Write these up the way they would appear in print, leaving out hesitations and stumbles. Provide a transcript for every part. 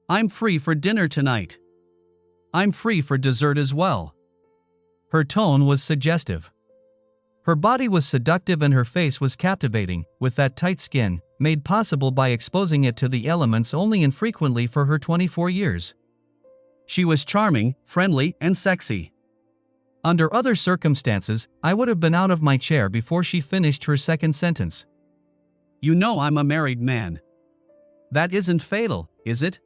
I'm free for dinner tonight. I'm free for dessert as well. Her tone was suggestive. Her body was seductive and her face was captivating, with that tight skin, made possible by exposing it to the elements only infrequently for her 24 years. She was charming, friendly, and sexy. Under other circumstances, I would have been out of my chair before she finished her second sentence. You know I'm a married man. That isn't fatal, is it?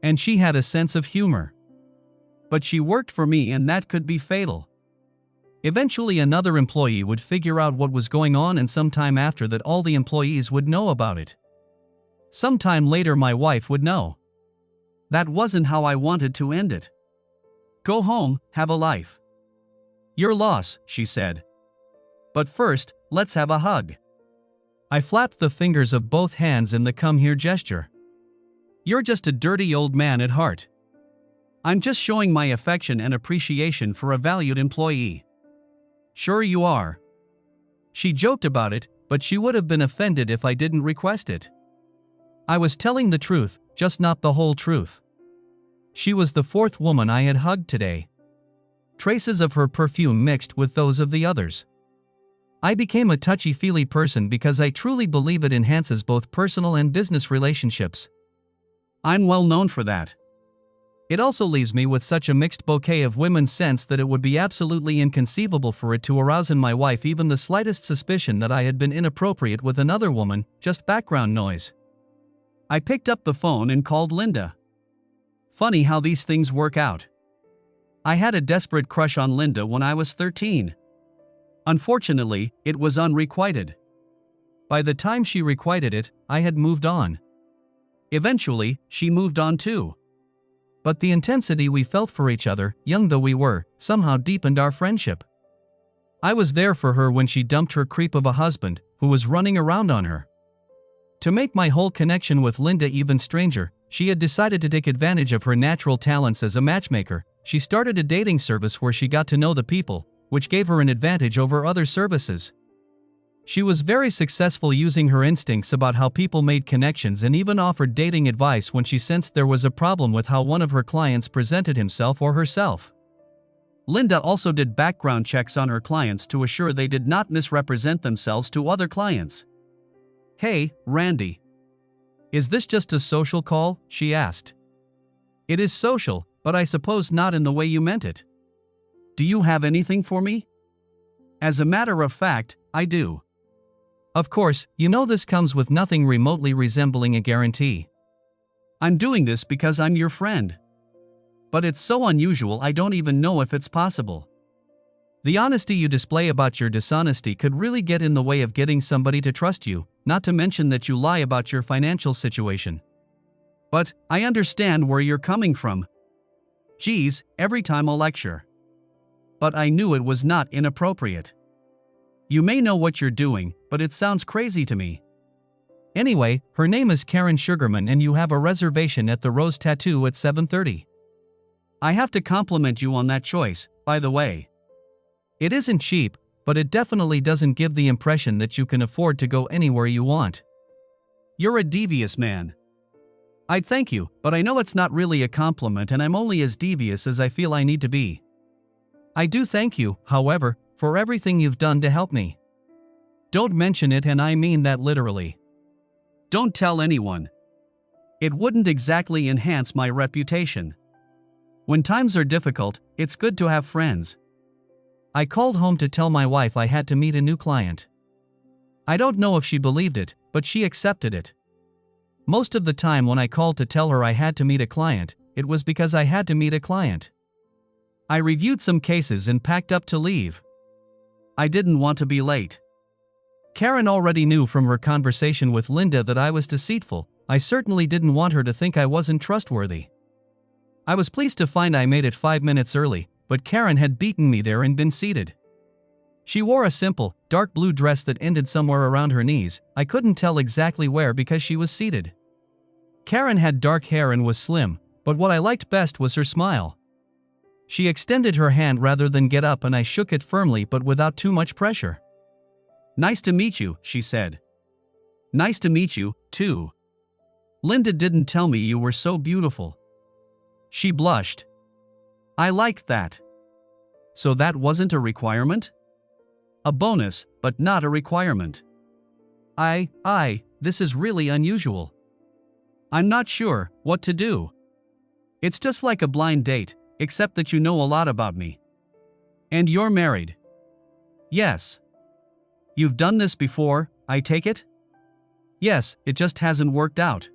And she had a sense of humor. But she worked for me and that could be fatal. Eventually another employee would figure out what was going on and sometime after that all the employees would know about it. Sometime later my wife would know. That wasn't how I wanted to end it. Go home, have a life. Your loss, she said. But first, let's have a hug. I flapped the fingers of both hands in the come here gesture. You're just a dirty old man at heart. I'm just showing my affection and appreciation for a valued employee. Sure you are. She joked about it, but she would have been offended if I didn't request it. I was telling the truth, just not the whole truth. She was the fourth woman I had hugged today. Traces of her perfume mixed with those of the others. I became a touchy-feely person because I truly believe it enhances both personal and business relationships. I'm well known for that. It also leaves me with such a mixed bouquet of women's scents that it would be absolutely inconceivable for it to arouse in my wife even the slightest suspicion that I had been inappropriate with another woman, just background noise. I picked up the phone and called Linda. Funny how these things work out. I had a desperate crush on Linda when I was 13. Unfortunately, it was unrequited. By the time she requited it, I had moved on. Eventually, she moved on too. But the intensity we felt for each other, young though we were, somehow deepened our friendship. I was there for her when she dumped her creep of a husband, who was running around on her. To make my whole connection with Linda even stranger, she had decided to take advantage of her natural talents as a matchmaker. She started a dating service where she got to know the people, which gave her an advantage over other services. She was very successful using her instincts about how people made connections and even offered dating advice when she sensed there was a problem with how one of her clients presented himself or herself. Linda also did background checks on her clients to assure they did not misrepresent themselves to other clients. Hey, Randy. Is this just a social call? She asked. It is social, but I suppose not in the way you meant it. Do you have anything for me? As a matter of fact, I do. Of course, you know this comes with nothing remotely resembling a guarantee. I'm doing this because I'm your friend. But it's so unusual I don't even know if it's possible. The honesty you display about your dishonesty could really get in the way of getting somebody to trust you, not to mention that you lie about your financial situation. But, I understand where you're coming from. Geez, every time a lecture. But I knew it was not inappropriate. You may know what you're doing, but it sounds crazy to me. Anyway, her name is Karen Sugarman and you have a reservation at the Rose Tattoo at 7:30. I have to compliment you on that choice, by the way. It isn't cheap, but it definitely doesn't give the impression that you can afford to go anywhere you want. You're a devious man. I'd thank you, but I know it's not really a compliment and I'm only as devious as I feel I need to be. I do thank you, however, for everything you've done to help me. Don't mention it and I mean that literally. Don't tell anyone. It wouldn't exactly enhance my reputation. When times are difficult, it's good to have friends. I called home to tell my wife I had to meet a new client. I don't know if she believed it, but she accepted it. Most of the time when I called to tell her I had to meet a client, it was because I had to meet a client. I reviewed some cases and packed up to leave. I didn't want to be late. Karen already knew from her conversation with Linda that I was deceitful. I certainly didn't want her to think I wasn't trustworthy. I was pleased to find I made it 5 minutes early, but Karen had beaten me there and been seated. She wore a simple, dark blue dress that ended somewhere around her knees. I couldn't tell exactly where because she was seated. Karen had dark hair and was slim, but what I liked best was her smile. She extended her hand rather than get up and I shook it firmly but without too much pressure. Nice to meet you, she said. Nice to meet you, too. Linda didn't tell me you were so beautiful. She blushed. I liked that. So that wasn't a requirement? A bonus, but not a requirement. This is really unusual. I'm not sure what to do. It's just like a blind date, except that you know a lot about me. And you're married. Yes. You've done this before, I take it? Yes, it just hasn't worked out.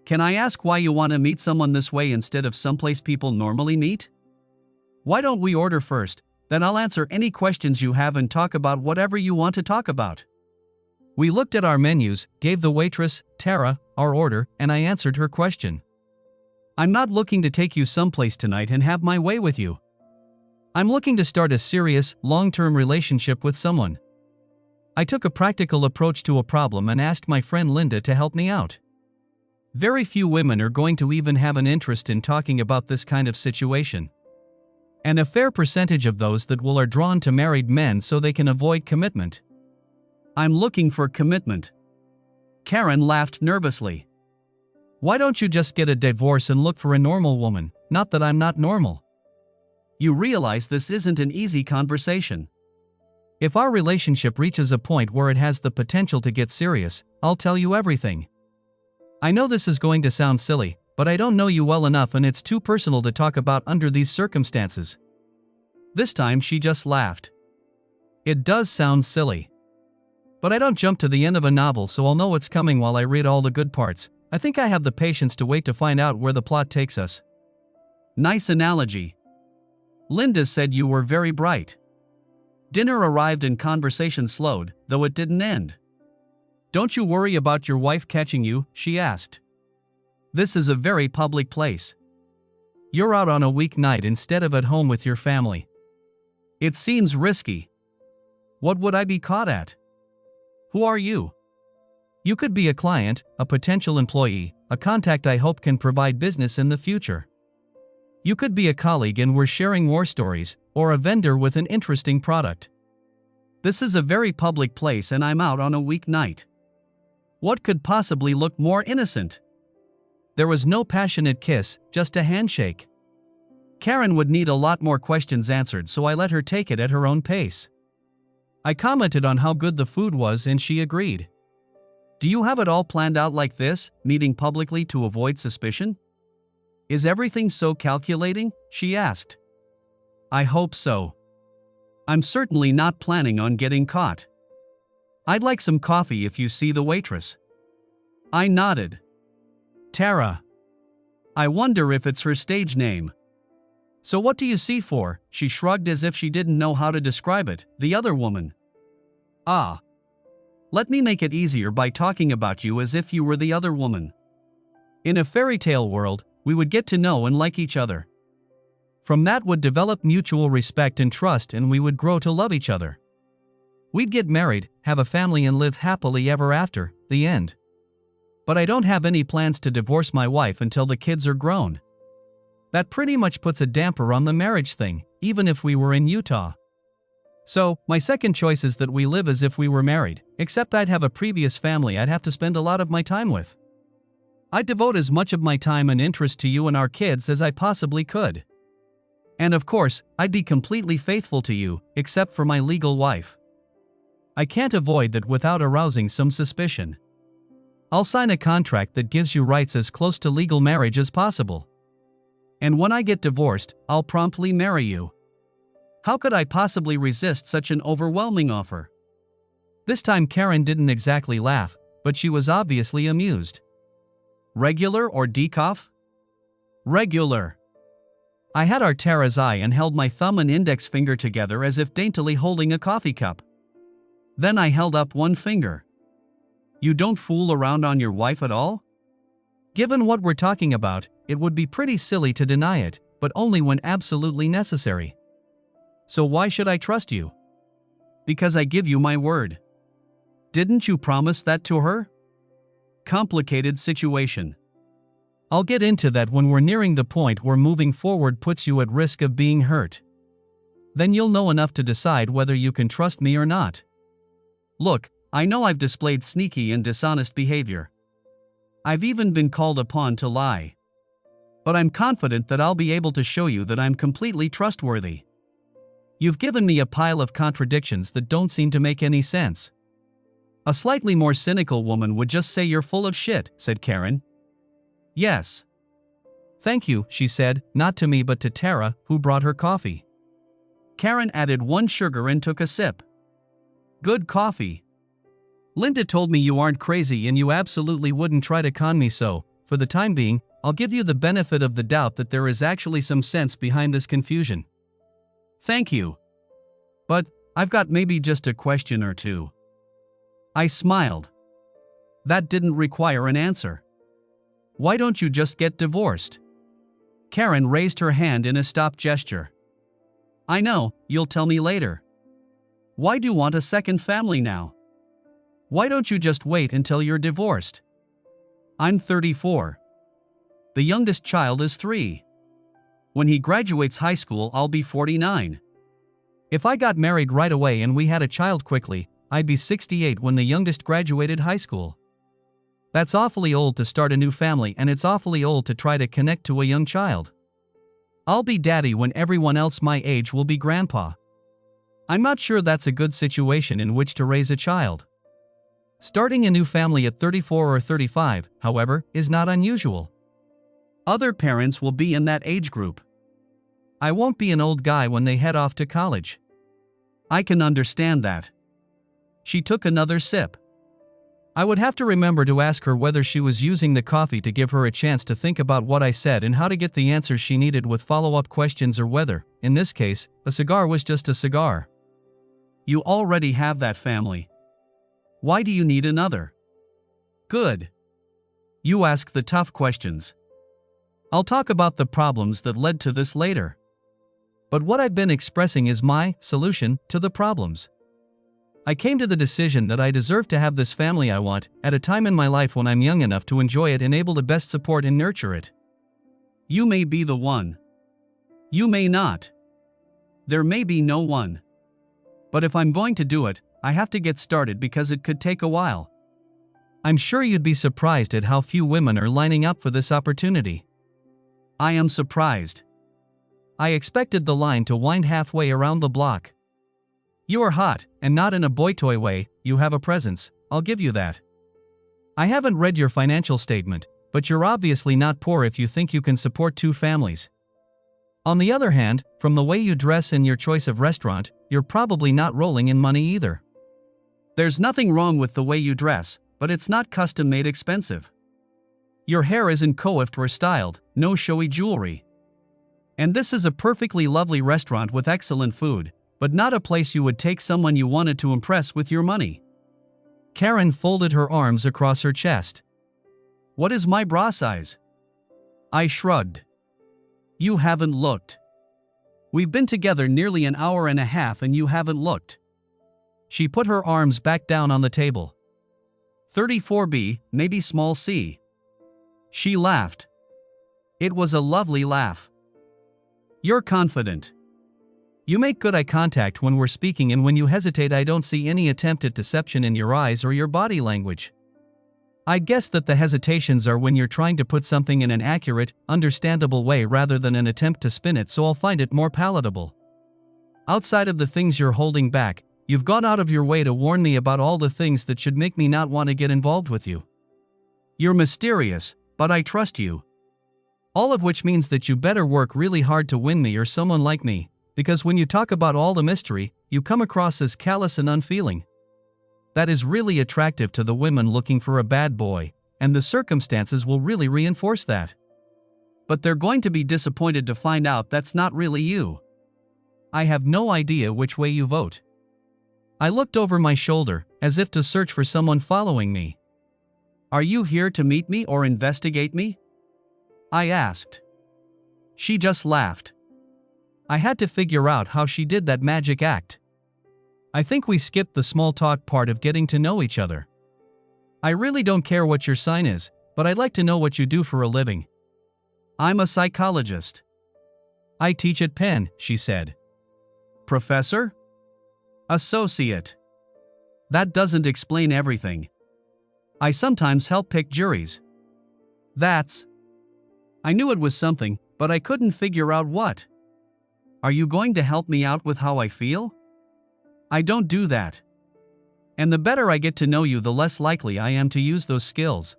Can I ask why you want to meet someone this way instead of someplace people normally meet? Why don't we order first, then I'll answer any questions you have and talk about whatever you want to talk about. We looked at our menus, gave the waitress, Tara, our order, and I answered her question. I'm not looking to take you someplace tonight and have my way with you. I'm looking to start a serious, long-term relationship with someone. I took a practical approach to a problem and asked my friend Linda to help me out. Very few women are going to even have an interest in talking about this kind of situation. And a fair percentage of those that will are drawn to married men so they can avoid commitment. I'm looking for commitment. Karen laughed nervously. Why don't you just get a divorce and look for a normal woman? Not that I'm not normal. You realize this isn't an easy conversation. If our relationship reaches a point where it has the potential to get serious, I'll tell you everything. I know this is going to sound silly, but I don't know you well enough and it's too personal to talk about under these circumstances. This time she just laughed. It does sound silly. But I don't jump to the end of a novel, so I'll know what's coming while I read all the good parts. I think I have the patience to wait to find out where the plot takes us. Nice analogy. Linda said you were very bright. Dinner arrived and conversation slowed, though it didn't end. Don't you worry about your wife catching you? She asked. This is a very public place. You're out on a weeknight instead of at home with your family. It seems risky. What would I be caught at? Who are you? You could be a client, a potential employee, a contact I hope can provide business in the future. You could be a colleague and we're sharing war stories, or a vendor with an interesting product. This is a very public place and I'm out on a weeknight. What could possibly look more innocent? There was no passionate kiss, just a handshake. Karen would need a lot more questions answered, so I let her take it at her own pace. I commented on how good the food was and she agreed. Do you have it all planned out like this, meeting publicly to avoid suspicion? Is everything so calculating? She asked. I hope so. I'm certainly not planning on getting caught. I'd like some coffee if you see the waitress. I nodded. Tara. I wonder if it's her stage name. So what do you see for? She shrugged as if she didn't know how to describe it, the other woman. Ah. Let me make it easier by talking about you as if you were the other woman. In a fairy tale world, we would get to know and like each other. From that would develop mutual respect and trust and we would grow to love each other. We'd get married, have a family and live happily ever after, the end. But I don't have any plans to divorce my wife until the kids are grown. That pretty much puts a damper on the marriage thing, even if we were in Utah. So, my second choice is that we live as if we were married, except I'd have a previous family I'd have to spend a lot of my time with. I'd devote as much of my time and interest to you and our kids as I possibly could. And of course, I'd be completely faithful to you, except for my legal wife. I can't avoid that without arousing some suspicion. I'll sign a contract that gives you rights as close to legal marriage as possible. And when I get divorced, I'll promptly marry you. How could I possibly resist such an overwhelming offer? This time Karen didn't exactly laugh, but she was obviously amused. Regular or decaf? Regular. I had our Tara's eye and held my thumb and index finger together as if daintily holding a coffee cup. Then I held up one finger. You don't fool around on your wife at all? Given what we're talking about, it would be pretty silly to deny it, but only when absolutely necessary. So why should I trust you? Because I give you my word. Didn't you promise that to her? Complicated situation. I'll get into that when we're nearing the point where moving forward puts you at risk of being hurt. Then you'll know enough to decide whether you can trust me or not. Look, I know I've displayed sneaky and dishonest behavior. I've even been called upon to lie. But I'm confident that I'll be able to show you that I'm completely trustworthy. You've given me a pile of contradictions that don't seem to make any sense. A slightly more cynical woman would just say you're full of shit, said Karen. Yes. Thank you, she said, not to me but to Tara, who brought her coffee. Karen added 1 sugar and took a sip. Good coffee. Linda told me you aren't crazy and you absolutely wouldn't try to con me, so, for the time being, I'll give you the benefit of the doubt that there is actually some sense behind this confusion. Thank you. But, I've got maybe just a question or two. I smiled. That didn't require an answer. Why don't you just get divorced? Karen raised her hand in a stop gesture. I know, you'll tell me later. Why do you want a second family now? Why don't you just wait until you're divorced? I'm 34. The youngest child is 3. When he graduates high school, I'll be 49. If I got married right away and we had a child quickly, I'd be 68 when the youngest graduated high school. That's awfully old to start a new family, and it's awfully old to try to connect to a young child. I'll be daddy when everyone else my age will be grandpa. I'm not sure that's a good situation in which to raise a child. Starting a new family at 34 or 35, however, is not unusual. Other parents will be in that age group. I won't be an old guy when they head off to college. I can understand that. She took another sip. I would have to remember to ask her whether she was using the coffee to give her a chance to think about what I said and how to get the answers she needed with follow-up questions, or whether, in this case, a cigar was just a cigar. You already have that family. Why do you need another? Good. You ask the tough questions. I'll talk about the problems that led to this later. But what I've been expressing is my solution to the problems. I came to the decision that I deserve to have this family I want, at a time in my life when I'm young enough to enjoy it and able to best support and nurture it. You may be the one. You may not. There may be no one. But if I'm going to do it, I have to get started because it could take a while. I'm sure you'd be surprised at how few women are lining up for this opportunity. I am surprised. I expected the line to wind halfway around the block. You are hot, and not in a boy toy way. You have a presence, I'll give you that. I haven't read your financial statement, but you're obviously not poor if you think you can support 2 families. On the other hand, from the way you dress and your choice of restaurant, you're probably not rolling in money either. There's nothing wrong with the way you dress, but it's not custom-made expensive. Your hair isn't coiffed or styled, no showy jewelry. And this is a perfectly lovely restaurant with excellent food, but not a place you would take someone you wanted to impress with your money. Karen folded her arms across her chest. What is my bra size? I shrugged. You haven't looked. We've been together nearly an hour and a half and you haven't looked. She put her arms back down on the table. 34B, maybe small c. She laughed. It was a lovely laugh. You're confident. You make good eye contact when we're speaking, and when you hesitate I don't see any attempt at deception in your eyes or your body language. I guess that the hesitations are when you're trying to put something in an accurate, understandable way rather than an attempt to spin it, so I'll find it more palatable. Outside of the things you're holding back, you've gone out of your way to warn me about all the things that should make me not want to get involved with you. You're mysterious, but I trust you. All of which means that you better work really hard to win me or someone like me, because when you talk about all the mystery, you come across as callous and unfeeling. That is really attractive to the women looking for a bad boy, and the circumstances will really reinforce that. But they're going to be disappointed to find out that's not really you. I have no idea which way you vote. I looked over my shoulder, as if to search for someone following me. Are you here to meet me or investigate me? I asked. She just laughed. I had to figure out how she did that magic act. I think we skipped the small talk part of getting to know each other. I really don't care what your sign is, but I'd like to know what you do for a living. I'm a psychologist. I teach at Penn, she said. Professor? Associate. That doesn't explain everything. I sometimes help pick juries. That's. I knew it was something, but I couldn't figure out what. Are you going to help me out with how I feel? I don't do that. And the better I get to know you, the less likely I am to use those skills.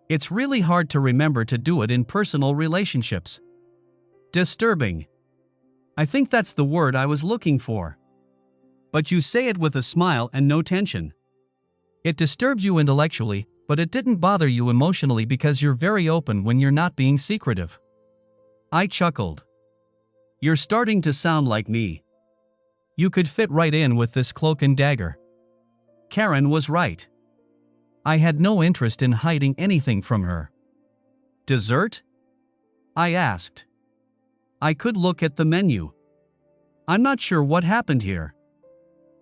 It's really hard to remember to do it in personal relationships. Disturbing. I think that's the word I was looking for. But you say it with a smile and no tension. It disturbs you intellectually, but it didn't bother you emotionally because you're very open when you're not being secretive. I chuckled. You're starting to sound like me. You could fit right in with this cloak and dagger. Karen was right. I had no interest in hiding anything from her. Dessert? I asked. I could look at the menu. I'm not sure what happened here.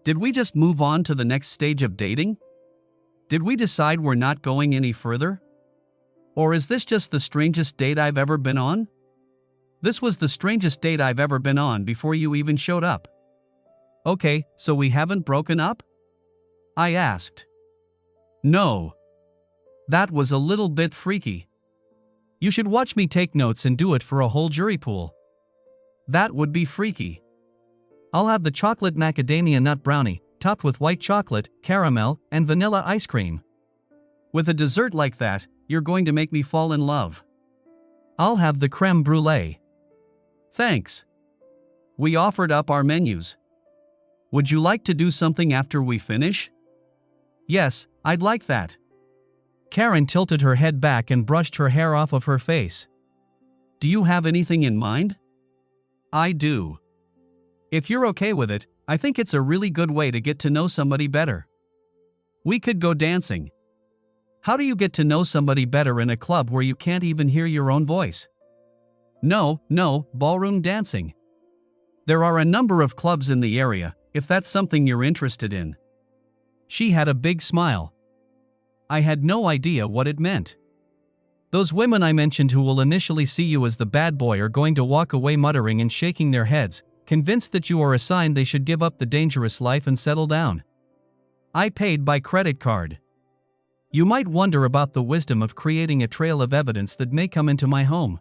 Did we just move on to the next stage of dating? Did we decide we're not going any further? Or is this just the strangest date I've ever been on? This was the strangest date I've ever been on before you even showed up. Okay, so we haven't broken up? I asked. No. That was a little bit freaky. You should watch me take notes and do it for a whole jury pool. That would be freaky. I'll have the chocolate macadamia nut brownie, topped with white chocolate, caramel, and vanilla ice cream. With a dessert like that, you're going to make me fall in love. I'll have the creme brulee. Thanks. We offered up our menus. Would you like to do something after we finish? Yes, I'd like that. Karen tilted her head back and brushed her hair off of her face. Do you have anything in mind? I do. If you're okay with it, I think it's a really good way to get to know somebody better. We could go dancing. How do you get to know somebody better in a club where you can't even hear your own voice? No, ballroom dancing. There are a number of clubs in the area, if that's something you're interested in. She had a big smile. I had no idea what it meant. Those women I mentioned who will initially see you as the bad boy are going to walk away muttering and shaking their heads, convinced that you are a sign they should give up the dangerous life and settle down. I paid by credit card. You might wonder about the wisdom of creating a trail of evidence that may come into my home.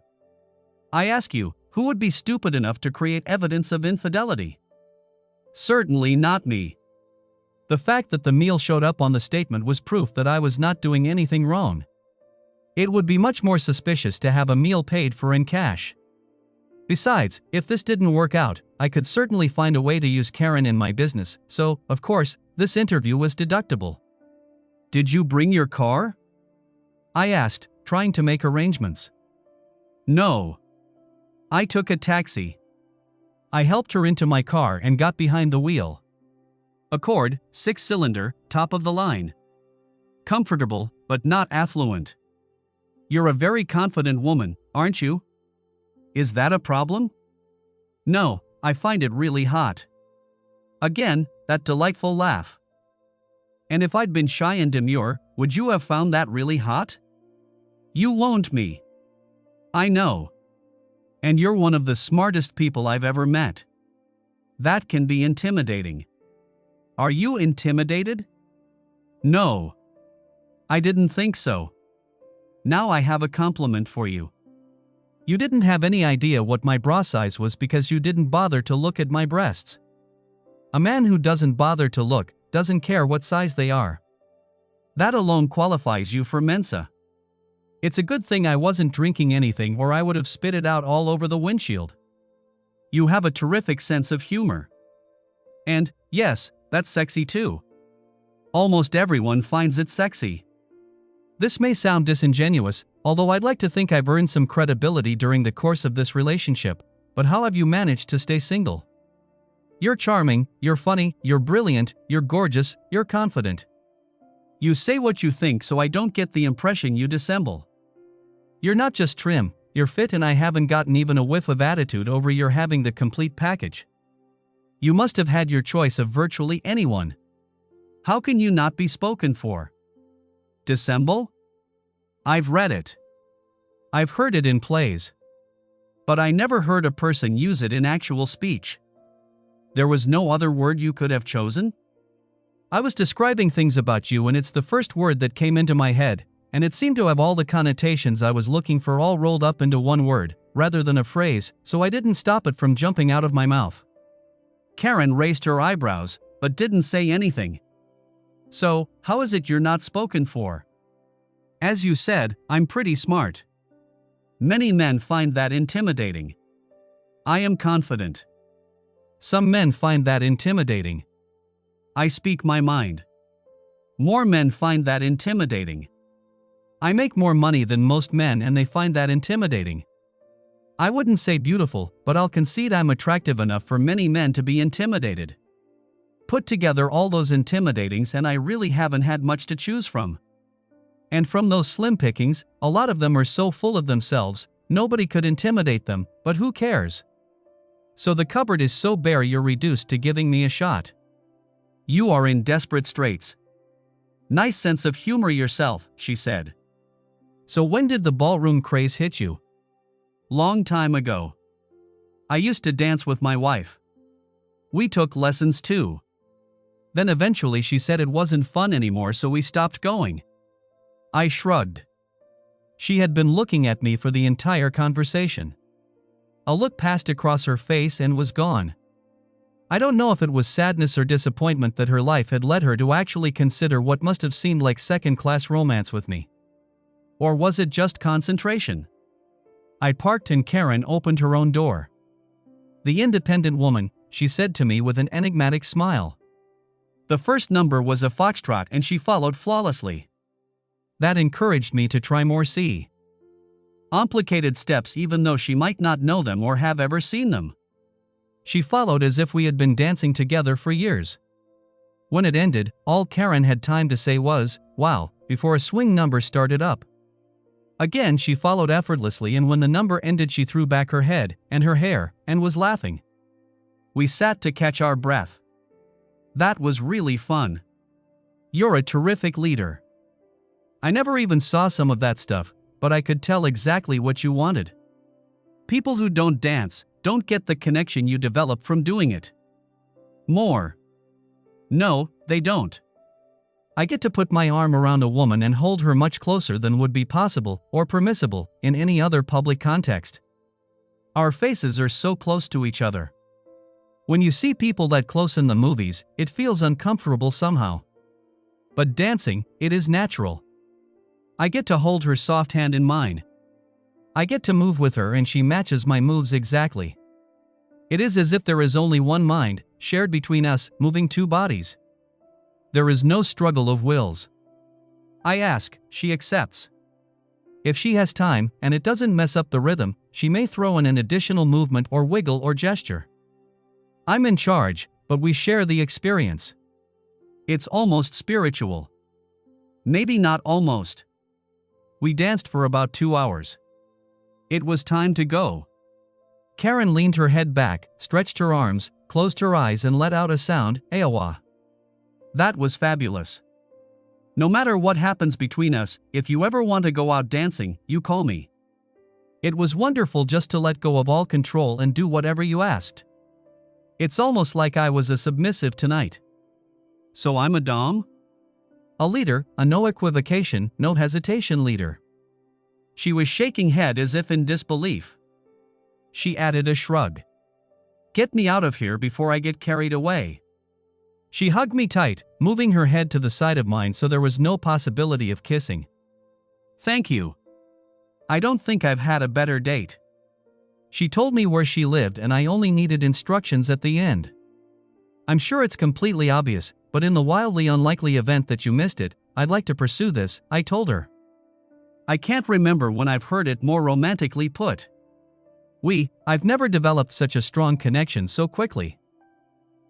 I ask you, who would be stupid enough to create evidence of infidelity? Certainly not me. The fact that the meal showed up on the statement was proof that I was not doing anything wrong. It would be much more suspicious to have a meal paid for in cash. Besides, if this didn't work out, I could certainly find a way to use Karen in my business, so, of course, this interview was deductible. Did you bring your car? I asked, trying to make arrangements. No. I took a taxi. I helped her into my car and got behind the wheel. Accord, 6-cylinder, top of the line. Comfortable, but not affluent. You're a very confident woman, aren't you? Is that a problem? No, I find it really hot. Again, that delightful laugh. And if I'd been shy and demure, would you have found that really hot? You won't me. I know. And you're one of the smartest people I've ever met. That can be intimidating. Are you intimidated? No. I didn't think so. Now I have a compliment for you. You didn't have any idea what my bra size was because you didn't bother to look at my breasts. A man who doesn't bother to look doesn't care what size they are. That alone qualifies you for Mensa. It's a good thing I wasn't drinking anything or I would have spit it out all over the windshield. You have a terrific sense of humor. And, yes, that's sexy too. Almost everyone finds it sexy. This may sound disingenuous, although I'd like to think I've earned some credibility during the course of this relationship, but how have you managed to stay single? You're charming, you're funny, you're brilliant, you're gorgeous, you're confident. You say what you think so I don't get the impression you dissemble. You're not just trim, you're fit, and I haven't gotten even a whiff of attitude over your having the complete package. You must have had your choice of virtually anyone. How can you not be spoken for? Dissemble? I've read it. I've heard it in plays. But I never heard a person use it in actual speech. There was no other word you could have chosen? I was describing things about you and it's the first word that came into my head, and it seemed to have all the connotations I was looking for all rolled up into one word, rather than a phrase, so I didn't stop it from jumping out of my mouth. Karen raised her eyebrows, but didn't say anything. So, how is it you're not spoken for? As you said, I'm pretty smart. Many men find that intimidating. I am confident. Some men find that intimidating. I speak my mind. More men find that intimidating. I make more money than most men and they find that intimidating. I wouldn't say beautiful, but I'll concede I'm attractive enough for many men to be intimidated. Put together all those intimidatings and I really haven't had much to choose from. And from those slim pickings, a lot of them are so full of themselves, nobody could intimidate them, but who cares? So the cupboard is so bare you're reduced to giving me a shot. You are in desperate straits. Nice sense of humor yourself, she said. So when did the ballroom craze hit you? Long time ago. I used to dance with my wife. We took lessons too. Then eventually she said it wasn't fun anymore, so we stopped going. I shrugged. She had been looking at me for the entire conversation. A look passed across her face and was gone. I don't know if it was sadness or disappointment that her life had led her to actually consider what must have seemed like second-class romance with me. Or was it just concentration? I parked and Karen opened her own door. The independent woman, she said to me with an enigmatic smile. The first number was a foxtrot and she followed flawlessly. That encouraged me to try more complicated steps even though she might not know them or have ever seen them. She followed as if we had been dancing together for years. When it ended, all Karen had time to say was, "Wow," before a swing number started up. Again she followed effortlessly, and when the number ended she threw back her head and her hair and was laughing. We sat to catch our breath. That was really fun. You're a terrific leader. I never even saw some of that stuff, but I could tell exactly what you wanted. People who don't dance don't get the connection you develop from doing it. More. No, they don't. I get to put my arm around a woman and hold her much closer than would be possible or permissible in any other public context. Our faces are so close to each other. When you see people that close in the movies, it feels uncomfortable somehow. But dancing, it is natural. I get to hold her soft hand in mine. I get to move with her and she matches my moves exactly. It is as if there is only one mind, shared between us, moving two bodies. There is no struggle of wills. I ask, she accepts. If she has time, and it doesn't mess up the rhythm, she may throw in an additional movement or wiggle or gesture. I'm in charge, but we share the experience. It's almost spiritual. Maybe not almost. We danced for about 2 hours. It was time to go. Karen leaned her head back, stretched her arms, closed her eyes and let out a sound, "Aowa." That was fabulous. No matter what happens between us, if you ever want to go out dancing, you call me. It was wonderful just to let go of all control and do whatever you asked. It's almost like I was a submissive tonight. So I'm a dom? A leader, a no equivocation, no hesitation leader. She was shaking head as if in disbelief. She added a shrug. Get me out of here before I get carried away. She hugged me tight, moving her head to the side of mine so there was no possibility of kissing. Thank you. I don't think I've had a better date. She told me where she lived and I only needed instructions at the end. I'm sure it's completely obvious, but in the wildly unlikely event that you missed it, I'd like to pursue this, I told her. I can't remember when I've heard it more romantically put. I've never developed such a strong connection so quickly.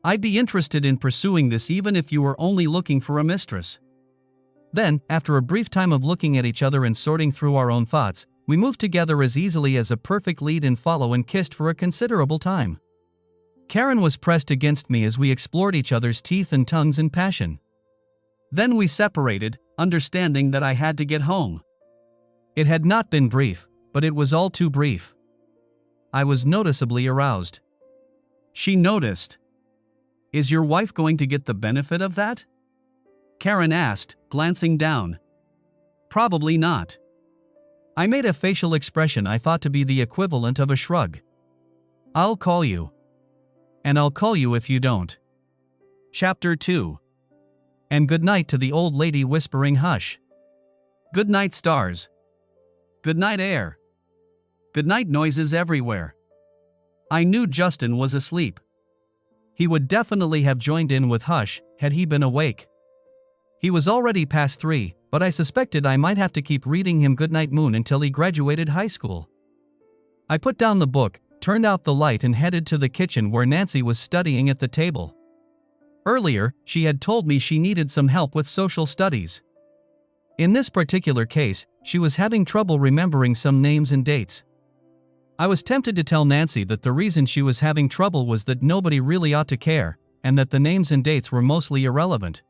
I'd be interested in pursuing this even if you were only looking for a mistress. Then, after a brief time of looking at each other and sorting through our own thoughts, we moved together as easily as a perfect lead and follow and kissed for a considerable time. Karen was pressed against me as we explored each other's teeth and tongues in passion. Then we separated, understanding that I had to get home. It had not been brief, but it was all too brief. I was noticeably aroused. She noticed. Is your wife going to get the benefit of that? Karen asked, glancing down. Probably not. I made a facial expression I thought to be the equivalent of a shrug. I'll call you. And I'll call you if you don't. Chapter 2. And good night to the old lady whispering hush. Good night stars. Good night air. Good night noises everywhere. I knew Justin was asleep. He would definitely have joined in with hush had he been awake. He was already past 3, but I suspected I might have to keep reading him Goodnight Moon until he graduated high school. I put down the book, turned out the light and headed to the kitchen where Nancy was studying at the table. Earlier, she had told me she needed some help with social studies. In this particular case, she was having trouble remembering some names and dates. I was tempted to tell Nancy that the reason she was having trouble was that nobody really ought to care, and that the names and dates were mostly irrelevant.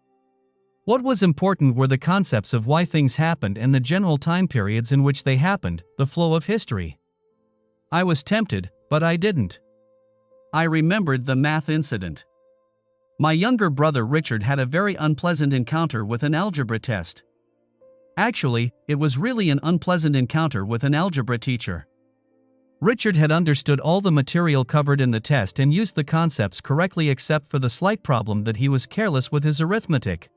What was important were the concepts of why things happened and the general time periods in which they happened, the flow of history. I was tempted, but I didn't. I remembered the math incident. My younger brother Richard had a very unpleasant encounter with an algebra test. Actually, it was really an unpleasant encounter with an algebra teacher. Richard had understood all the material covered in the test and used the concepts correctly except for the slight problem that he was careless with his arithmetic.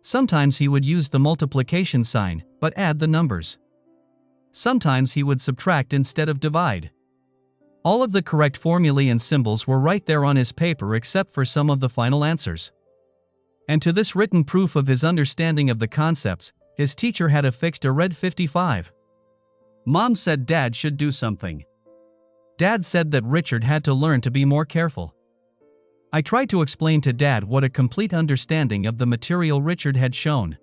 Sometimes he would use the multiplication sign, but add the numbers. Sometimes he would subtract instead of divide. All of the correct formulae and symbols were right there on his paper except for some of the final answers. And to this written proof of his understanding of the concepts, his teacher had affixed a red 55. Mom said Dad should do something. Dad said that Richard had to learn to be more careful. I tried to explain to Dad what a complete understanding of the material Richard had shown.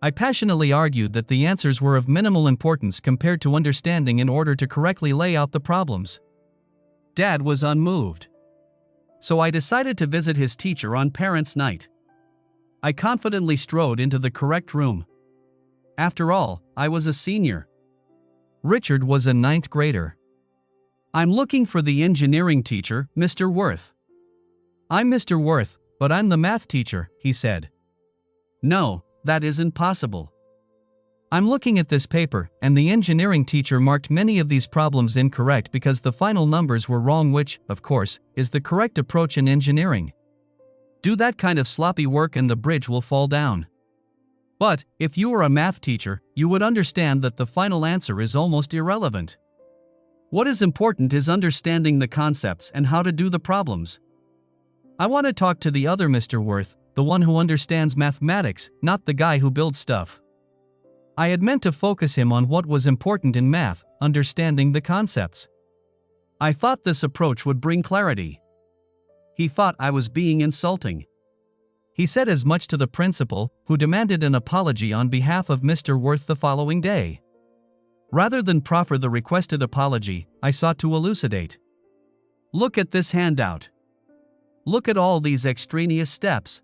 I passionately argued that the answers were of minimal importance compared to understanding in order to correctly lay out the problems. Dad was unmoved. So I decided to visit his teacher on Parents' Night. I confidently strode into the correct room. After all, I was a senior. Richard was a 9th grader. I'm looking for the engineering teacher, Mr. Worth. I'm Mr. Worth, but I'm the math teacher, he said. No, that isn't possible. I'm looking at this paper, and the engineering teacher marked many of these problems incorrect because the final numbers were wrong, which, of course, is the correct approach in engineering. Do that kind of sloppy work and the bridge will fall down. But, if you were a math teacher, you would understand that the final answer is almost irrelevant. What is important is understanding the concepts and how to do the problems. I want to talk to the other Mr. Worth, the one who understands mathematics, not the guy who builds stuff. I had meant to focus him on what was important in math, understanding the concepts. I thought this approach would bring clarity. He thought I was being insulting. He said as much to the principal, who demanded an apology on behalf of Mr. Worth the following day. Rather than proffer the requested apology, I sought to elucidate. Look at this handout. Look at all these extraneous steps.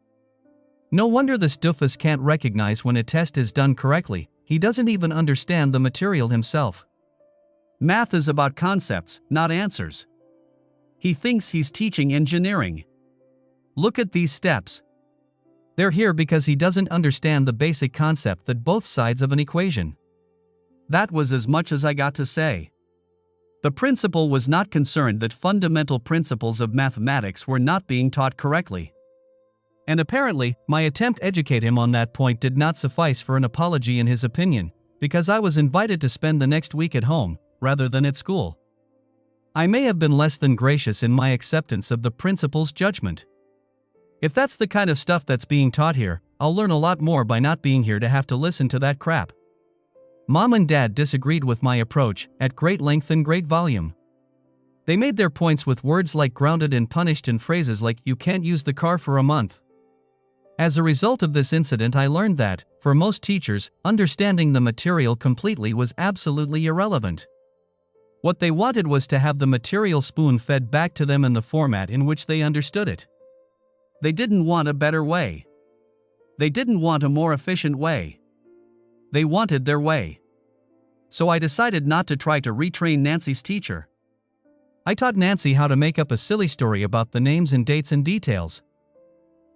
No wonder this doofus can't recognize when a test is done correctly, he doesn't even understand the material himself. Math is about concepts, not answers. He thinks he's teaching engineering. Look at these steps. They're here because he doesn't understand the basic concept that both sides of an equation. That was as much as I got to say. The principal was not concerned that fundamental principles of mathematics were not being taught correctly. And apparently, my attempt to educate him on that point did not suffice for an apology in his opinion, because I was invited to spend the next week at home, rather than at school. I may have been less than gracious in my acceptance of the principal's judgment. If that's the kind of stuff that's being taught here, I'll learn a lot more by not being here to have to listen to that crap. Mom and Dad disagreed with my approach, at great length and great volume. They made their points with words like grounded and punished and phrases like you can't use the car for a month. As a result of this incident, I learned that, for most teachers, understanding the material completely was absolutely irrelevant. What they wanted was to have the material spoon-fed back to them in the format in which they understood it. They didn't want a better way. They didn't want a more efficient way. They wanted their way. So I decided not to try to retrain Nancy's teacher. I taught Nancy how to make up a silly story about the names and dates and details.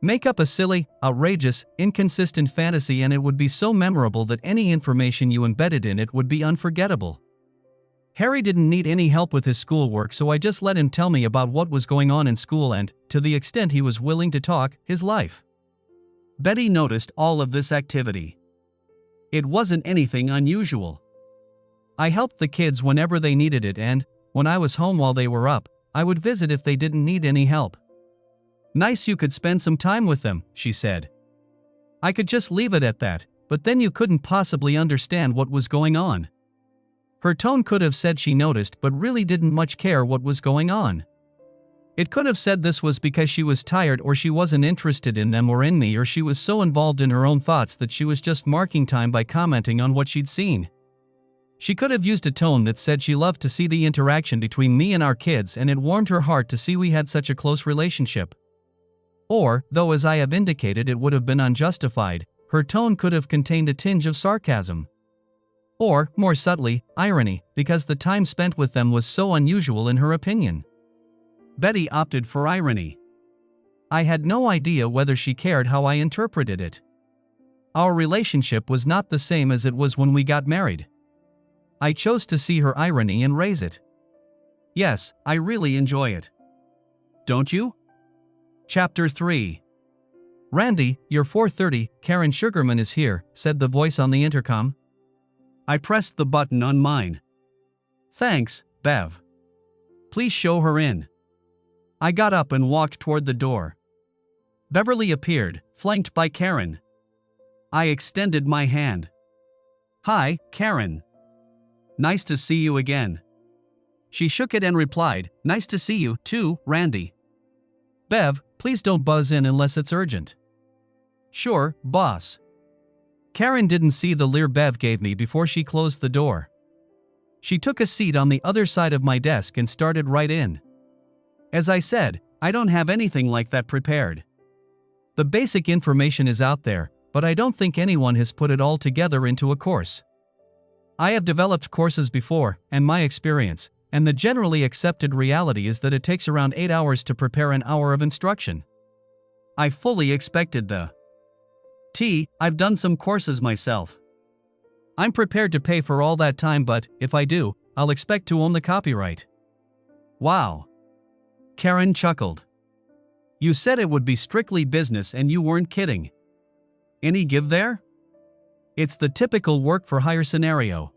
Make up a silly, outrageous, inconsistent fantasy and it would be so memorable that any information you embedded in it would be unforgettable. Harry didn't need any help with his schoolwork, so I just let him tell me about what was going on in school and, to the extent he was willing to talk, his life. Betty noticed all of this activity. It wasn't anything unusual. I helped the kids whenever they needed it and, when I was home while they were up, I would visit if they didn't need any help. Nice you could spend some time with them, she said. I could just leave it at that, but then you couldn't possibly understand what was going on. Her tone could have said she noticed but really didn't much care what was going on. It could have said this was because she was tired or she wasn't interested in them or in me or she was so involved in her own thoughts that she was just marking time by commenting on what she'd seen. She could have used a tone that said she loved to see the interaction between me and our kids and it warmed her heart to see we had such a close relationship. Or, though as I have indicated it would have been unjustified, her tone could have contained a tinge of sarcasm. Or, more subtly, irony, because the time spent with them was so unusual in her opinion. Betty opted for irony. I had no idea whether she cared how I interpreted it. Our relationship was not the same as it was when we got married. I chose to see her irony and raise it. Yes, I really enjoy it. Don't you? Chapter 3. Randy, your 4:30, Karen Sugarman is here, said the voice on the intercom. I pressed the button on mine. Thanks, Bev. Please show her in. I got up and walked toward the door. Beverly appeared, flanked by Karen. I extended my hand. Hi, Karen. Nice to see you again. She shook it and replied, Nice to see you, too, Randy. Bev, please don't buzz in unless it's urgent. Sure, boss. Karen didn't see the leer Bev gave me before she closed the door. She took a seat on the other side of my desk and started right in. As I said, I don't have anything like that prepared. The basic information is out there, but I don't think anyone has put it all together into a course. I have developed courses before, and my experience, and the generally accepted reality is that it takes around 8 hours to prepare an hour of instruction. I fully expected I've done some courses myself. I'm prepared to pay for all that time, but, if I do, I'll expect to own the copyright. Wow. Karen chuckled. You said it would be strictly business and you weren't kidding. Any give there? It's the typical work for hire scenario.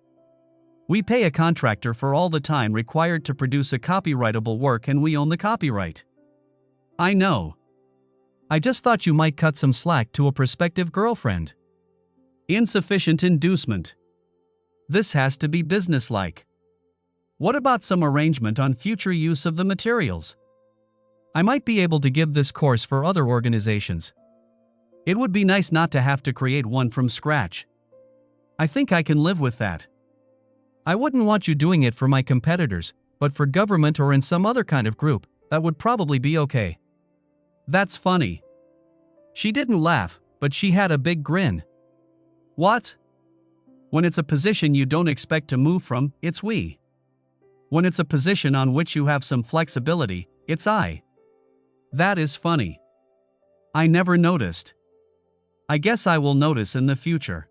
We pay a contractor for all the time required to produce a copyrightable work and we own the copyright. I know. I just thought you might cut some slack to a prospective girlfriend. Insufficient inducement. This has to be businesslike. What about some arrangement on future use of the materials? I might be able to give this course for other organizations. It would be nice not to have to create one from scratch. I think I can live with that. I wouldn't want you doing it for my competitors, but for government or in some other kind of group, that would probably be okay. That's funny. She didn't laugh, but she had a big grin. What? When it's a position you don't expect to move from, it's we. When it's a position on which you have some flexibility, it's I. That is funny. I never noticed. I guess I will notice in the future.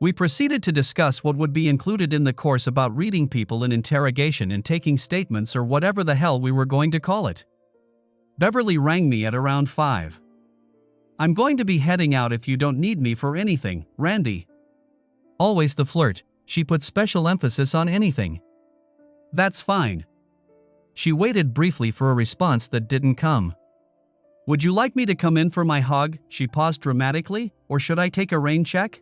We proceeded to discuss what would be included in the course about reading people in interrogation and taking statements or whatever the hell we were going to call it. Beverly rang me at around 5. I'm going to be heading out if you don't need me for anything, Randy. Always the flirt, she put special emphasis on anything. That's fine. She waited briefly for a response that didn't come. Would you like me to come in for my hug? She paused dramatically, or should I take a rain check?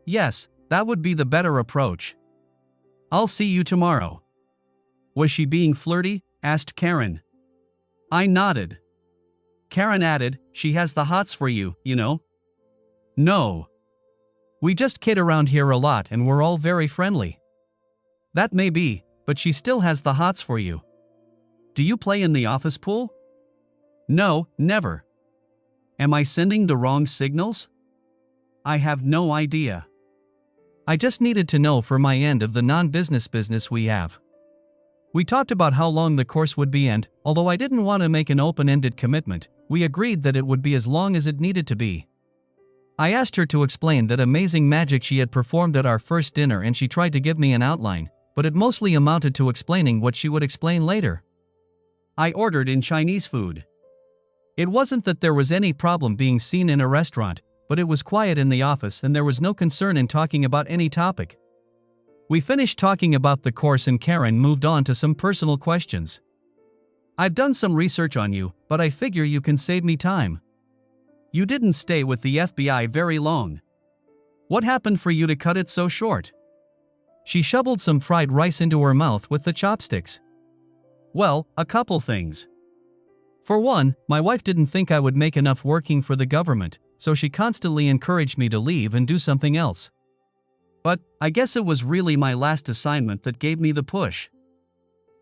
Yes, that would be the better approach. I'll see you tomorrow. Was she being flirty? Asked Karen. I nodded. Karen added, she has the hots for you, you know? No. We just kid around here a lot and we're all very friendly. That may be, but she still has the hots for you. Do you play in the office pool? No, never. Am I sending the wrong signals? I have no idea. I just needed to know for my end of the non-business business we have. We talked about how long the course would be, and, although I didn't want to make an open-ended commitment, we agreed that it would be as long as it needed to be. I asked her to explain that amazing magic she had performed at our first dinner, and she tried to give me an outline, but it mostly amounted to explaining what she would explain later. I ordered in Chinese food. It wasn't that there was any problem being seen in a restaurant, but it was quiet in the office and there was no concern in talking about any topic. We finished talking about the course and Karen moved on to some personal questions. I've done some research on you, but I figure you can save me time. You didn't stay with the FBI very long. What happened for you to cut it so short? She shoveled some fried rice into her mouth with the chopsticks. Well, a couple things. For one, my wife didn't think I would make enough working for the government, so she constantly encouraged me to leave and do something else. But, I guess it was really my last assignment that gave me the push.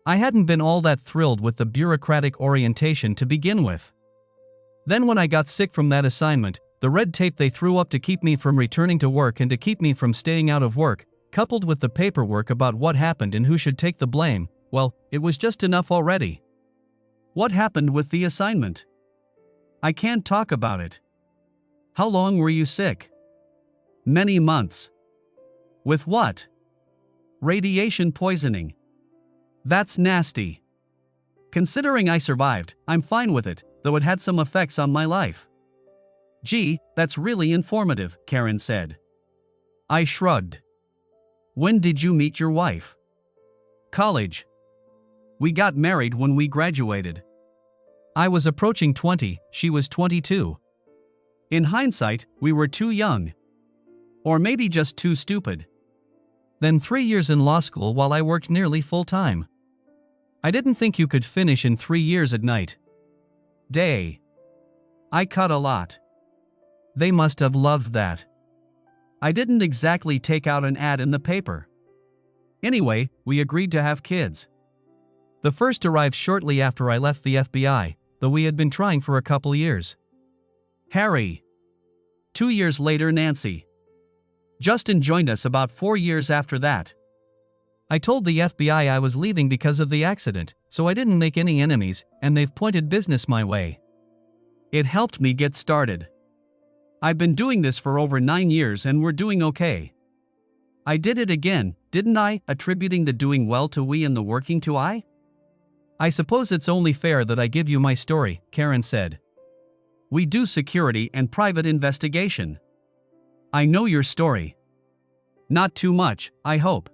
I hadn't been all that thrilled with the bureaucratic orientation to begin with. Then when I got sick from that assignment, the red tape they threw up to keep me from returning to work and to keep me from staying out of work, coupled with the paperwork about what happened and who should take the blame, well, it was just enough already. What happened with the assignment? I can't talk about it. How long were you sick? Many months. With what? Radiation poisoning. That's nasty. Considering I survived, I'm fine with it, though it had some effects on my life. Gee, that's really informative, Karen said. I shrugged. When did you meet your wife? College. We got married when we graduated. I was approaching 20, she was 22. In hindsight, we were too young. Or maybe just too stupid. Then 3 years in law school while I worked nearly full-time. I didn't think you could finish in 3 years at night. Day. I cut a lot. They must have loved that. I didn't exactly take out an ad in the paper. Anyway, we agreed to have kids. The first arrived shortly after I left the FBI, though we had been trying for a couple years. Harry. 2 years later, Nancy. Justin joined us about 4 years after that. I told the FBI I was leaving because of the accident, so I didn't make any enemies, and they've pointed business my way. It helped me get started. I've been doing this for over 9 years and we're doing okay. I did it again, didn't I, attributing the doing well to we and the working to I? I suppose it's only fair that I give you my story, Karen said. We do security and private investigation. I know your story. Not too much, I hope.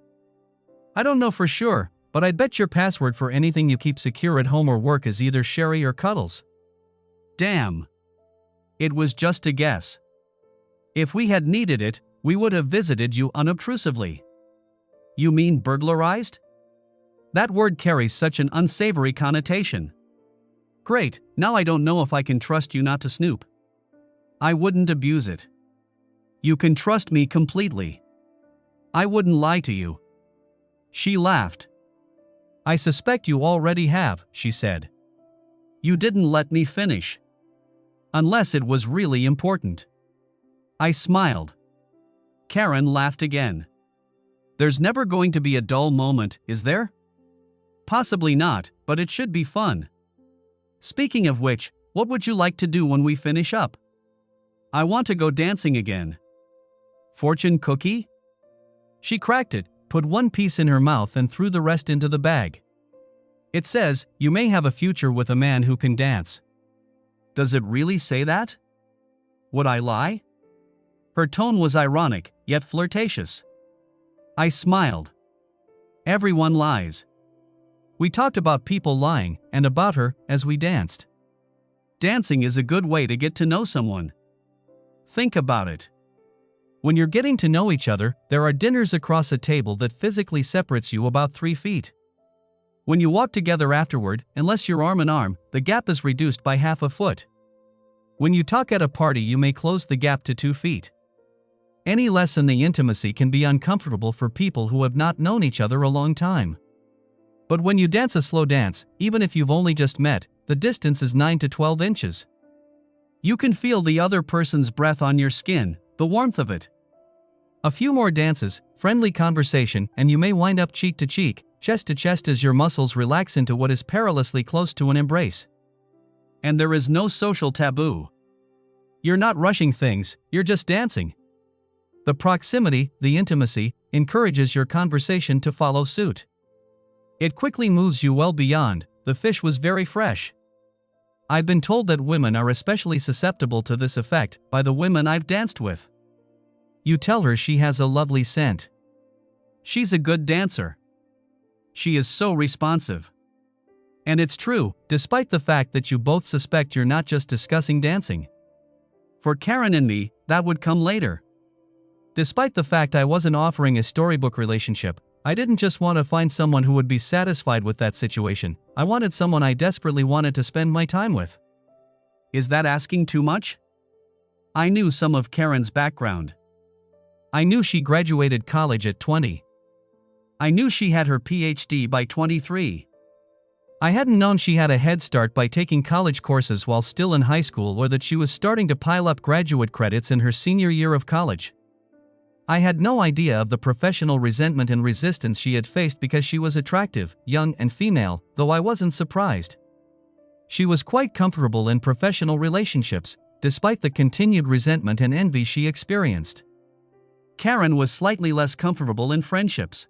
I don't know for sure, but I'd bet your password for anything you keep secure at home or work is either Sherry or Cuddles. Damn. It was just a guess. If we had needed it, we would have visited you unobtrusively. You mean burglarized? That word carries such an unsavory connotation. Great, now I don't know if I can trust you not to snoop. I wouldn't abuse it. You can trust me completely. I wouldn't lie to you. She laughed. I suspect you already have, she said. You didn't let me finish. Unless it was really important. I smiled. Karen laughed again. There's never going to be a dull moment, is there? Possibly not, but it should be fun. Speaking of which, what would you like to do when we finish up? I want to go dancing again. Fortune cookie? She cracked it, put one piece in her mouth and threw the rest into the bag. It says, you may have a future with a man who can dance. Does it really say that? Would I lie? Her tone was ironic, yet flirtatious. I smiled. Everyone lies. We talked about people lying, and about her, as we danced. Dancing is a good way to get to know someone. Think about it. When you're getting to know each other, there are dinners across a table that physically separates you about 3 feet. When you walk together afterward, unless you're arm in arm, the gap is reduced by half a foot. When you talk at a party, you may close the gap to 2 feet. Any less in the intimacy can be uncomfortable for people who have not known each other a long time. But when you dance a slow dance, even if you've only just met, the distance is 9 to 12 inches. You can feel the other person's breath on your skin, the warmth of it. A few more dances, friendly conversation, and you may wind up cheek to cheek, chest to chest as your muscles relax into what is perilously close to an embrace. And there is no social taboo. You're not rushing things, you're just dancing. The proximity, the intimacy, encourages your conversation to follow suit. It quickly moves you well beyond, "The fish was very fresh." I've been told that women are especially susceptible to this effect by the women I've danced with. You tell her she has a lovely scent. She's a good dancer. She is so responsive. And it's true, despite the fact that you both suspect you're not just discussing dancing. For Karen and me, that would come later. Despite the fact I wasn't offering a storybook relationship, I didn't just want to find someone who would be satisfied with that situation, I wanted someone I desperately wanted to spend my time with. Is that asking too much? I knew some of Karen's background. I knew she graduated college at 20. I knew she had her PhD by 23. I hadn't known she had a head start by taking college courses while still in high school, or that she was starting to pile up graduate credits in her senior year of college. I had no idea of the professional resentment and resistance she had faced because she was attractive, young, and female, though I wasn't surprised. She was quite comfortable in professional relationships, despite the continued resentment and envy she experienced. Karen was slightly less comfortable in friendships.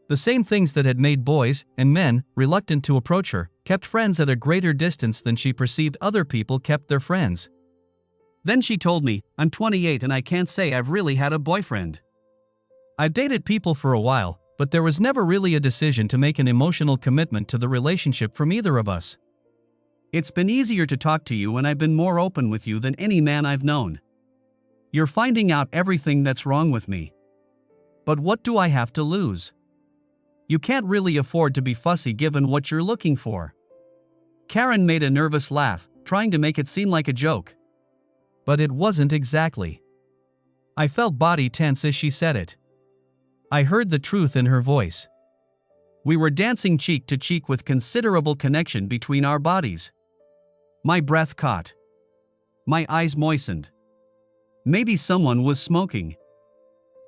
The same things that had made boys and men reluctant to approach her kept friends at a greater distance than she perceived other people kept their friends. Then she told me, "I'm 28 and I can't say I've really had a boyfriend. I've dated people for a while, but there was never really a decision to make an emotional commitment to the relationship from either of us. It's been easier to talk to you and I've been more open with you than any man I've known. You're finding out everything that's wrong with me. But what do I have to lose? You can't really afford to be fussy given what you're looking for." Karen made a nervous laugh, trying to make it seem like a joke. But it wasn't exactly. I felt body tense as she said it. I heard the truth in her voice. We were dancing cheek to cheek with considerable connection between our bodies. My breath caught. My eyes moistened. Maybe someone was smoking.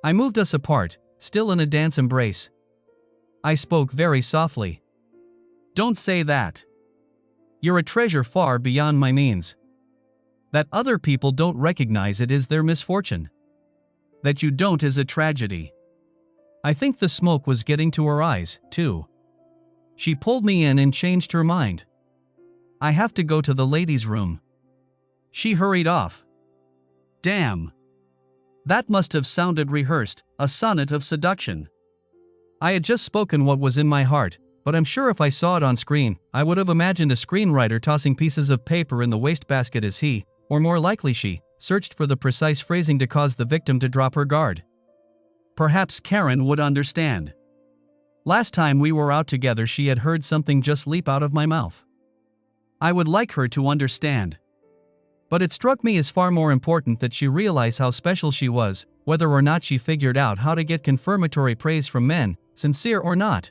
I moved us apart, still in a dance embrace. I spoke very softly. "Don't say that. You're a treasure far beyond my means. That other people don't recognize it is their misfortune. That you don't is a tragedy." I think the smoke was getting to her eyes, too. She pulled me in and changed her mind. "I have to go to the ladies' room." She hurried off. Damn. That must have sounded rehearsed, a sonnet of seduction. I had just spoken what was in my heart, but I'm sure if I saw it on screen, I would have imagined a screenwriter tossing pieces of paper in the wastebasket as he, or more likely she, searched for the precise phrasing to cause the victim to drop her guard. Perhaps Karen would understand. Last time we were out together she had heard something just leap out of my mouth. I would like her to understand. But it struck me as far more important that she realize how special she was, whether or not she figured out how to get confirmatory praise from men, sincere or not.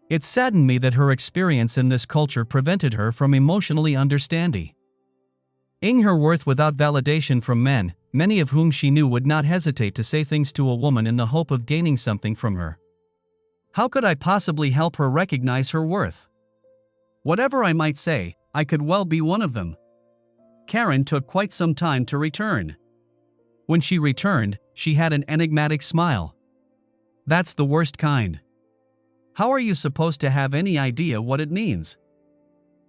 It saddened me that her experience in this culture prevented her from emotionally understanding her worth without validation from men, many of whom she knew would not hesitate to say things to a woman in the hope of gaining something from her. How could I possibly help her recognize her worth? Whatever I might say, I could well be one of them. Karen took quite some time to return. When she returned, she had an enigmatic smile. That's the worst kind. How are you supposed to have any idea what it means?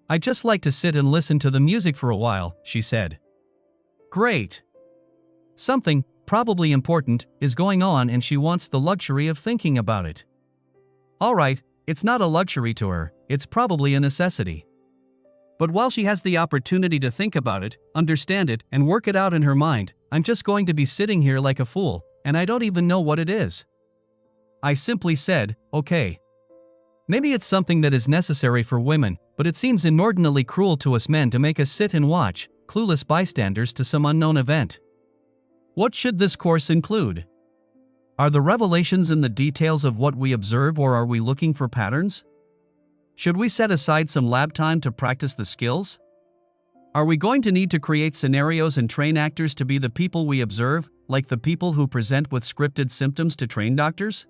I'd just like to sit and listen to the music for a while, she said. Great. Something, probably important, is going on and she wants the luxury of thinking about it. All right, it's not a luxury to her, it's probably a necessity. But while she has the opportunity to think about it, understand it, and work it out in her mind, I'm just going to be sitting here like a fool, and I don't even know what it is. I simply said, okay. Maybe it's something that is necessary for women, but it seems inordinately cruel to us men to make us sit and watch, clueless bystanders to some unknown event. What should this course include? Are the revelations in the details of what we observe, or are we looking for patterns? Should we set aside some lab time to practice the skills? Are we going to need to create scenarios and train actors to be the people we observe, like the people who present with scripted symptoms to train doctors?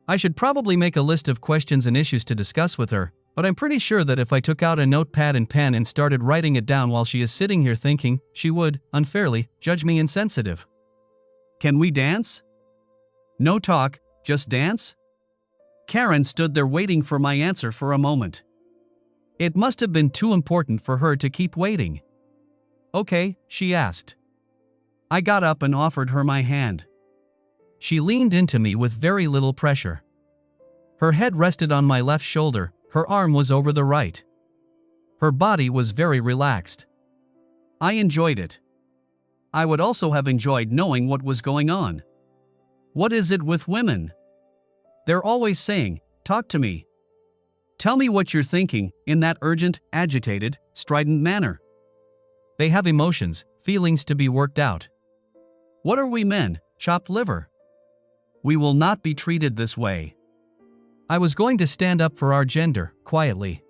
I should probably make a list of questions and issues to discuss with her, but I'm pretty sure that if I took out a notepad and pen and started writing it down while she is sitting here thinking, she would, unfairly, judge me insensitive. Can we dance? No talk, just dance? Karen stood there waiting for my answer for a moment. It must have been too important for her to keep waiting. Okay, she asked. I got up and offered her my hand. She leaned into me with very little pressure. Her head rested on my left shoulder, her arm was over the right. Her body was very relaxed. I enjoyed it. I would also have enjoyed knowing what was going on. What is it with women? They're always saying, talk to me. Tell me what you're thinking, in that urgent, agitated, strident manner. They have emotions, feelings to be worked out. What are we men, chopped liver? We will not be treated this way. I was going to stand up for our gender, quietly.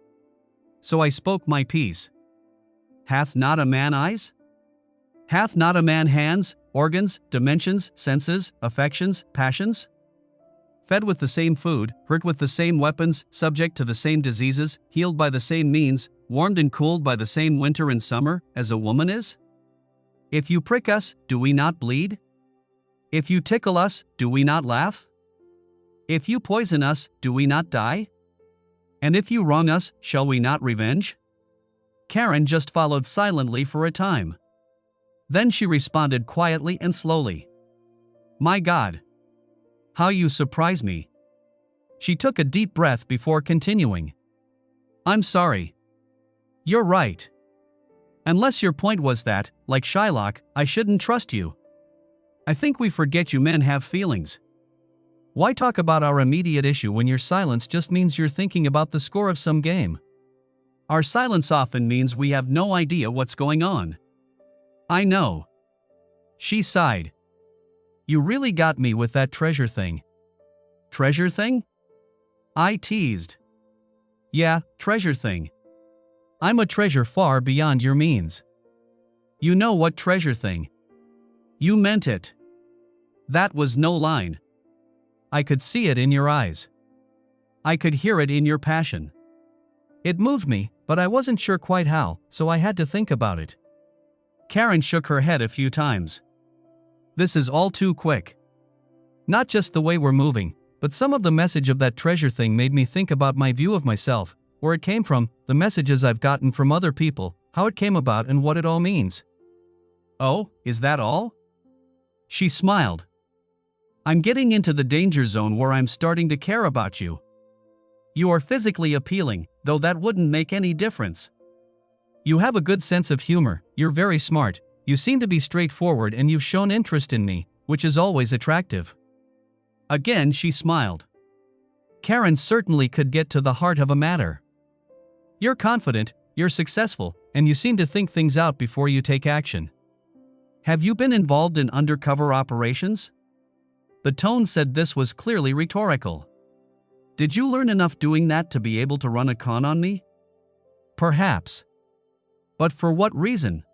So I spoke my piece. Hath not a man eyes? Hath not a man hands, organs, dimensions, senses, affections, passions? Fed with the same food, hurt with the same weapons, subject to the same diseases, healed by the same means, warmed and cooled by the same winter and summer, as a woman is? If you prick us, do we not bleed? If you tickle us, do we not laugh? If you poison us, do we not die? And if you wrong us, shall we not revenge? Karen just followed silently for a time. Then she responded quietly and slowly. My God! How you surprise me! She took a deep breath before continuing. I'm sorry. You're right. Unless your point was that, like Shylock, I shouldn't trust you. I think we forget you men have feelings. Why talk about our immediate issue when your silence just means you're thinking about the score of some game? Our silence often means we have no idea what's going on. I know. She sighed. You really got me with that treasure thing. Treasure thing? I teased. Yeah, treasure thing. I'm a treasure far beyond your means. You know what treasure thing? You meant it. That was no line. I could see it in your eyes. I could hear it in your passion. It moved me, but I wasn't sure quite how, so I had to think about it. Karen shook her head a few times. This is all too quick. Not just the way we're moving, but some of the message of that treasure thing made me think about my view of myself, where it came from, the messages I've gotten from other people, how it came about and what it all means. Oh, is that all? She smiled. I'm getting into the danger zone where I'm starting to care about you. You are physically appealing, though that wouldn't make any difference. You have a good sense of humor, you're very smart, you seem to be straightforward and you've shown interest in me, which is always attractive. Again she smiled. Karen certainly could get to the heart of a matter. You're confident, you're successful, and you seem to think things out before you take action. Have you been involved in undercover operations? The tone said this was clearly rhetorical. Did you learn enough doing that to be able to run a con on me? Perhaps. But for what reason?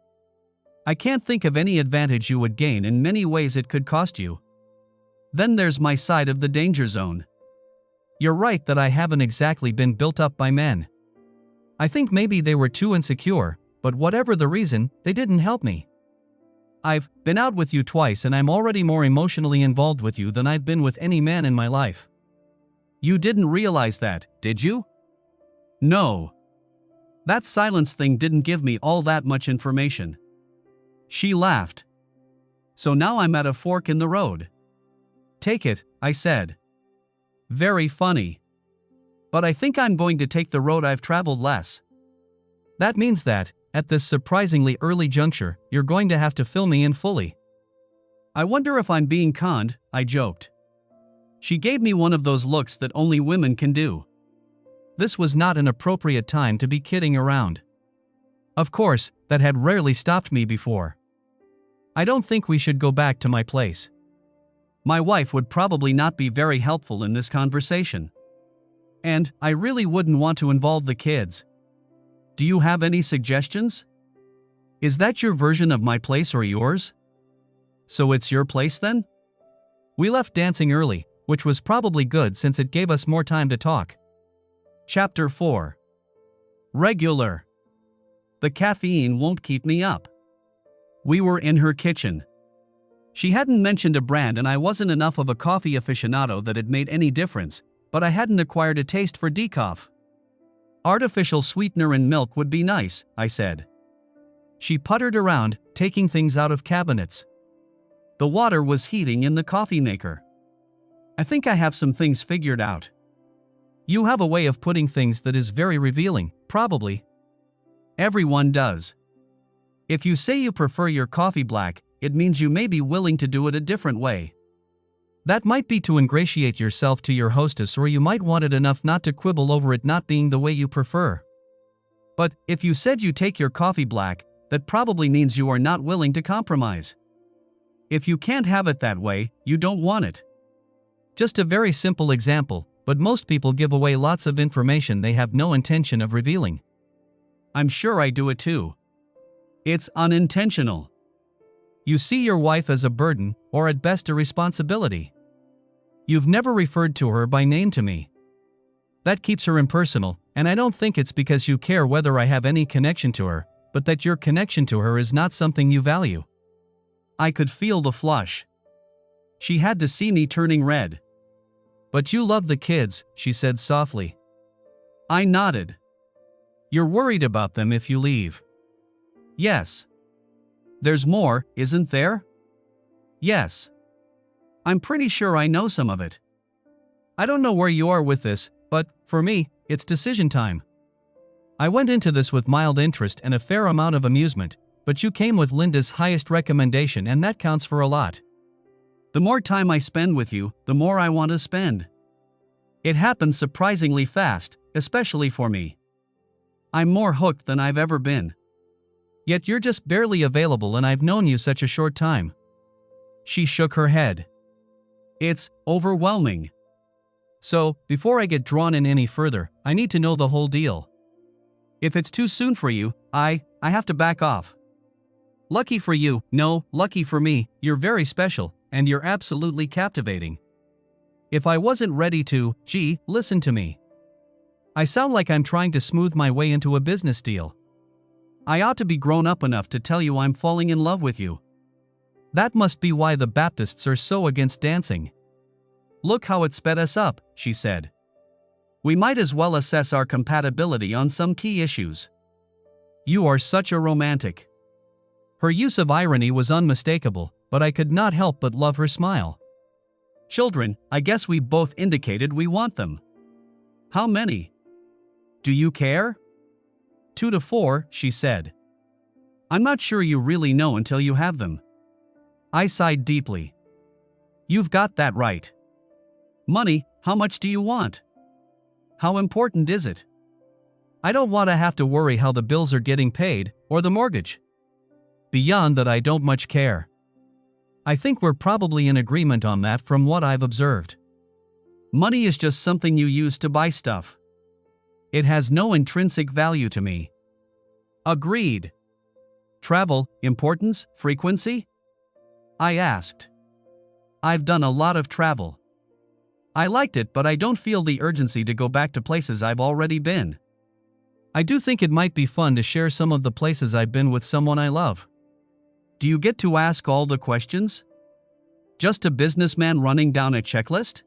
I can't think of any advantage you would gain. In many ways it could cost you. Then there's my side of the danger zone. You're right that I haven't exactly been built up by men. I think maybe they were too insecure, but whatever the reason, they didn't help me. I've been out with you twice and I'm already more emotionally involved with you than I've been with any man in my life. You didn't realize that, did you? No. That silence thing didn't give me all that much information. She laughed. So now I'm at a fork in the road. Take it, I said. Very funny. But I think I'm going to take the road I've traveled less. That means that, at this surprisingly early juncture, you're going to have to fill me in fully. I wonder if I'm being conned, I joked. She gave me one of those looks that only women can do. This was not an appropriate time to be kidding around. Of course, that had rarely stopped me before. I don't think we should go back to my place. My wife would probably not be very helpful in this conversation. And I really wouldn't want to involve the kids. Do you have any suggestions? Is that your version of my place or yours? So it's your place then? We left dancing early, which was probably good since it gave us more time to talk. Chapter 4. Regular. The caffeine won't keep me up. We were in her kitchen. She hadn't mentioned a brand and I wasn't enough of a coffee aficionado that it made any difference, but I hadn't acquired a taste for decaf. Artificial sweetener and milk would be nice, I said. She puttered around, taking things out of cabinets. The water was heating in the coffee maker. I think I have some things figured out. You have a way of putting things that is very revealing, probably. Everyone does. If you say you prefer your coffee black, it means you may be willing to do it a different way. That might be to ingratiate yourself to your hostess, or you might want it enough not to quibble over it not being the way you prefer. But if you said you take your coffee black, that probably means you are not willing to compromise. If you can't have it that way, you don't want it. Just a very simple example, but most people give away lots of information they have no intention of revealing. I'm sure I do it too. It's unintentional. You see your wife as a burden, or at best a responsibility. You've never referred to her by name to me. That keeps her impersonal, and I don't think it's because you care whether I have any connection to her, but that your connection to her is not something you value. I could feel the flush. She had to see me turning red. But you love the kids, she said softly. I nodded. You're worried about them if you leave. Yes. There's more, isn't there? Yes. I'm pretty sure I know some of it. I don't know where you are with this, but, for me, it's decision time. I went into this with mild interest and a fair amount of amusement, but you came with Linda's highest recommendation, and that counts for a lot. The more time I spend with you, the more I want to spend. It happens surprisingly fast, especially for me. I'm more hooked than I've ever been. Yet you're just barely available and I've known you such a short time. She shook her head. It's overwhelming. So, before I get drawn in any further, I need to know the whole deal. If it's too soon for you, I have to back off. Lucky for you, no, lucky for me, you're very special, and you're absolutely captivating. If I wasn't ready to, listen to me. I sound like I'm trying to smooth my way into a business deal. I ought to be grown up enough to tell you I'm falling in love with you. That must be why the Baptists are so against dancing. Look how it sped us up, she said. We might as well assess our compatibility on some key issues. You are such a romantic. Her use of irony was unmistakable, but I could not help but love her smile. Children, I guess we both indicated we want them. How many? Do you care? 2 to 4, she said. I'm not sure you really know until you have them. I sighed deeply. You've got that right. Money, how much do you want? How important is it? I don't want to have to worry how the bills are getting paid, or the mortgage. Beyond that, I don't much care. I think we're probably in agreement on that from what I've observed. Money is just something you use to buy stuff. It has no intrinsic value to me. Agreed. Travel, importance, frequency? I asked. I've done a lot of travel. I liked it, but I don't feel the urgency to go back to places I've already been. I do think it might be fun to share some of the places I've been with someone I love. Do you get to ask all the questions? Just a businessman running down a checklist?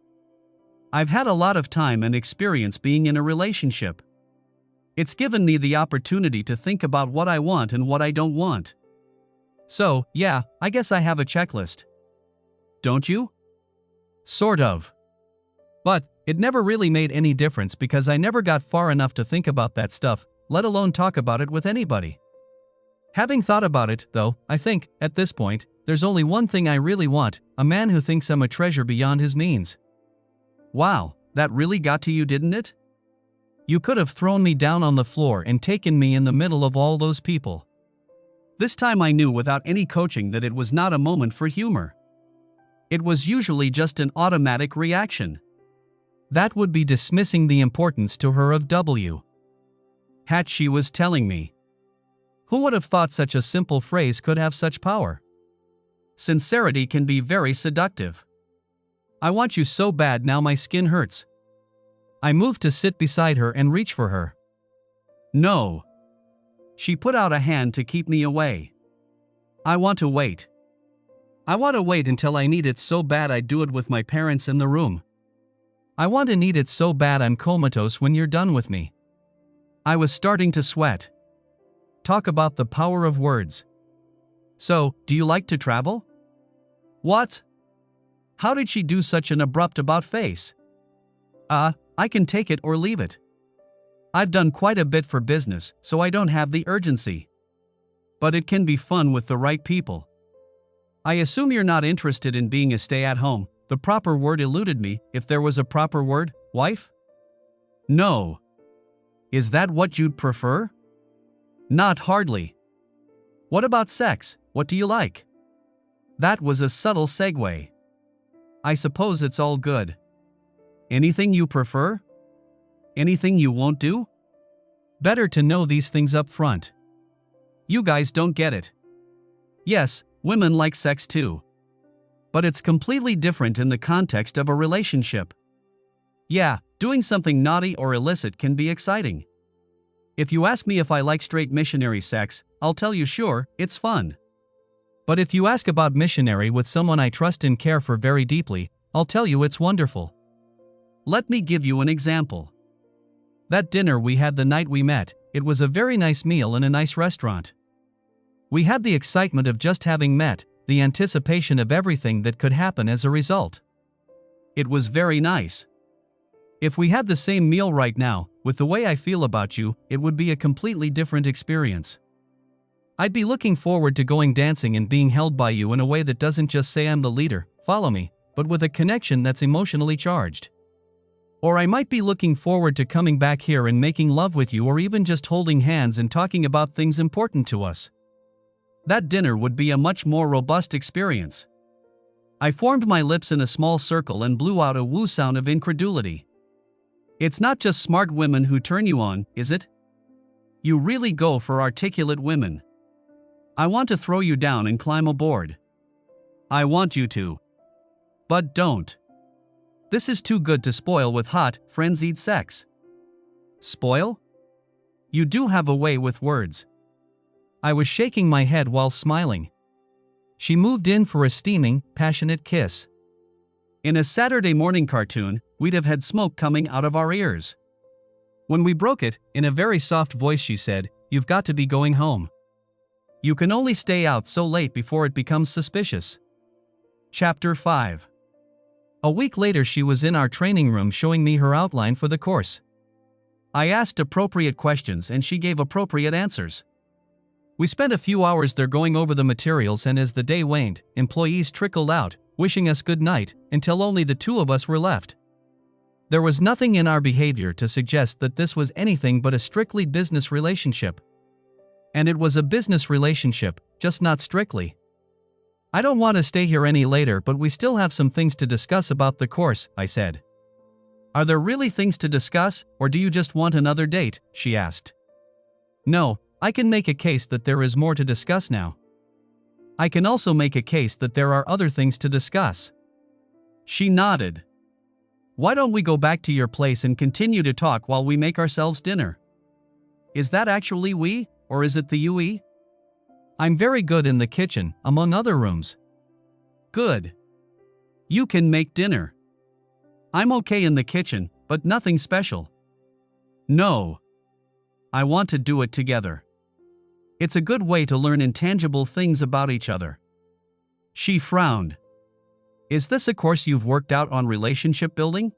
I've had a lot of time and experience being in a relationship. It's given me the opportunity to think about what I want and what I don't want. So, yeah, I guess I have a checklist. Don't you? Sort of. But, it never really made any difference because I never got far enough to think about that stuff, let alone talk about it with anybody. Having thought about it, though, I think, at this point, there's only one thing I really want, a man who thinks I'm a treasure beyond his means. Wow, that really got to you, didn't it? You could have thrown me down on the floor and taken me in the middle of all those people. This time I knew without any coaching that it was not a moment for humor. It was usually just an automatic reaction. That would be dismissing the importance to her of W. Hat she was telling me. Who would have thought such a simple phrase could have such power? Sincerity can be very seductive. I want you so bad now my skin hurts. I moved to sit beside her and reach for her. No. She put out a hand to keep me away. I want to wait. I want to wait until I need it so bad I'd do it with my parents in the room. I want to need it so bad I'm comatose when you're done with me. I was starting to sweat. Talk about the power of words. So, do you like to travel? What? How did she do such an abrupt about-face? I can take it or leave it. I've done quite a bit for business, so I don't have the urgency. But it can be fun with the right people. I assume you're not interested in being a stay-at-home. The proper word eluded me, if there was a proper word, wife? No. Is that what you'd prefer? Not hardly. What about sex? What do you like? That was a subtle segue. I suppose it's all good. Anything you prefer? Anything you won't do? Better to know these things up front. You guys don't get it. Yes, women like sex too. But it's completely different in the context of a relationship. Yeah, doing something naughty or illicit can be exciting. If you ask me if I like straight missionary sex, I'll tell you sure, it's fun. But if you ask about missionary with someone I trust and care for very deeply, I'll tell you it's wonderful. Let me give you an example. That dinner we had the night we met, it was a very nice meal in a nice restaurant. We had the excitement of just having met, the anticipation of everything that could happen as a result. It was very nice. If we had the same meal right now, with the way I feel about you, it would be a completely different experience. I'd be looking forward to going dancing and being held by you in a way that doesn't just say I'm the leader, follow me, but with a connection that's emotionally charged. Or I might be looking forward to coming back here and making love with you, or even just holding hands and talking about things important to us. That dinner would be a much more robust experience. I formed my lips in a small circle and blew out a woo sound of incredulity. It's not just smart women who turn you on, is it? You really go for articulate women. I want to throw you down and climb aboard. I want you to. But don't. This is too good to spoil with hot, frenzied sex. Spoil? You do have a way with words. I was shaking my head while smiling. She moved in for a steaming, passionate kiss. In a Saturday morning cartoon, we'd have had smoke coming out of our ears. When we broke it, in a very soft voice she said, "You've got to be going home. You can only stay out so late before it becomes suspicious." Chapter 5. A week later she was in our training room showing me her outline for the course. I asked appropriate questions and she gave appropriate answers. We spent a few hours there going over the materials, and as the day waned, employees trickled out, wishing us good night, until only the two of us were left. There was nothing in our behavior to suggest that this was anything but a strictly business relationship. And it was a business relationship, just not strictly. I don't want to stay here any later, but we still have some things to discuss about the course, I said. Are there really things to discuss, or do you just want another date? She asked. No, I can make a case that there is more to discuss now. I can also make a case that there are other things to discuss. She nodded. Why don't we go back to your place and continue to talk while we make ourselves dinner? Is that actually we, or is it the UE? I'm very good in the kitchen, among other rooms. Good. You can make dinner. I'm okay in the kitchen, but nothing special. No. I want to do it together. It's a good way to learn intangible things about each other. She frowned. Is this a course you've worked out on relationship building?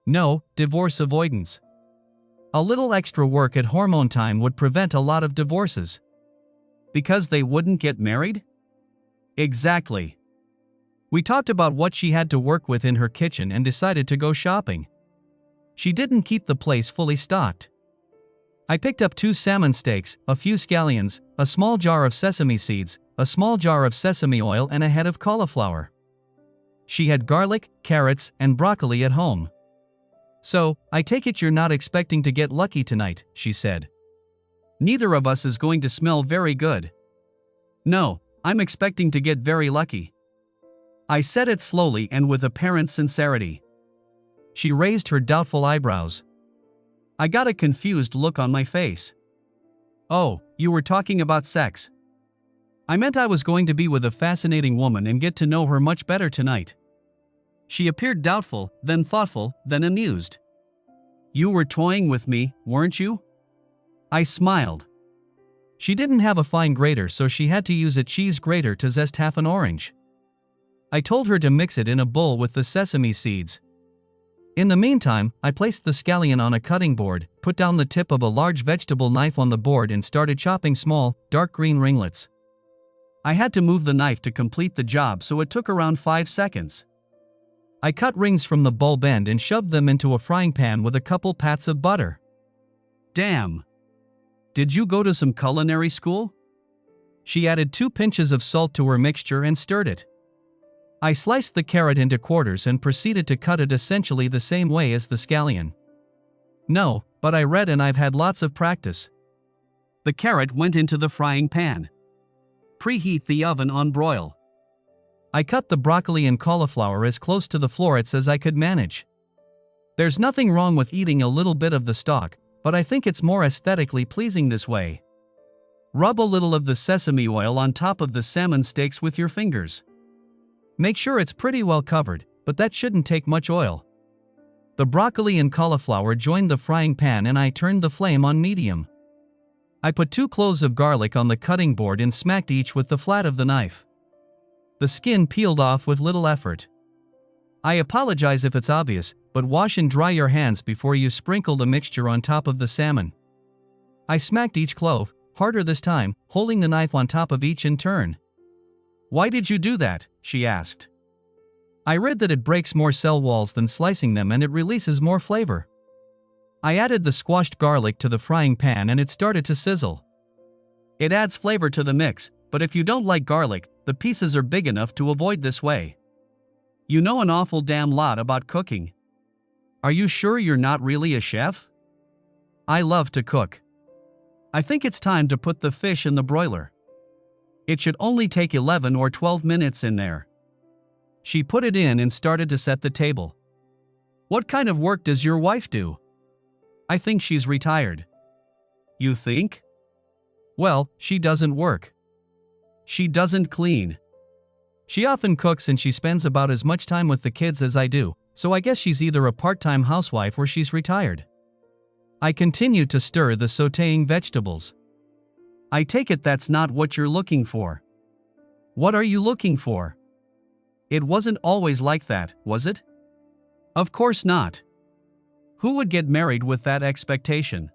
No, divorce avoidance. A little extra work at hormone time would prevent a lot of divorces. Because they wouldn't get married? Exactly. We talked about what she had to work with in her kitchen and decided to go shopping. She didn't keep the place fully stocked. I picked up 2 salmon steaks, a few scallions, a small jar of sesame seeds, a small jar of sesame oil, and a head of cauliflower. She had garlic, carrots, and broccoli at home. So, I take it you're not expecting to get lucky tonight, she said. Neither of us is going to smell very good. No, I'm expecting to get very lucky. I said it slowly and with apparent sincerity. She raised her doubtful eyebrows. I got a confused look on my face. Oh, you were talking about sex. I meant I was going to be with a fascinating woman and get to know her much better tonight. She appeared doubtful, then thoughtful, then amused. You were toying with me, weren't you? I smiled. She didn't have a fine grater, so she had to use a cheese grater to zest half an orange. I told her to mix it in a bowl with the sesame seeds. In the meantime, I placed the scallion on a cutting board, put down the tip of a large vegetable knife on the board and started chopping small, dark green ringlets. I had to move the knife to complete the job, so it took around 5 seconds. I cut rings from the bulb end and shoved them into a frying pan with a couple pats of butter. Damn! Did you go to some culinary school? She added 2 pinches of salt to her mixture and stirred it. I sliced the carrot into quarters and proceeded to cut it essentially the same way as the scallion. No, but I read and I've had lots of practice. The carrot went into the frying pan. Preheat the oven on broil. I cut the broccoli and cauliflower as close to the florets as I could manage. There's nothing wrong with eating a little bit of the stalk, but I think it's more aesthetically pleasing this way. Rub a little of the sesame oil on top of the salmon steaks with your fingers. Make sure it's pretty well covered, but that shouldn't take much oil. The broccoli and cauliflower joined the frying pan and I turned the flame on medium. I put 2 cloves of garlic on the cutting board and smacked each with the flat of the knife. The skin peeled off with little effort. I apologize if it's obvious, but wash and dry your hands before you sprinkle the mixture on top of the salmon. I smacked each clove, harder this time, holding the knife on top of each in turn. Why did you do that? She asked. I read that it breaks more cell walls than slicing them and it releases more flavor. I added the squashed garlic to the frying pan and it started to sizzle. It adds flavor to the mix, but if you don't like garlic, the pieces are big enough to avoid this way. You know an awful damn lot about cooking. Are you sure you're not really a chef? I love to cook. I think it's time to put the fish in the broiler. It should only take 11 or 12 minutes in there. She put it in and started to set the table. What kind of work does your wife do? I think she's retired. You think? Well, she doesn't work. She doesn't clean. She often cooks and she spends about as much time with the kids as I do, so I guess she's either a part-time housewife or she's retired. I continued to stir the sautéing vegetables. I take it that's not what you're looking for. What are you looking for? It wasn't always like that, was it? Of course not. Who would get married with that expectation?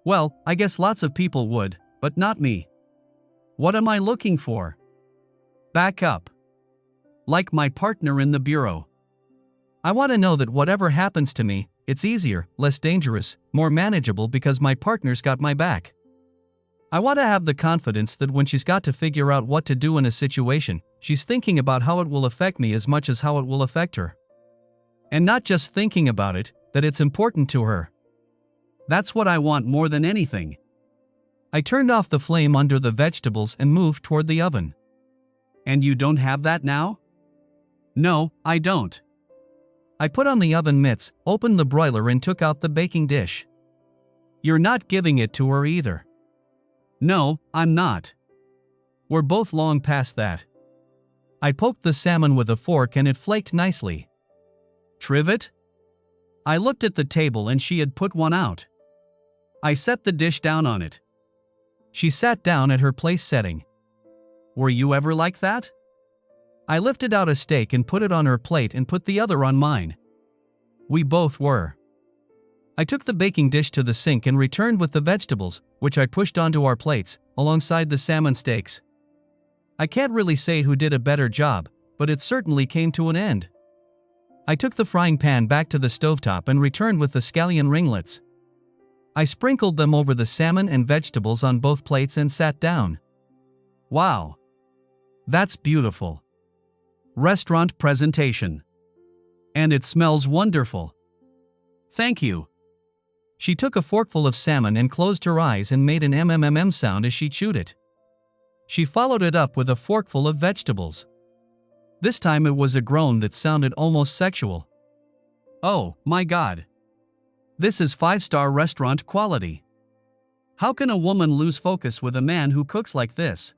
Well, I guess lots of people would, but not me. What am I looking for? Back up. Like my partner in the bureau. I want to know that whatever happens to me, it's easier, less dangerous, more manageable because my partner's got my back. I want to have the confidence that when she's got to figure out what to do in a situation, she's thinking about how it will affect me as much as how it will affect her. And not just thinking about it, that it's important to her. That's what I want more than anything. I turned off the flame under the vegetables and moved toward the oven. And you don't have that now? No, I don't. I put on the oven mitts, opened the broiler and took out the baking dish. You're not giving it to her either. No, I'm not. We're both long past that. I poked the salmon with a fork and it flaked nicely. Trivet? I looked at the table and she had put one out. I set the dish down on it. She sat down at her place setting. Were you ever like that? I lifted out a steak and put it on her plate and put the other on mine. We both were. I took the baking dish to the sink and returned with the vegetables, which I pushed onto our plates, alongside the salmon steaks. I can't really say who did a better job, but it certainly came to an end. I took the frying pan back to the stovetop and returned with the scallion ringlets. I sprinkled them over the salmon and vegetables on both plates and sat down. Wow. That's beautiful. Restaurant presentation. And it smells wonderful. Thank you. She took a forkful of salmon and closed her eyes and made an mmm sound as she chewed it. She followed it up with a forkful of vegetables. This time it was a groan that sounded almost sexual. "Oh, my God. This is five-star restaurant quality. How can a woman lose focus with a man who cooks like this?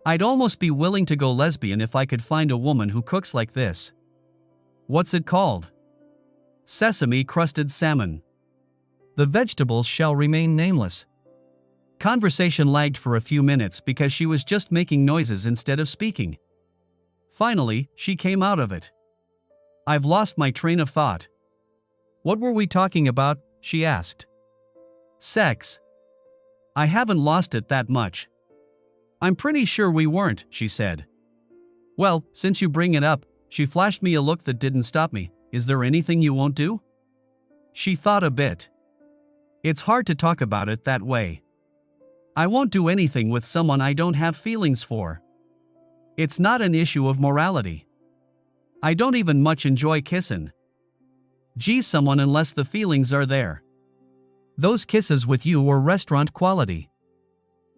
I'd almost be willing to go lesbian if I could find a woman who cooks like this. What's it called?" "Sesame-crusted salmon. The vegetables shall remain nameless." Conversation lagged for a few minutes because she was just making noises instead of speaking. Finally, she came out of it. "I've lost my train of thought." "What were we talking about?" she asked. "Sex." "I haven't lost it that much." "I'm pretty sure we weren't," she said. "Well, since you bring it up," she flashed me a look that didn't stop me. "Is there anything you won't do?" She thought a bit. "It's hard to talk about it that way. I won't do anything with someone I don't have feelings for. It's not an issue of morality. I don't even much enjoy kissing. Gee, someone unless the feelings are there. Those kisses with you were restaurant quality.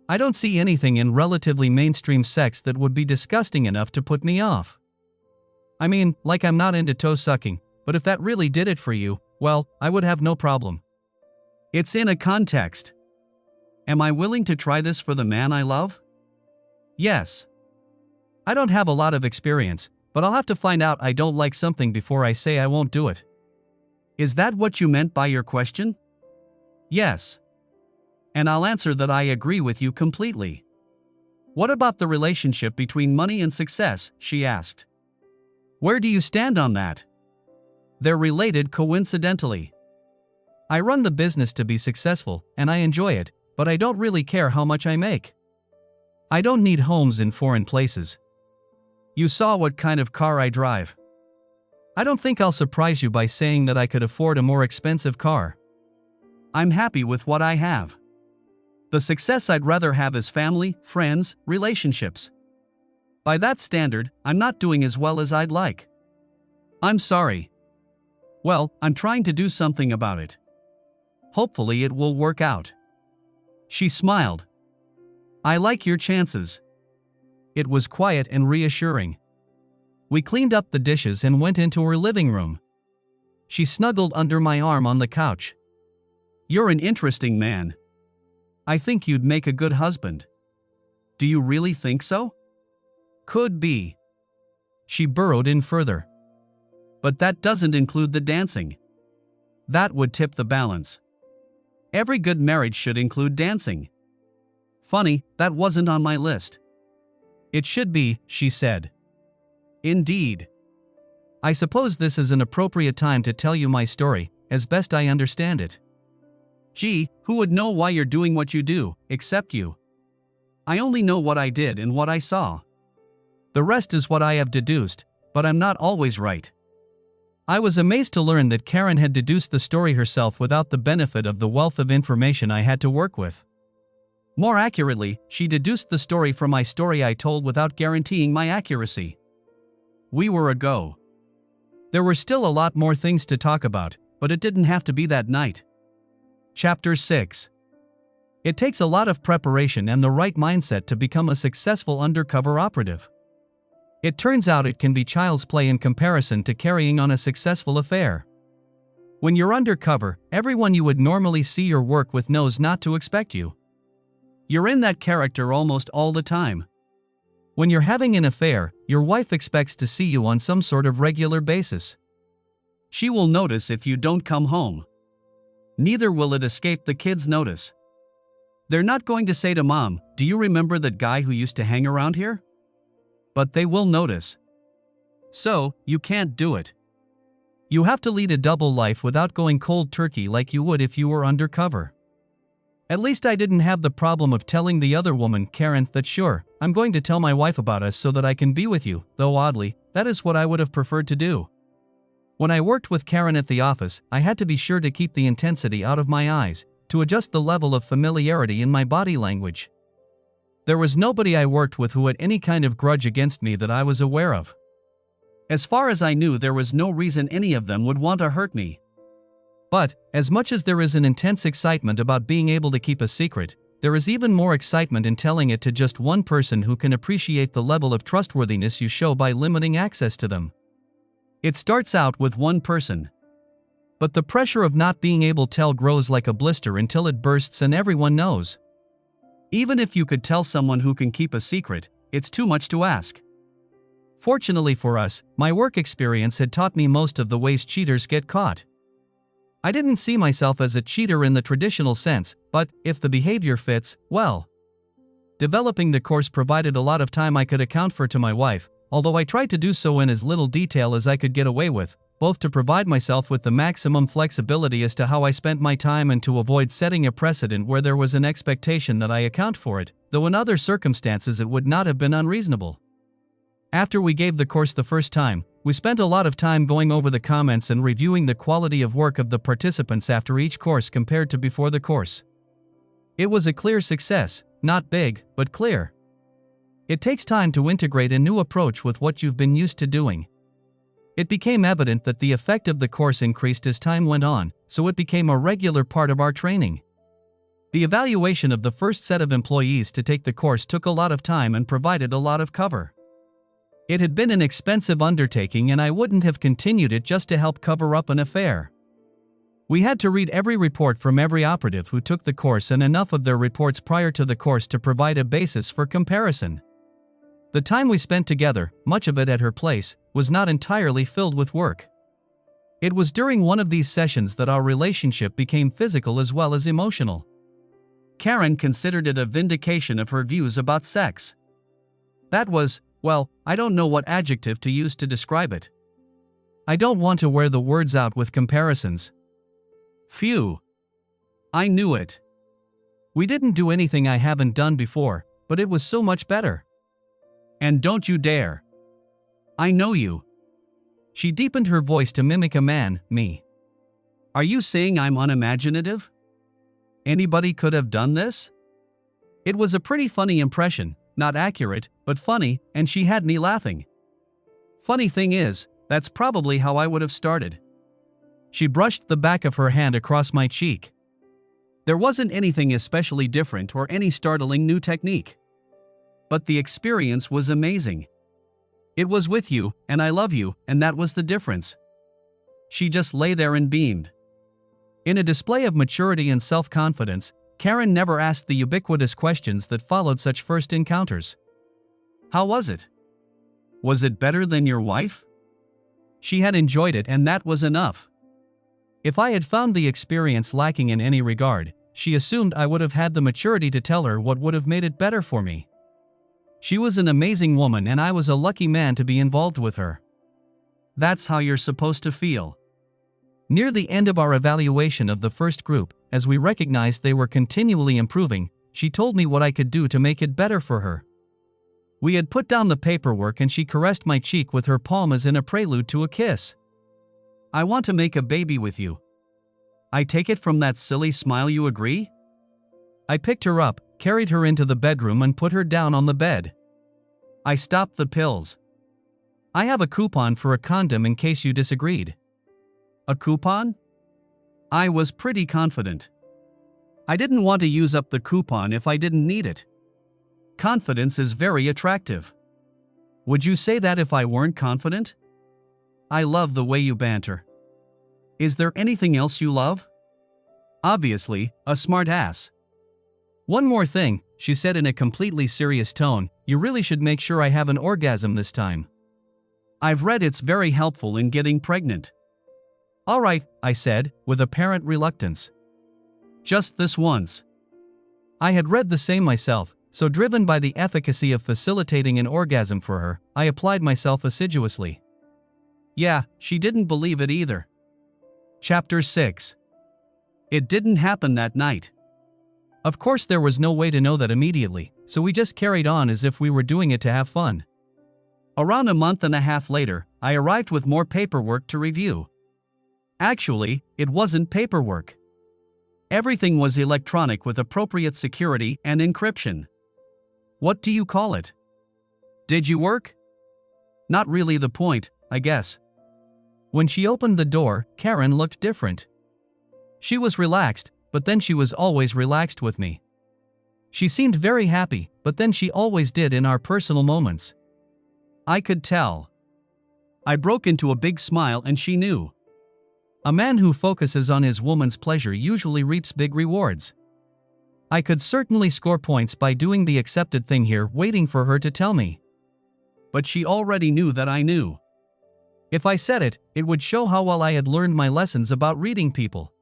I don't see anything in relatively mainstream sex that would be disgusting enough to put me off. I mean, like I'm not into toe sucking, but if that really did it for you, well, I would have no problem. It's in a context. Am I willing to try this for the man I love? Yes. I don't have a lot of experience, but I'll have to find out I don't like something before I say I won't do it. Is that what you meant by your question? Yes. And I'll answer that I agree with you completely. What about the relationship between money and success? She asked. Where do you stand on that? They're related coincidentally. I run the business to be successful, and I enjoy it, but I don't really care how much I make. I don't need homes in foreign places. You saw what kind of car I drive. I don't think I'll surprise you by saying that I could afford a more expensive car. I'm happy with what I have. The success I'd rather have is family, friends, relationships. By that standard, I'm not doing as well as I'd like. I'm sorry. Well, I'm trying to do something about it. Hopefully it will work out. She smiled. I like your chances. It was quiet and reassuring. We cleaned up the dishes and went into her living room. She snuggled under my arm on the couch. You're an interesting man. I think you'd make a good husband. Do you really think so? Could be. She burrowed in further. But that doesn't include the dancing. That would tip the balance. Every good marriage should include dancing. Funny, that wasn't on my list. It should be, she said. Indeed. I suppose this is an appropriate time to tell you my story, as best I understand it. Gee, who would know why you're doing what you do, except you? I only know what I did and what I saw. The rest is what I have deduced, but I'm not always right. I was amazed to learn that Karen had deduced the story herself without the benefit of the wealth of information I had to work with. More accurately, she deduced the story from my story I told without guaranteeing my accuracy. We were a go. There were still a lot more things to talk about, but it didn't have to be that night. Chapter 6. It takes a lot of preparation and the right mindset to become a successful undercover operative. It turns out it can be child's play in comparison to carrying on a successful affair. When you're undercover, everyone you would normally see or work with knows not to expect you. You're in that character almost all the time. When you're having an affair, your wife expects to see you on some sort of regular basis. She will notice if you don't come home. Neither will it escape the kids' notice. They're not going to say to mom, "Do you remember that guy who used to hang around here?" But they will notice. So, you can't do it. You have to lead a double life without going cold turkey like you would if you were undercover. At least I didn't have the problem of telling the other woman, Karen, that sure, I'm going to tell my wife about us so that I can be with you, though oddly, that is what I would have preferred to do. When I worked with Karen at the office, I had to be sure to keep the intensity out of my eyes, to adjust the level of familiarity in my body language. There was nobody I worked with who had any kind of grudge against me that I was aware of. As far as I knew, there was no reason any of them would want to hurt me. But, as much as there is an intense excitement about being able to keep a secret, there is even more excitement in telling it to just one person who can appreciate the level of trustworthiness you show by limiting access to them. It starts out with one person. But the pressure of not being able to tell grows like a blister until it bursts and everyone knows. Even if you could tell someone who can keep a secret, it's too much to ask. Fortunately for us, my work experience had taught me most of the ways cheaters get caught. I didn't see myself as a cheater in the traditional sense, but if the behavior fits, well. Developing the course provided a lot of time I could account for to my wife, although I tried to do so in as little detail as I could get away with, both to provide myself with the maximum flexibility as to how I spent my time and to avoid setting a precedent where there was an expectation that I account for it, though in other circumstances it would not have been unreasonable. After we gave the course the first time, we spent a lot of time going over the comments and reviewing the quality of work of the participants after each course compared to before the course. It was a clear success, not big, but clear. It takes time to integrate a new approach with what you've been used to doing. It became evident that the effect of the course increased as time went on, so it became a regular part of our training. The evaluation of the first set of employees to take the course took a lot of time and provided a lot of cover. It had been an expensive undertaking and I wouldn't have continued it just to help cover up an affair. We had to read every report from every operative who took the course and enough of their reports prior to the course to provide a basis for comparison. The time we spent together, much of it at her place, was not entirely filled with work. It was during one of these sessions that our relationship became physical as well as emotional. Karen considered it a vindication of her views about sex. That was, well, I don't know what adjective to use to describe it. I don't want to wear the words out with comparisons. Phew. I knew it. We didn't do anything I haven't done before, but it was so much better. And don't you dare. I know you. She deepened her voice to mimic a man, me. Are you saying I'm unimaginative? Anybody could have done this? It was a pretty funny impression, not accurate, but funny, and she had me laughing. Funny thing is, that's probably how I would have started. She brushed the back of her hand across my cheek. There wasn't anything especially different or any startling new technique. But the experience was amazing. It was with you, and I love you, and that was the difference. She just lay there and beamed. In a display of maturity and self-confidence, Karen never asked the ubiquitous questions that followed such first encounters. How was it? Was it better than your wife? She had enjoyed it and that was enough. If I had found the experience lacking in any regard, she assumed I would have had the maturity to tell her what would have made it better for me. She was an amazing woman and I was a lucky man to be involved with her. That's how you're supposed to feel. Near the end of our evaluation of the first group, as we recognized they were continually improving, she told me what I could do to make it better for her. We had put down the paperwork and she caressed my cheek with her palm as in a prelude to a kiss. I want to make a baby with you. I take it from that silly smile you agree? I picked her up, carried her into the bedroom and put her down on the bed. I stopped the pills. I have a coupon for a condom in case you disagreed. A coupon? I was pretty confident. I didn't want to use up the coupon if I didn't need it. Confidence is very attractive. Would you say that if I weren't confident? I love the way you banter. Is there anything else you love? Obviously, a smart ass. One more thing, she said in a completely serious tone, you really should make sure I have an orgasm this time. I've read it's very helpful in getting pregnant. All right, I said, with apparent reluctance. Just this once. I had read the same myself, so driven by the efficacy of facilitating an orgasm for her, I applied myself assiduously. Yeah, she didn't believe it either. Chapter 6. It didn't happen that night. Of course there was no way to know that immediately, so we just carried on as if we were doing it to have fun. Around a month and a half later, I arrived with more paperwork to review. Actually, it wasn't paperwork. Everything was electronic with appropriate security and encryption. What do you call it? Did you work? Not really the point, I guess. When she opened the door, Karen looked different. She was relaxed, but then she was always relaxed with me. She seemed very happy, but then she always did in our personal moments. I could tell. I broke into a big smile and she knew. A man who focuses on his woman's pleasure usually reaps big rewards. I could certainly score points by doing the accepted thing here, waiting for her to tell me. But she already knew that I knew. If I said it, it would show how well I had learned my lessons about reading people.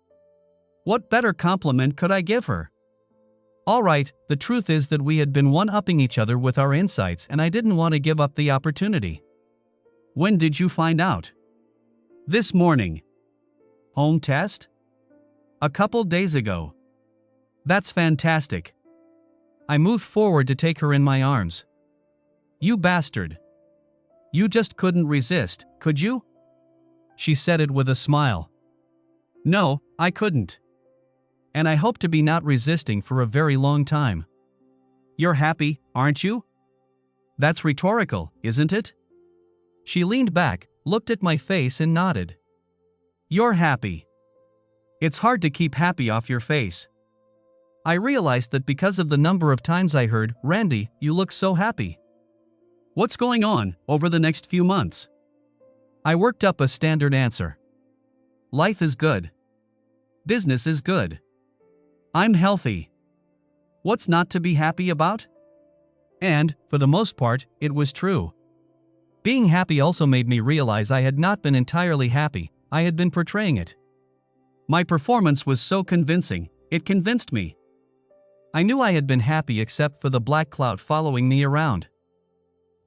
What better compliment could I give her? Alright, the truth is that we had been one-upping each other with our insights and I didn't want to give up the opportunity. When did you find out? This morning. Home test? A couple days ago. That's fantastic. I moved forward to take her in my arms. You bastard. You just couldn't resist, could you? She said it with a smile. No, I couldn't. And I hope to be not resisting for a very long time. You're happy, aren't you? That's rhetorical, isn't it? She leaned back, looked at my face and nodded. You're happy. It's hard to keep happy off your face. I realized that because of the number of times I heard, Randy, you look so happy. What's going on over the next few months? I worked up a standard answer. Life is good. Business is good. I'm healthy. What's not to be happy about? And, for the most part, it was true. Being happy also made me realize I had not been entirely happy, I had been portraying it. My performance was so convincing, it convinced me. I knew I had been happy except for the black cloud following me around.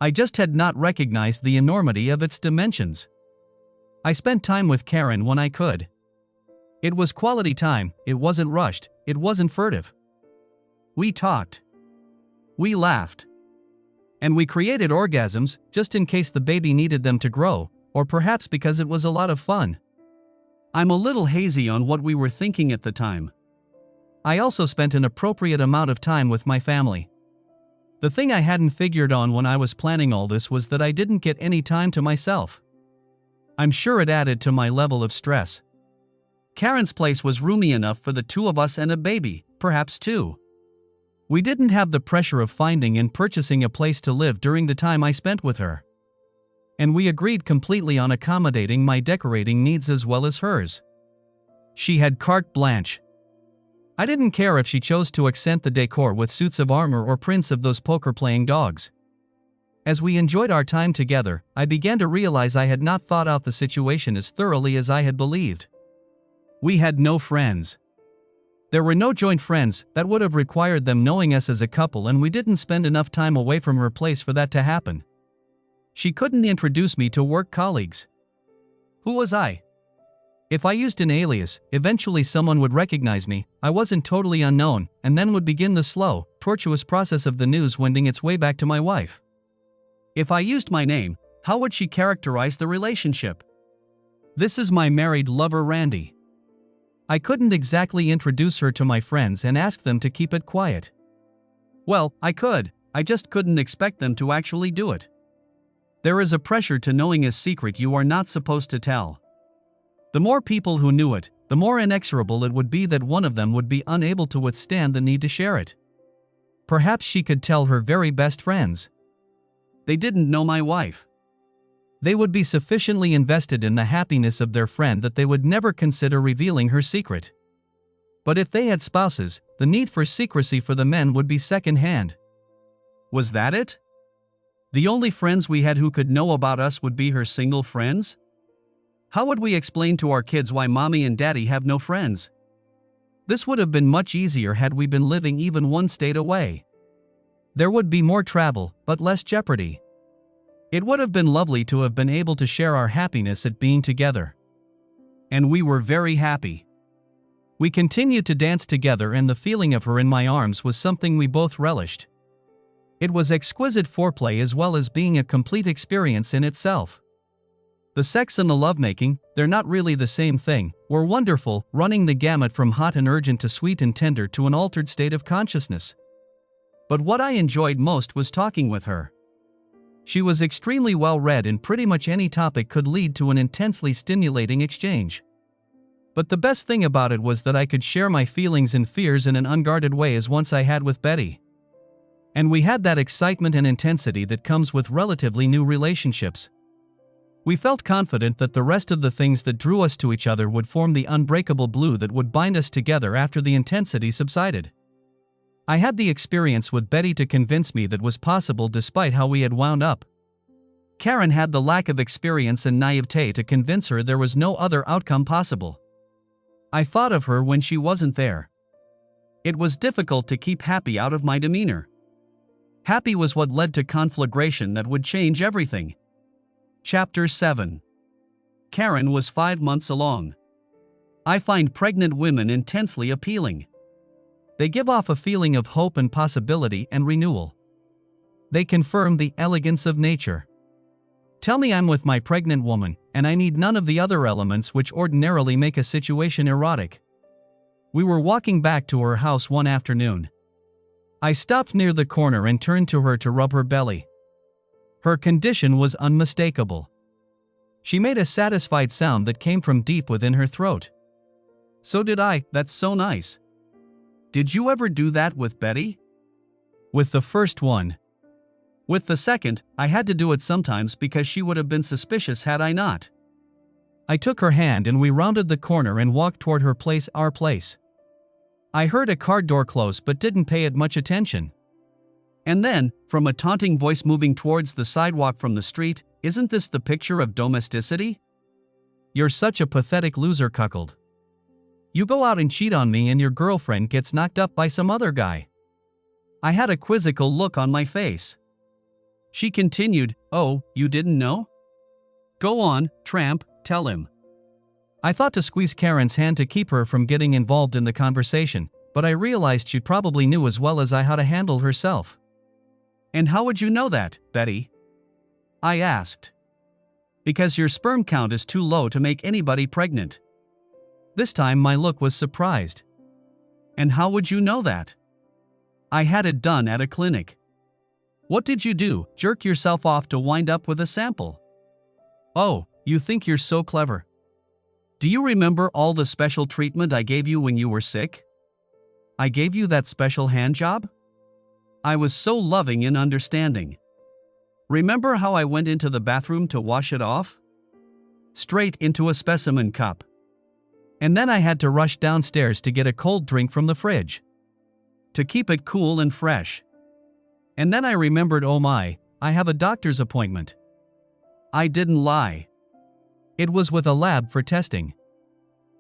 I just had not recognized the enormity of its dimensions. I spent time with Karen when I could. It was quality time, it wasn't rushed, it wasn't furtive. We talked. We laughed. And we created orgasms, just in case the baby needed them to grow, or perhaps because it was a lot of fun. I'm a little hazy on what we were thinking at the time. I also spent an appropriate amount of time with my family. The thing I hadn't figured on when I was planning all this was that I didn't get any time to myself. I'm sure it added to my level of stress. Karen's place was roomy enough for the two of us and a baby, perhaps two. We didn't have the pressure of finding and purchasing a place to live during the time I spent with her. And we agreed completely on accommodating my decorating needs as well as hers. She had carte blanche. I didn't care if she chose to accent the decor with suits of armor or prints of those poker-playing dogs. As we enjoyed our time together, I began to realize I had not thought out the situation as thoroughly as I had believed. We had no friends. There were no joint friends, that would have required them knowing us as a couple, and we didn't spend enough time away from her place for that to happen. She couldn't introduce me to work colleagues. Who was I? If I used an alias, eventually someone would recognize me, I wasn't totally unknown, and then would begin the slow, tortuous process of the news wending its way back to my wife. If I used my name, how would she characterize the relationship? This is my married lover Randy. I couldn't exactly introduce her to my friends and ask them to keep it quiet. Well, I could, I just couldn't expect them to actually do it. There is a pressure to knowing a secret you are not supposed to tell. The more people who knew it, the more inexorable it would be that one of them would be unable to withstand the need to share it. Perhaps she could tell her very best friends. They didn't know my wife. They would be sufficiently invested in the happiness of their friend that they would never consider revealing her secret. But if they had spouses, the need for secrecy for the men would be second-hand. Was that it? The only friends we had who could know about us would be her single friends? How would we explain to our kids why mommy and daddy have no friends? This would have been much easier had we been living even one state away. There would be more travel, but less jeopardy. It would have been lovely to have been able to share our happiness at being together. And we were very happy. We continued to dance together, and the feeling of her in my arms was something we both relished. It was exquisite foreplay as well as being a complete experience in itself. The sex and the lovemaking, they're not really the same thing, were wonderful, running the gamut from hot and urgent to sweet and tender to an altered state of consciousness. But what I enjoyed most was talking with her. She was extremely well read, and pretty much any topic could lead to an intensely stimulating exchange. But the best thing about it was that I could share my feelings and fears in an unguarded way as once I had with Betty. And we had that excitement and intensity that comes with relatively new relationships. We felt confident that the rest of the things that drew us to each other would form the unbreakable glue that would bind us together after the intensity subsided. I had the experience with Betty to convince me that was possible despite how we had wound up. Karen had the lack of experience and naivete to convince her there was no other outcome possible. I thought of her when she wasn't there. It was difficult to keep Happy out of my demeanor. Happy was what led to conflagration that would change everything. Chapter 7. Karen was 5 months along. I find pregnant women intensely appealing. They give off a feeling of hope and possibility and renewal. They confirm the elegance of nature. Tell me I'm with my pregnant woman, and I need none of the other elements which ordinarily make a situation erotic. We were walking back to her house one afternoon. I stopped near the corner and turned to her to rub her belly. Her condition was unmistakable. She made a satisfied sound that came from deep within her throat. So did I. That's so nice. Did you ever do that with Betty? With the first one. With the second, I had to do it sometimes because she would have been suspicious had I not. I took her hand and we rounded the corner and walked toward her place, our place. I heard a car door close but didn't pay it much attention. And then, from a taunting voice moving towards the sidewalk from the street, "Isn't this the picture of domesticity? You're such a pathetic loser, cuckold. You go out and cheat on me and your girlfriend gets knocked up by some other guy." I had a quizzical look on my face. She continued, "Oh, you didn't know? Go on, tramp, tell him." I thought to squeeze Karen's hand to keep her from getting involved in the conversation, but I realized she probably knew as well as I how to handle herself. "And how would you know that, Betty?" I asked. "Because your sperm count is too low to make anybody pregnant." This time my look was surprised. "And how would you know that?" "I had it done at a clinic." "What did you do, jerk yourself off to wind up with a sample?" "Oh, you think you're so clever. Do you remember all the special treatment I gave you when you were sick? I gave you that special hand job? I was so loving and understanding. Remember how I went into the bathroom to wash it off? Straight into a specimen cup. And then I had to rush downstairs to get a cold drink from the fridge. To keep it cool and fresh. And then I remembered, oh my, I have a doctor's appointment." I didn't lie. It was with a lab for testing.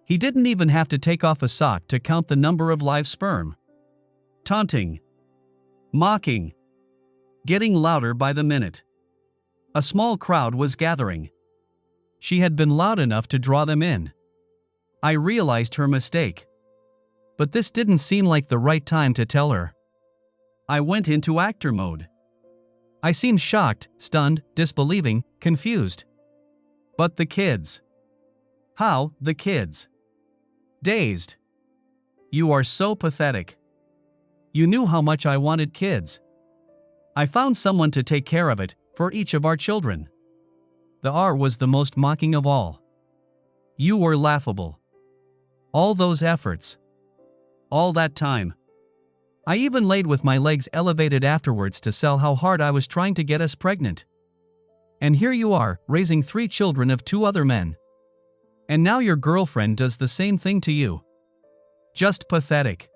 He didn't even have to take off a sock to count the number of live sperm. Taunting. Mocking. Getting louder by the minute. A small crowd was gathering. She had been loud enough to draw them in. I realized her mistake. But this didn't seem like the right time to tell her. I went into actor mode. I seemed shocked, stunned, disbelieving, confused. But the kids. How, the kids? Dazed. "You are so pathetic. You knew how much I wanted kids. I found someone to take care of it, for each of our children." The R was the most mocking of all. "You were laughable. All those efforts. All that time. I even laid with my legs elevated afterwards to sell how hard I was trying to get us pregnant. And here you are, raising 3 children of 2 other men. And now your girlfriend does the same thing to you. Just pathetic.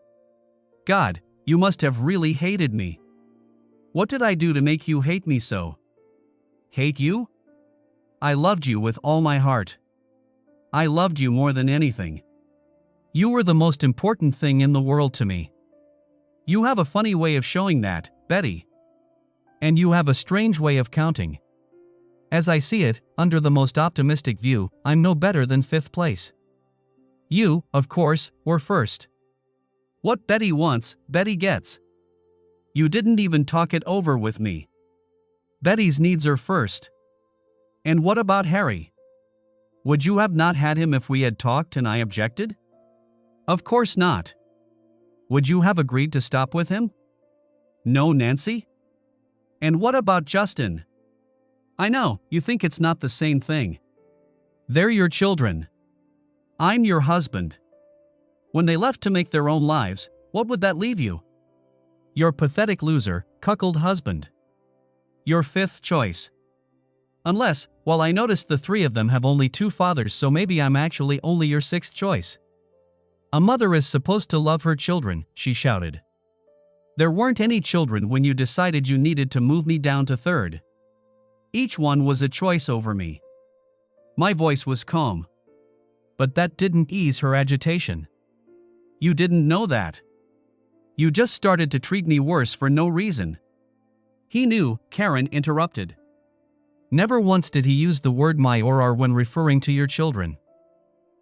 God, you must have really hated me. What did I do to make you hate me so?" "Hate you? I loved you with all my heart. I loved you more than anything. You were the most important thing in the world to me. You have a funny way of showing that, Betty. And you have a strange way of counting. As I see it, under the most optimistic view, I'm no better than 5th place. You, of course, were first. What Betty wants, Betty gets. You didn't even talk it over with me. Betty's needs are first. And what about Harry? Would you have not had him if we had talked and I objected? Of course not. Would you have agreed to stop with him? No, Nancy? And what about Justin? I know, you think it's not the same thing. They're your children. I'm your husband. When they left to make their own lives, what would that leave you? Your pathetic loser, cuckold husband. Your fifth choice. Unless, well, I noticed the three of them have only two fathers, so maybe I'm actually only your sixth choice. A mother is supposed to love her children, she shouted. There weren't any children when you decided you needed to move me down to third. Each one was a choice over me. My voice was calm. But that didn't ease her agitation. You didn't know that. You just started to treat me worse for no reason. He knew, Karen interrupted. Never once did he use the word my or our when referring to your children.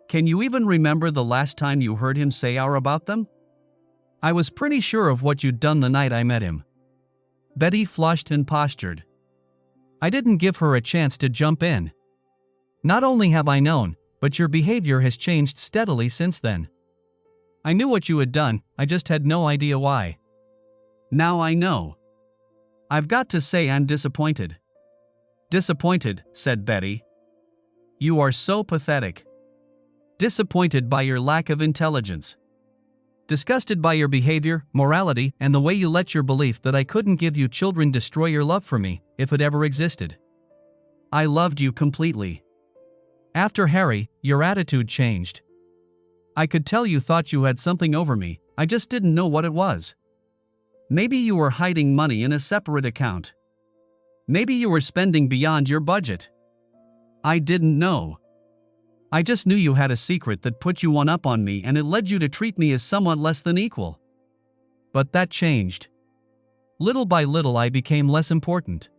Can you even remember the last time you heard him say our about them? I was pretty sure of what you'd done the night I met him. Betty flushed and postured. I didn't give her a chance to jump in. Not only have I known, but your behavior has changed steadily since then. I knew what you had done, I just had no idea why. Now I know. I've got to say I'm disappointed. Disappointed, said Betty. You are so pathetic. Disappointed by your lack of intelligence. Disgusted by your behavior, morality, and the way you let your belief that I couldn't give you children destroy your love for me, if it ever existed. I loved you completely. After Harry, your attitude changed. I could tell you thought you had something over me, I just didn't know what it was. Maybe you were hiding money in a separate account. Maybe you were spending beyond your budget. I didn't know. I just knew you had a secret that put you one up on me and it led you to treat me as somewhat less than equal. But that changed. Little by little I became less important.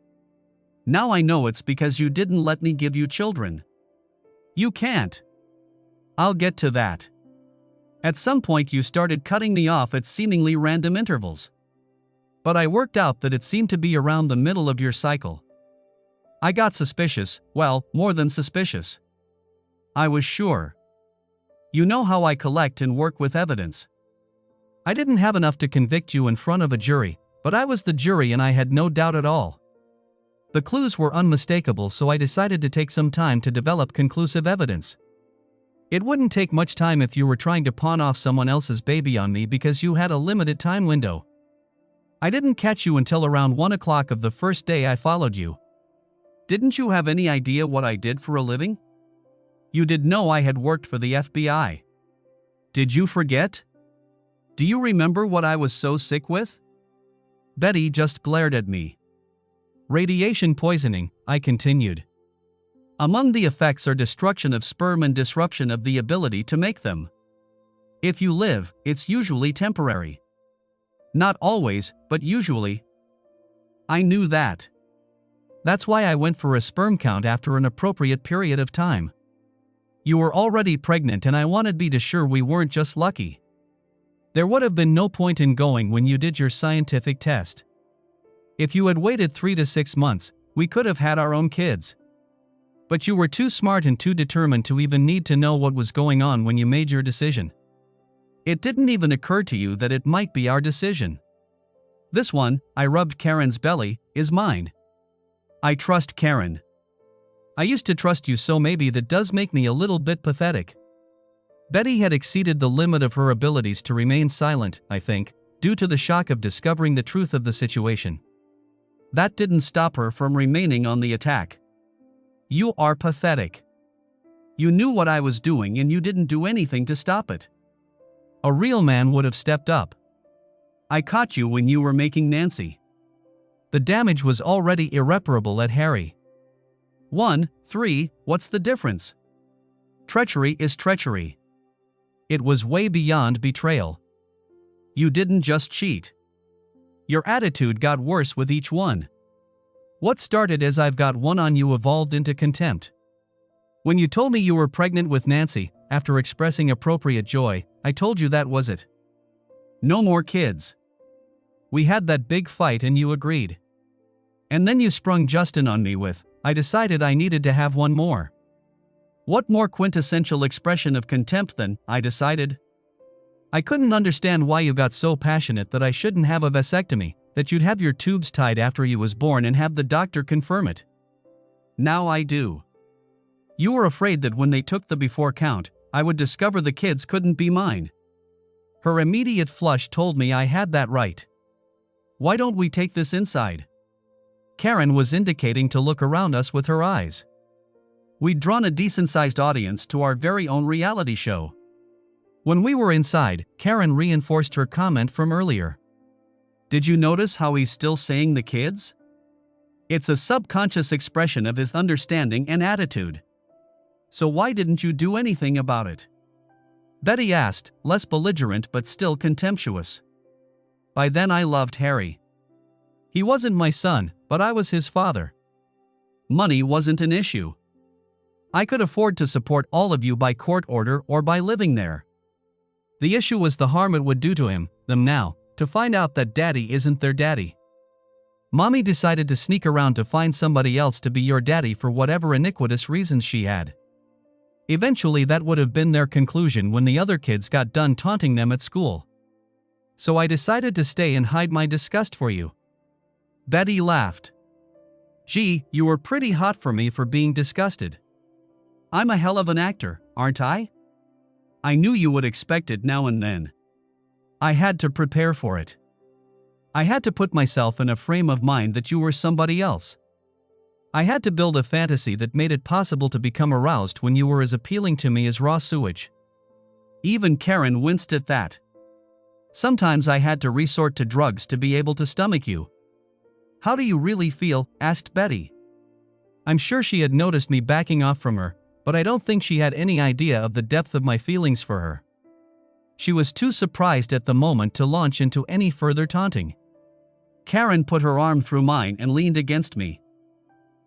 Now I know it's because you didn't let me give you children. You can't. I'll get to that. At some point you started cutting me off at seemingly random intervals. But I worked out that it seemed to be around the middle of your cycle. I got suspicious, well, more than suspicious. I was sure. You know how I collect and work with evidence. I didn't have enough to convict you in front of a jury, but I was the jury and I had no doubt at all. The clues were unmistakable, so I decided to take some time to develop conclusive evidence. It wouldn't take much time if you were trying to pawn off someone else's baby on me because you had a limited time window. I didn't catch you until around 1 o'clock of the first day I followed you. Didn't you have any idea what I did for a living? You did know I had worked for the FBI. Did you forget? Do you remember what I was so sick with? Betty just glared at me. Radiation poisoning, I continued. Among the effects are destruction of sperm and disruption of the ability to make them. If you live, it's usually temporary. Not always, but usually. I knew that. That's why I went for a sperm count after an appropriate period of time. You were already pregnant and I wanted to be sure we weren't just lucky. There would have been no point in going when you did your scientific test. If you had waited 3 to 6 months, we could have had our own kids. But you were too smart and too determined to even need to know what was going on when you made your decision. It didn't even occur to you that it might be our decision. This one, I rubbed Karen's belly, is mine. I trust Karen. I used to trust you, so maybe that does make me a little bit pathetic. Betty had exceeded the limit of her abilities to remain silent, I think, due to the shock of discovering the truth of the situation. That didn't stop her from remaining on the attack. You are pathetic. You knew what I was doing and you didn't do anything to stop it. A real man would have stepped up. I caught you when you were making Nancy. The damage was already irreparable at Harry. 1, 3, what's the difference? Treachery is treachery. It was way beyond betrayal. You didn't just cheat. Your attitude got worse with each one. What started as I've got one on you evolved into contempt. When you told me you were pregnant with Nancy, after expressing appropriate joy, I told you that was it. No more kids. We had that big fight and you agreed. And then you sprung Justin on me with, I decided I needed to have one more. What more quintessential expression of contempt than, I decided? I couldn't understand why you got so passionate that I shouldn't have a vasectomy, that you'd have your tubes tied after you was born and have the doctor confirm it. Now I do. You were afraid that when they took the before count, I would discover the kids couldn't be mine. Her immediate flush told me I had that right. Why don't we take this inside? Karen was indicating to look around us with her eyes. We'd drawn a decent-sized audience to our very own reality show. When we were inside, Karen reinforced her comment from earlier. Did you notice how he's still saying the kids? It's a subconscious expression of his understanding and attitude. So why didn't you do anything about it? Betty asked, less belligerent but still contemptuous. By then I loved Harry. He wasn't my son, but I was his father. Money wasn't an issue. I could afford to support all of you by court order or by living there. The issue was the harm it would do to them now, to find out that daddy isn't their daddy. Mommy decided to sneak around to find somebody else to be your daddy for whatever iniquitous reasons she had. Eventually that would have been their conclusion when the other kids got done taunting them at school. So I decided to stay and hide my disgust for you. Betty laughed. Gee, you were pretty hot for me for being disgusted. I'm a hell of an actor, aren't I? I knew you would expect it now and then. I had to prepare for it. I had to put myself in a frame of mind that you were somebody else. I had to build a fantasy that made it possible to become aroused when you were as appealing to me as raw sewage. Even Karen winced at that. Sometimes I had to resort to drugs to be able to stomach you. How do you really feel? Asked Betty. I'm sure she had noticed me backing off from her, but I don't think she had any idea of the depth of my feelings for her. She was too surprised at the moment to launch into any further taunting. Karen put her arm through mine and leaned against me.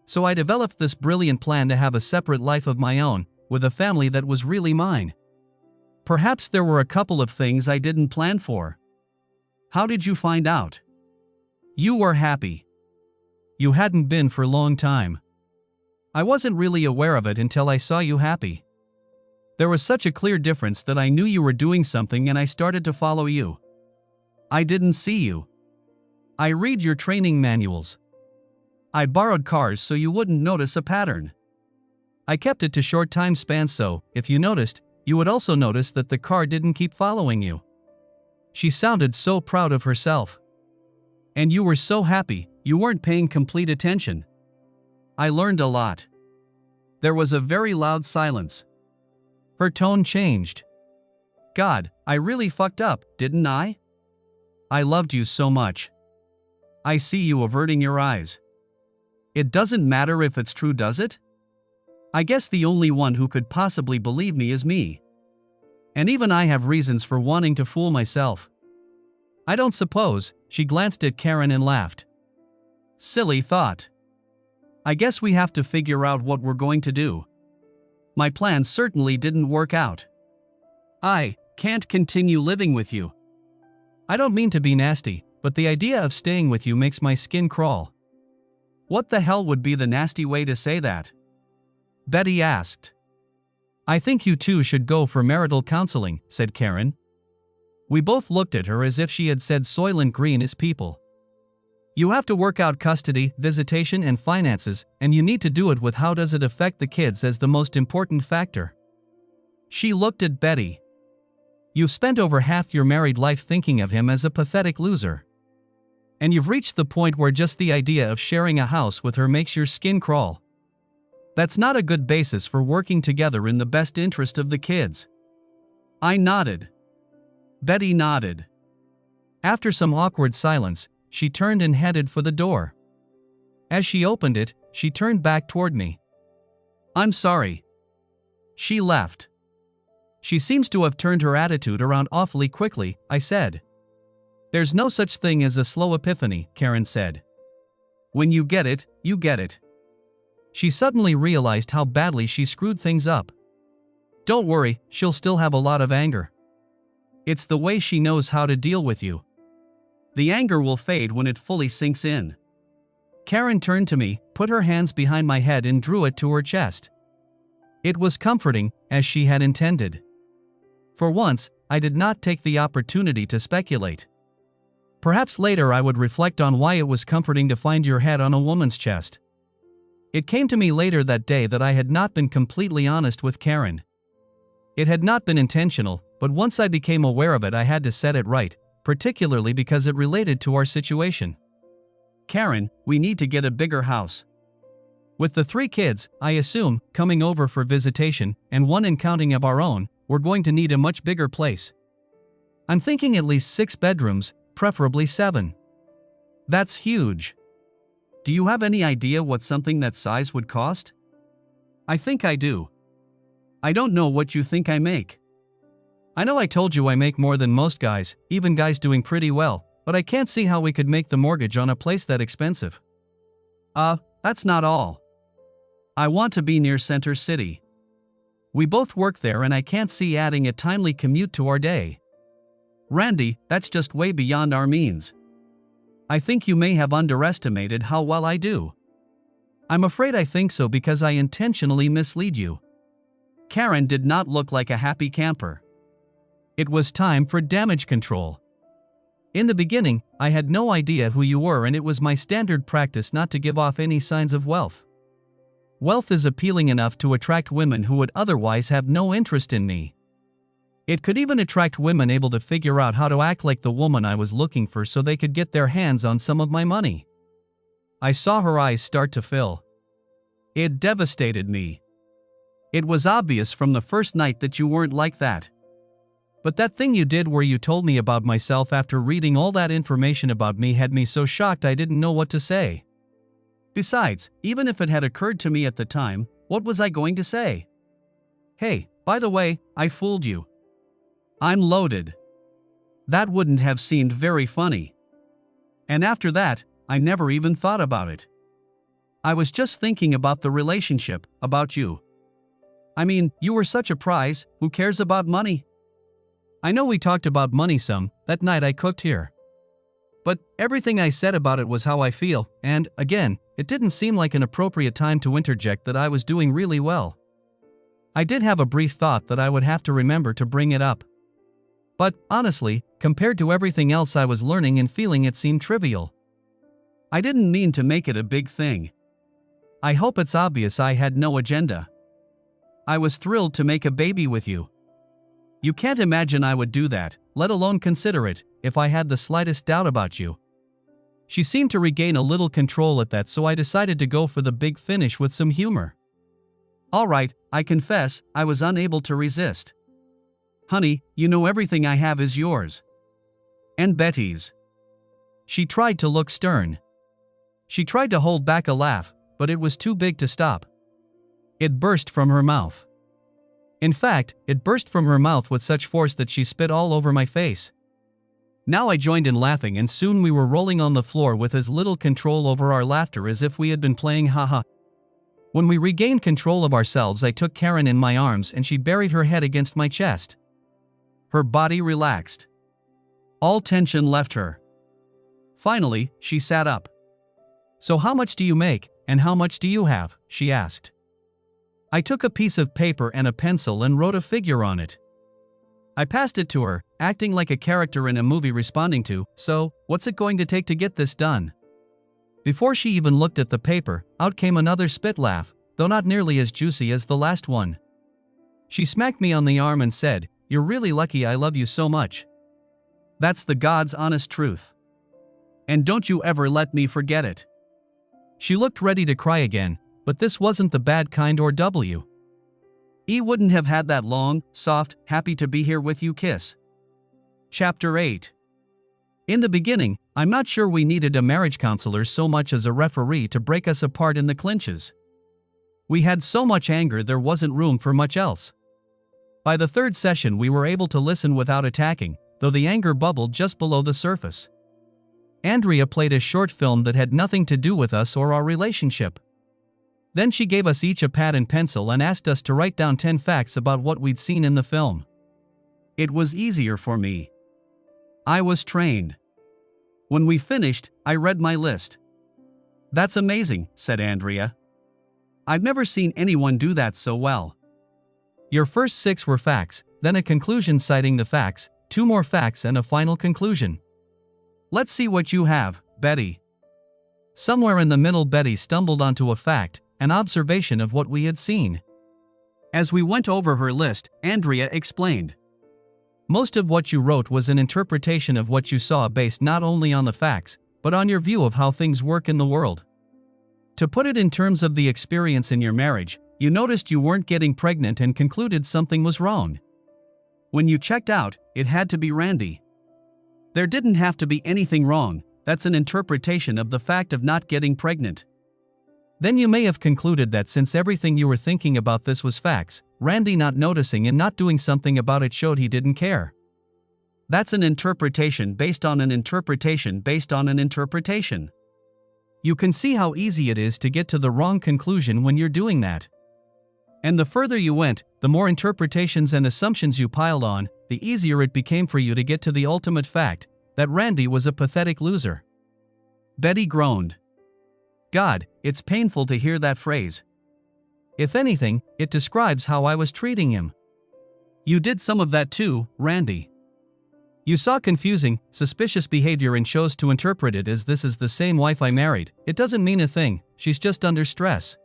So I developed this brilliant plan to have a separate life of my own, with a family that was really mine. Perhaps there were a couple of things I didn't plan for. How did you find out? You were happy. You hadn't been for a long time. I wasn't really aware of it until I saw you happy. There was such a clear difference that I knew you were doing something and I started to follow you. I didn't see you. I read your training manuals. I borrowed cars so you wouldn't notice a pattern. I kept it to short time spans so, if you noticed, you would also notice that the car didn't keep following you. She sounded so proud of herself. And you were so happy, you weren't paying complete attention. I learned a lot. There was a very loud silence. Her tone changed. God, I really fucked up, didn't I? I loved you so much. I see you averting your eyes. It doesn't matter if it's true, does it? I guess the only one who could possibly believe me is me. And even I have reasons for wanting to fool myself. I don't suppose. She glanced at Karen and laughed. Silly thought. I guess we have to figure out what we're going to do. My plan certainly didn't work out. I can't continue living with you. I don't mean to be nasty, but the idea of staying with you makes my skin crawl. What the hell would be the nasty way to say that? Betty asked. I think you two should go for marital counseling, said Karen. We both looked at her as if she had said Soylent Green is people. You have to work out custody, visitation and finances, and you need to do it with how does it affect the kids as the most important factor. She looked at Betty. You've spent over half your married life thinking of him as a pathetic loser. And you've reached the point where just the idea of sharing a house with her makes your skin crawl. That's not a good basis for working together in the best interest of the kids. I nodded. Betty nodded. After some awkward silence, she turned and headed for the door. As she opened it, she turned back toward me. I'm sorry. She left. She seems to have turned her attitude around awfully quickly, I said. There's no such thing as a slow epiphany, Karen said. When you get it, you get it. She suddenly realized how badly she screwed things up. Don't worry, she'll still have a lot of anger. It's the way she knows how to deal with you. The anger will fade when it fully sinks in. Karen turned to me, put her hands behind my head and drew it to her chest. It was comforting, as she had intended. For once, I did not take the opportunity to speculate. Perhaps later I would reflect on why it was comforting to find your head on a woman's chest. It came to me later that day that I had not been completely honest with Karen. It had not been intentional, but once I became aware of it, I had to set it right, particularly because it related to our situation. Karen, we need to get a bigger house. With the 3 kids, I assume, coming over for visitation, and 1 counting of our own, we're going to need a much bigger place. I'm thinking at least 6 bedrooms, preferably 7. That's huge. Do you have any idea what something that size would cost? I think I do. I don't know what you think I make. I know I told you I make more than most guys, even guys doing pretty well, but I can't see how we could make the mortgage on a place that expensive. That's not all. I want to be near Center City. We both work there and I can't see adding a timely commute to our day. Randy, that's just way beyond our means. I think you may have underestimated how well I do. I'm afraid I think so because I intentionally mislead you. Karen did not look like a happy camper. It was time for damage control. In the beginning, I had no idea who you were and it was my standard practice not to give off any signs of wealth. Wealth is appealing enough to attract women who would otherwise have no interest in me. It could even attract women able to figure out how to act like the woman I was looking for so they could get their hands on some of my money. I saw her eyes start to fill. It devastated me. It was obvious from the first night that you weren't like that. But that thing you did where you told me about myself after reading all that information about me had me so shocked I didn't know what to say. Besides, even if it had occurred to me at the time, what was I going to say? Hey, by the way, I fooled you. I'm loaded. That wouldn't have seemed very funny. And after that, I never even thought about it. I was just thinking about the relationship, about you. I mean, you were such a prize, who cares about money? I know we talked about money some, that night I cooked here. But everything I said about it was how I feel, and, again, it didn't seem like an appropriate time to interject that I was doing really well. I did have a brief thought that I would have to remember to bring it up. But, honestly, compared to everything else I was learning and feeling, it seemed trivial. I didn't mean to make it a big thing. I hope it's obvious I had no agenda. I was thrilled to make a baby with you. You can't imagine I would do that, let alone consider it, if I had the slightest doubt about you. She seemed to regain a little control at that, so I decided to go for the big finish with some humor. Alright, I confess, I was unable to resist. Honey, you know everything I have is yours. And Betty's. She tried to look stern. She tried to hold back a laugh, but it was too big to stop. It burst from her mouth. In fact, it burst from her mouth with such force that she spit all over my face. Now I joined in laughing and soon we were rolling on the floor with as little control over our laughter as if we had been playing haha. When we regained control of ourselves, I took Karen in my arms and she buried her head against my chest. Her body relaxed. All tension left her. Finally, she sat up. So how much do you make, and how much do you have? She asked. I took a piece of paper and a pencil and wrote a figure on it. I passed it to her, acting like a character in a movie responding to, "So, what's it going to take to get this done?" Before she even looked at the paper, out came another spit laugh, though not nearly as juicy as the last one. She smacked me on the arm and said, "You're really lucky I love you so much. That's the God's honest truth. And don't you ever let me forget it." She looked ready to cry again, but this wasn't the bad kind or E wouldn't have had that long, soft, happy to be here with you kiss. Chapter 8. In the beginning, I'm not sure we needed a marriage counselor so much as a referee to break us apart in the clinches. We had so much anger there wasn't room for much else. By the third session we were able to listen without attacking, though the anger bubbled just below the surface. Andrea played a short film that had nothing to do with us or our relationship. Then she gave us each a pad and pencil and asked us to write down 10 facts about what we'd seen in the film. It was easier for me. I was trained. When we finished, I read my list. "That's amazing," said Andrea. "I've never seen anyone do that so well. Your first 6 were facts, then a conclusion citing the facts, 2 more facts and a final conclusion. Let's see what you have, Betty." Somewhere in the middle Betty stumbled onto a fact, an observation of what we had seen. As we went over her list, Andrea explained. Most of what you wrote was an interpretation of what you saw based not only on the facts, but on your view of how things work in the world. To put it in terms of the experience in your marriage, you noticed you weren't getting pregnant and concluded something was wrong. When you checked out, it had to be Randy. There didn't have to be anything wrong, that's an interpretation of the fact of not getting pregnant. Then you may have concluded that since everything you were thinking about this was facts, Randy not noticing and not doing something about it showed he didn't care. That's an interpretation based on an interpretation based on an interpretation. You can see how easy it is to get to the wrong conclusion when you're doing that. And the further you went, the more interpretations and assumptions you piled on, the easier it became for you to get to the ultimate fact, that Randy was a pathetic loser. Betty groaned. God, it's painful to hear that phrase. If anything, it describes how I was treating him. You did some of that too, Randy. You saw confusing, suspicious behavior and chose to interpret it as this is the same wife I married. It doesn't mean a thing, she's just under stress.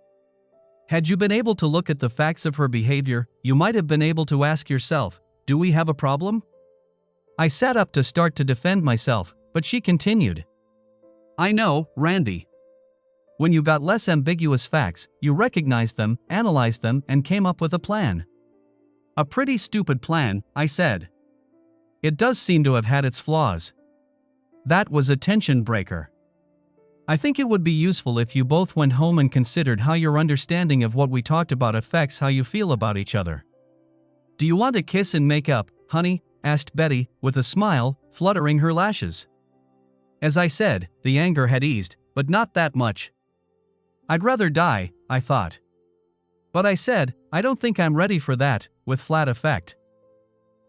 Had you been able to look at the facts of her behavior, you might have been able to ask yourself, do we have a problem? I sat up to start to defend myself, but she continued. I know, Randy. When you got less ambiguous facts, you recognized them, analyzed them, and came up with a plan. A pretty stupid plan, I said. It does seem to have had its flaws. That was a tension breaker. I think it would be useful if you both went home and considered how your understanding of what we talked about affects how you feel about each other. Do you want to kiss and make up, honey? Asked Betty, with a smile, fluttering her lashes. As I said, the anger had eased, but not that much. I'd rather die, I thought. But I said, I don't think I'm ready for that, with flat effect.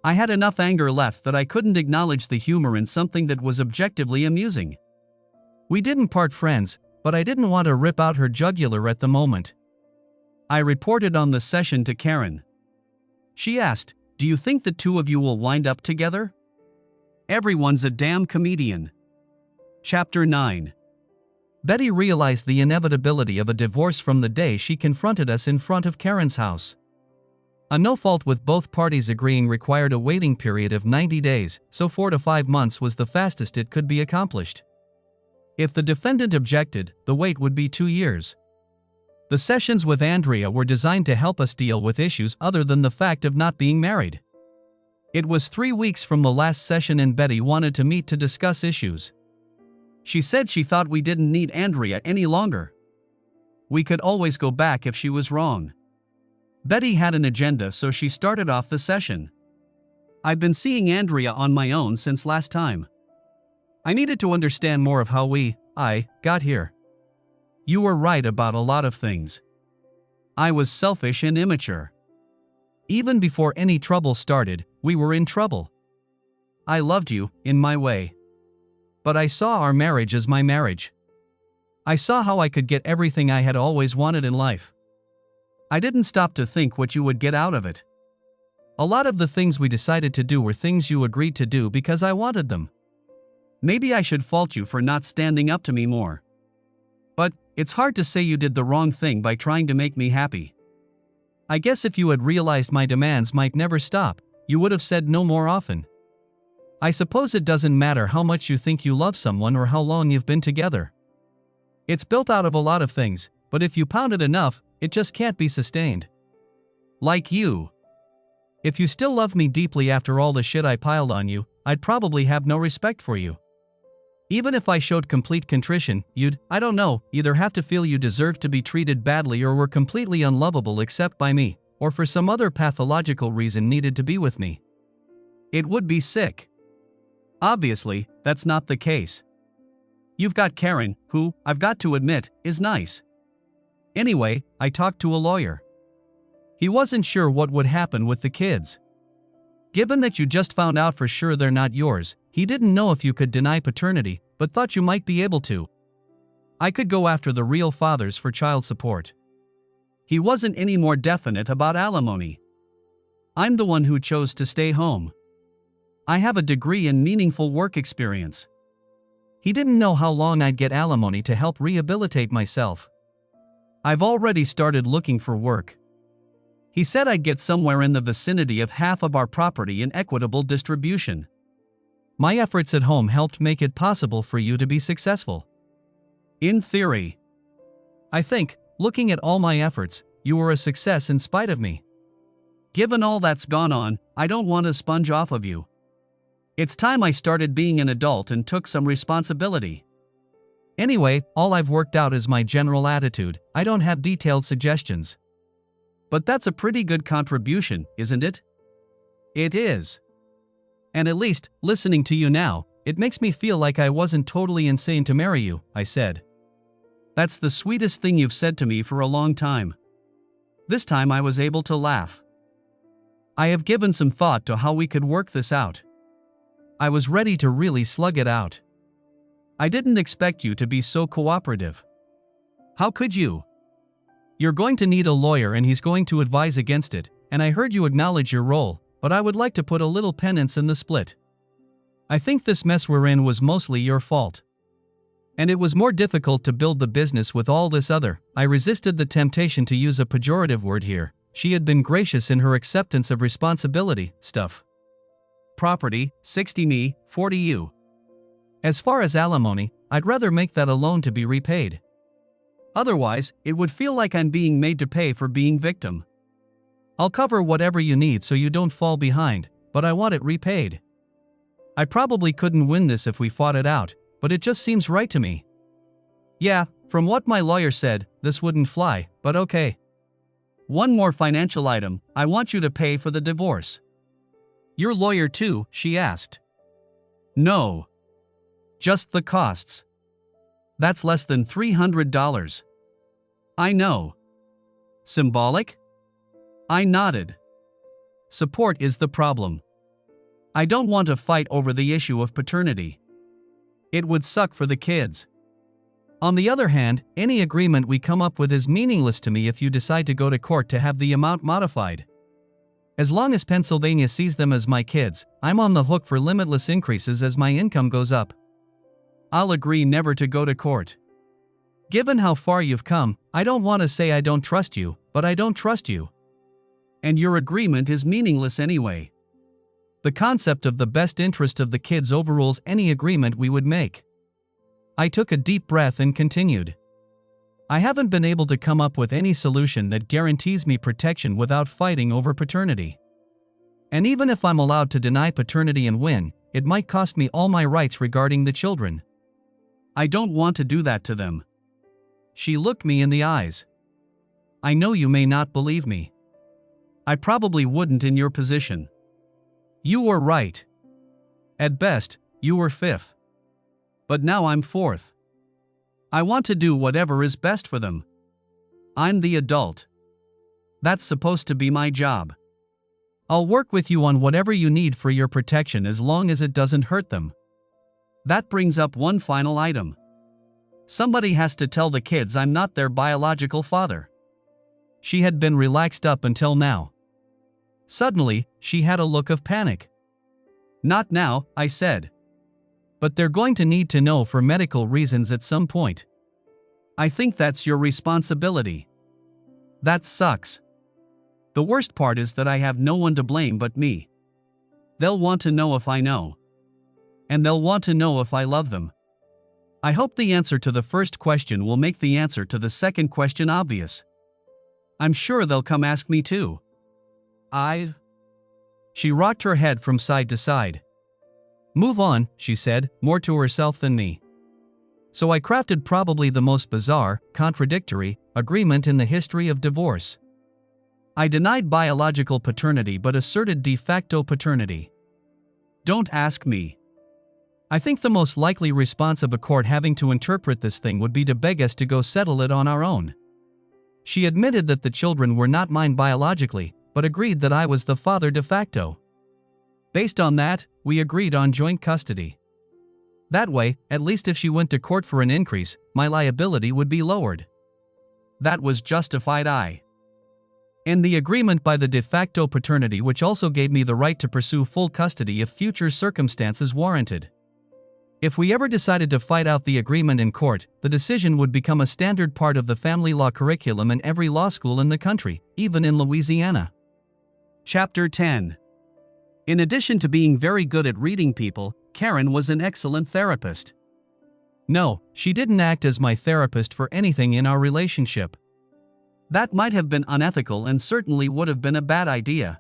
I had enough anger left that I couldn't acknowledge the humor in something that was objectively amusing. We didn't part friends, but I didn't want to rip out her jugular at the moment. I reported on the session to Karen. She asked, do you think the two of you will wind up together? Everyone's a damn comedian. Chapter 9. Betty realized the inevitability of a divorce from the day she confronted us in front of Karen's house. A no-fault with both parties agreeing required a waiting period of 90 days, so 4 to 5 months was the fastest it could be accomplished. If the defendant objected, the wait would be 2 years. The sessions with Andrea were designed to help us deal with issues other than the fact of not being married. It was 3 weeks from the last session and Betty wanted to meet to discuss issues. She said she thought we didn't need Andrea any longer. We could always go back if she was wrong. Betty had an agenda, so she started off the session. I'd been seeing Andrea on my own since last time. I needed to understand more of how I got here. You were right about a lot of things. I was selfish and immature. Even before any trouble started, we were in trouble. I loved you, in my way. But I saw our marriage as my marriage. I saw how I could get everything I had always wanted in life. I didn't stop to think what you would get out of it. A lot of the things we decided to do were things you agreed to do because I wanted them. Maybe I should fault you for not standing up to me more. But it's hard to say you did the wrong thing by trying to make me happy. I guess if you had realized my demands might never stop, you would have said no more often. I suppose it doesn't matter how much you think you love someone or how long you've been together. It's built out of a lot of things, but if you pound it enough, it just can't be sustained. Like you. If you still love me deeply after all the shit I piled on you, I'd probably have no respect for you. Even if I showed complete contrition, you'd, I don't know, either have to feel you deserved to be treated badly or were completely unlovable except by me, or for some other pathological reason needed to be with me. It would be sick. Obviously, that's not the case. You've got Karen, who, I've got to admit, is nice. Anyway, I talked to a lawyer. He wasn't sure what would happen with the kids. Given that you just found out for sure they're not yours, he didn't know if you could deny paternity, but thought you might be able to. I could go after the real fathers for child support. He wasn't any more definite about alimony. I'm the one who chose to stay home. I have a degree in meaningful work experience. He didn't know how long I'd get alimony to help rehabilitate myself. I've already started looking for work. He said I'd get somewhere in the vicinity of half of our property in equitable distribution. My efforts at home helped make it possible for you to be successful. In theory. I think, looking at all my efforts, you were a success in spite of me. Given all that's gone on, I don't want to sponge off of you. It's time I started being an adult and took some responsibility. Anyway, all I've worked out is my general attitude. I don't have detailed suggestions. But that's a pretty good contribution, isn't it? It is. And at least, listening to you now, it makes me feel like I wasn't totally insane to marry you, I said. That's the sweetest thing you've said to me for a long time. This time I was able to laugh. I have given some thought to how we could work this out. I was ready to really slug it out. I didn't expect you to be so cooperative. How could you? You're going to need a lawyer and he's going to advise against it, and I heard you acknowledge your role, but I would like to put a little penance in the split. I think this mess we're in was mostly your fault. And it was more difficult to build the business with all this other. I resisted the temptation to use a pejorative word here. She had been gracious in her acceptance of responsibility stuff. Property, 60 me, 40 you. As far as alimony, I'd rather make that a loan to be repaid. Otherwise, it would feel like I'm being made to pay for being victim. I'll cover whatever you need so you don't fall behind, but I want it repaid. I probably couldn't win this if we fought it out, but it just seems right to me. Yeah, from what my lawyer said, this wouldn't fly, but okay. One more financial item, I want you to pay for the divorce. Your lawyer too, she asked. No. Just the costs. That's less than $300. I know. Symbolic? I nodded. Support is the problem. I don't want to fight over the issue of paternity. It would suck for the kids. On the other hand, any agreement we come up with is meaningless to me if you decide to go to court to have the amount modified. As long as Pennsylvania sees them as my kids, I'm on the hook for limitless increases as my income goes up. I'll agree never to go to court. Given how far you've come, I don't want to say I don't trust you, but I don't trust you. And your agreement is meaningless anyway. The concept of the best interest of the kids overrules any agreement we would make. I took a deep breath and continued. I haven't been able to come up with any solution that guarantees me protection without fighting over paternity. And even if I'm allowed to deny paternity and win, it might cost me all my rights regarding the children. I don't want to do that to them. She looked me in the eyes. I know you may not believe me. I probably wouldn't in your position. You were right. At best, you were fifth. But now I'm fourth. I want to do whatever is best for them. I'm the adult. That's supposed to be my job. I'll work with you on whatever you need for your protection as long as it doesn't hurt them. That brings up one final item. Somebody has to tell the kids I'm not their biological father. She had been relaxed up until now. Suddenly, she had a look of panic. Not now, I said. But they're going to need to know for medical reasons at some point. I think that's your responsibility. That sucks. The worst part is that I have no one to blame but me. They'll want to know if I know. And they'll want to know if I love them. I hope the answer to the first question will make the answer to the second question obvious. I'm sure they'll come ask me too. She rocked her head from side to side. Move on, she said, more to herself than me. So I crafted probably the most bizarre, contradictory, agreement in the history of divorce. I denied biological paternity but asserted de facto paternity. Don't ask me. I think the most likely response of a court having to interpret this thing would be to beg us to go settle it on our own. She admitted that the children were not mine biologically, but agreed that I was the father de facto. Based on that, we agreed on joint custody. That way, at least if she went to court for an increase, my liability would be lowered. That was justified. And the agreement by the de facto paternity, which also gave me the right to pursue full custody if future circumstances warranted. If we ever decided to fight out the agreement in court, the decision would become a standard part of the family law curriculum in every law school in the country, even in Louisiana. Chapter 10. In addition to being very good at reading people, Karen was an excellent therapist. No, she didn't act as my therapist for anything in our relationship. That might have been unethical and certainly would have been a bad idea.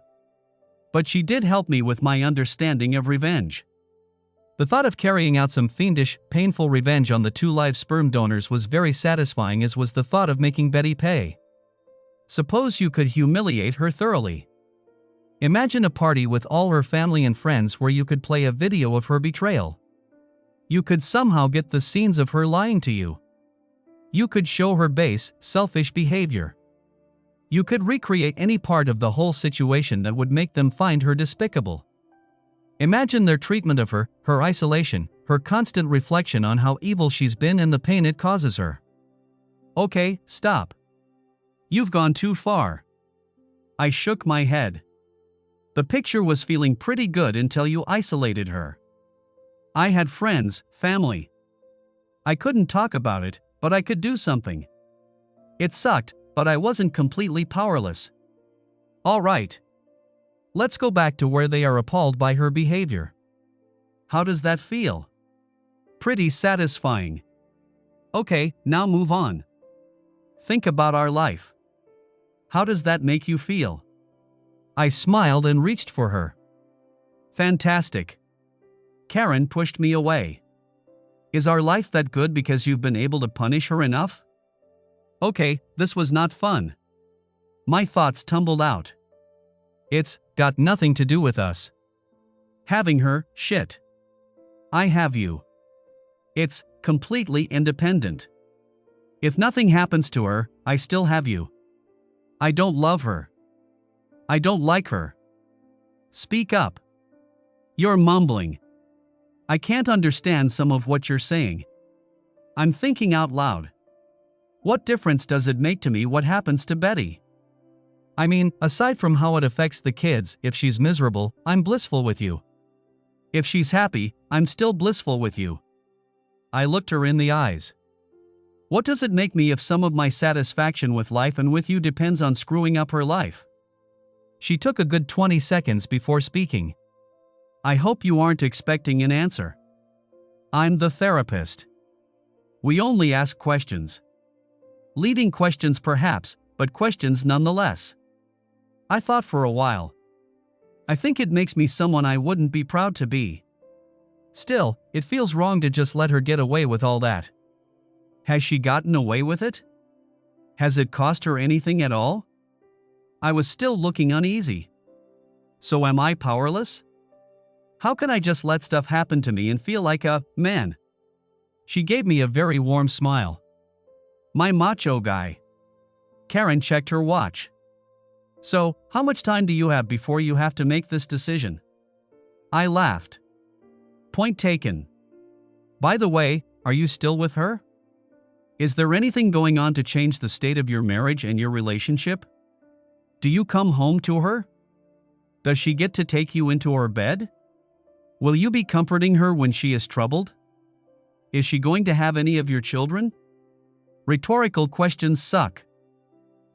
But she did help me with my understanding of revenge. The thought of carrying out some fiendish, painful revenge on the 2 live sperm donors was very satisfying, as was the thought of making Betty pay. Suppose you could humiliate her thoroughly. Imagine a party with all her family and friends where you could play a video of her betrayal. You could somehow get the scenes of her lying to you. You could show her base, selfish behavior. You could recreate any part of the whole situation that would make them find her despicable. Imagine their treatment of her, her isolation, her constant reflection on how evil she's been and the pain it causes her. Okay, stop. You've gone too far. I shook my head. The picture was feeling pretty good until you isolated her. I had friends, family. I couldn't talk about it, but I could do something. It sucked, but I wasn't completely powerless. All right. Let's go back to where they are appalled by her behavior. How does that feel? Pretty satisfying. Okay, now move on. Think about our life. How does that make you feel? I smiled and reached for her. Fantastic. Karen pushed me away. Is our life that good because you've been able to punish her enough? Okay, this was not fun. My thoughts tumbled out. It's got nothing to do with us. Having her, shit. I have you. It's completely independent. If nothing happens to her, I still have you. I don't love her. I don't like her. Speak up. You're mumbling. I can't understand some of what you're saying. I'm thinking out loud. What difference does it make to me what happens to Betty? I mean, aside from how it affects the kids, if she's miserable, I'm blissful with you. If she's happy, I'm still blissful with you. I looked her in the eyes. What does it make me if some of my satisfaction with life and with you depends on screwing up her life? She took a good 20 seconds before speaking. I hope you aren't expecting an answer. I'm the therapist. We only ask questions. Leading questions perhaps, but questions nonetheless. I thought for a while. I think it makes me someone I wouldn't be proud to be. Still, it feels wrong to just let her get away with all that. Has she gotten away with it? Has it cost her anything at all? I was still looking uneasy. So am I powerless? How can I just let stuff happen to me and feel like a man? She gave me a very warm smile. My macho guy. Karen checked her watch. So, how much time do you have before you have to make this decision? I laughed. Point taken. By the way, are you still with her? Is there anything going on to change the state of your marriage and your relationship? Do you come home to her? Does she get to take you into her bed? Will you be comforting her when she is troubled? Is she going to have any of your children? Rhetorical questions suck.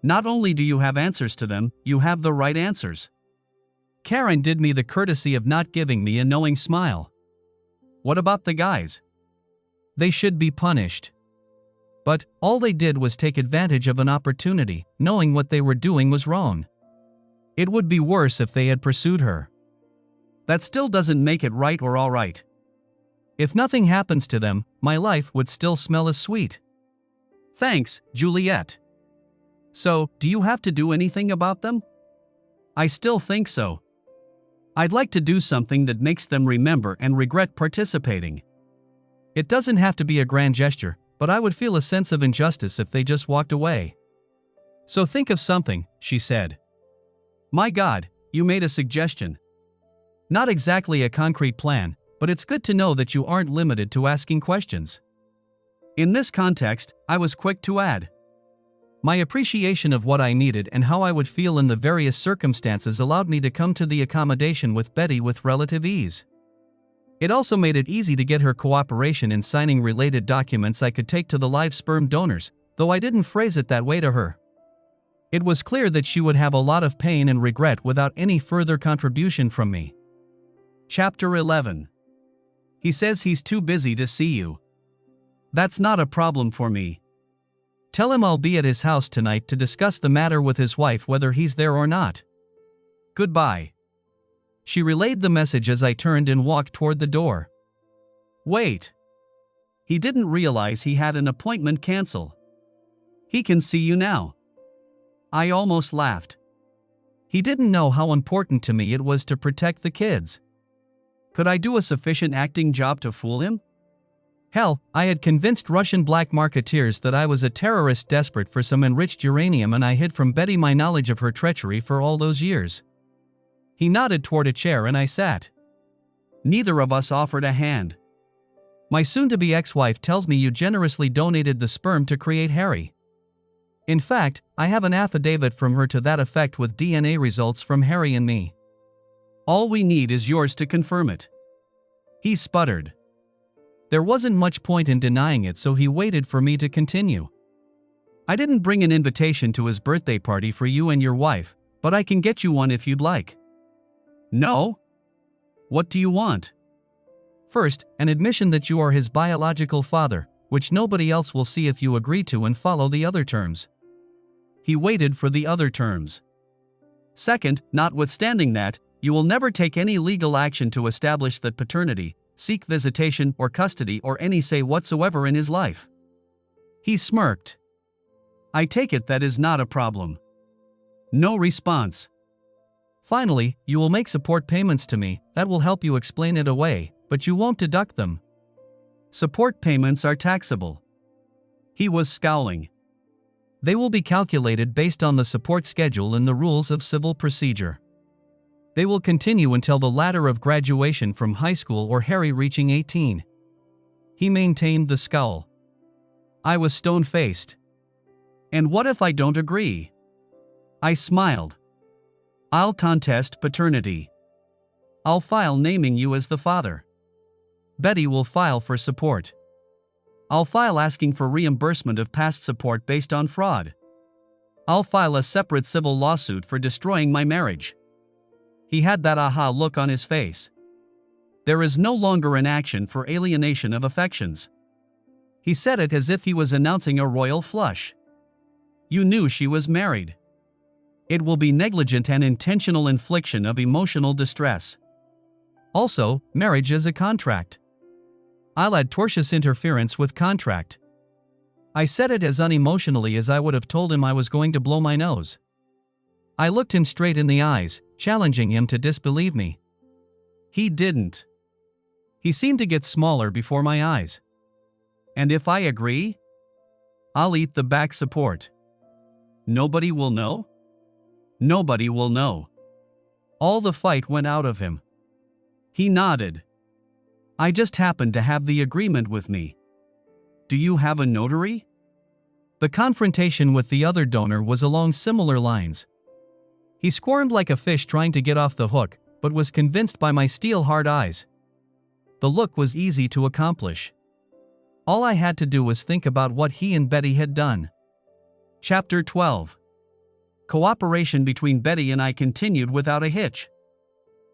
Not only do you have answers to them, you have the right answers. Karen did me the courtesy of not giving me a knowing smile. What about the guys? They should be punished. But all they did was take advantage of an opportunity, knowing what they were doing was wrong. It would be worse if they had pursued her. That still doesn't make it right or all right. If nothing happens to them, my life would still smell as sweet. Thanks, Juliet. So, do you have to do anything about them? I still think so. I'd like to do something that makes them remember and regret participating. It doesn't have to be a grand gesture, but I would feel a sense of injustice if they just walked away. So think of something, she said. My God, you made a suggestion. Not exactly a concrete plan, but it's good to know that you aren't limited to asking questions. In this context, I was quick to add. My appreciation of what I needed and how I would feel in the various circumstances allowed me to come to the accommodation with Betty with relative ease. It also made it easy to get her cooperation in signing related documents I could take to the live sperm donors, though I didn't phrase it that way to her. It was clear that she would have a lot of pain and regret without any further contribution from me. Chapter 11. He says he's too busy to see you. That's not a problem for me. Tell him I'll be at his house tonight to discuss the matter with his wife whether he's there or not. Goodbye. She relayed the message as I turned and walked toward the door. Wait. He didn't realize he had an appointment cancel. He can see you now. I almost laughed. He didn't know how important to me it was to protect the kids. Could I do a sufficient acting job to fool him? Hell, I had convinced Russian black marketeers that I was a terrorist desperate for some enriched uranium, and I hid from Betty my knowledge of her treachery for all those years. He nodded toward a chair and I sat. Neither of us offered a hand. My soon-to-be ex-wife tells me you generously donated the sperm to create Harry. In fact, I have an affidavit from her to that effect with DNA results from Harry and me. All we need is yours to confirm it. He sputtered. There wasn't much point in denying it, so he waited for me to continue. I didn't bring an invitation to his birthday party for you and your wife, but I can get you one if you'd like. No? What do you want? First, an admission that you are his biological father, which nobody else will see if you agree to and follow the other terms. He waited for the other terms. Second, notwithstanding that, you will never take any legal action to establish that paternity, seek visitation or custody or any say whatsoever in his life. He smirked. I take it that is not a problem. No response. Finally, you will make support payments to me. That will help you explain it away, but you won't deduct them. Support payments are taxable. He was scowling. They will be calculated based on the support schedule and the rules of civil procedure. They will continue until the ladder of graduation from high school or Harry reaching 18. He maintained the scowl. I was stone-faced. And what if I don't agree? I smiled. I'll contest paternity. I'll file naming you as the father. Betty will file for support. I'll file asking for reimbursement of past support based on fraud. I'll file a separate civil lawsuit for destroying my marriage. He had that aha look on his face. There is no longer an action for alienation of affections. He said it as if he was announcing a royal flush. You knew she was married. It will be negligent and intentional infliction of emotional distress. Also, marriage is a contract. I'll add tortious interference with contract. I said it as unemotionally as I would have told him I was going to blow my nose. I looked him straight in the eyes, challenging him to disbelieve me. He didn't. He seemed to get smaller before my eyes. And if I agree? I'll eat the back support. Nobody will know? Nobody will know. All the fight went out of him. He nodded. I just happened to have the agreement with me. Do you have a notary? The confrontation with the other donor was along similar lines. He squirmed like a fish trying to get off the hook, but was convinced by my steel-hard eyes. The look was easy to accomplish. All I had to do was think about what he and Betty had done. Chapter 12. Cooperation between Betty and I continued without a hitch.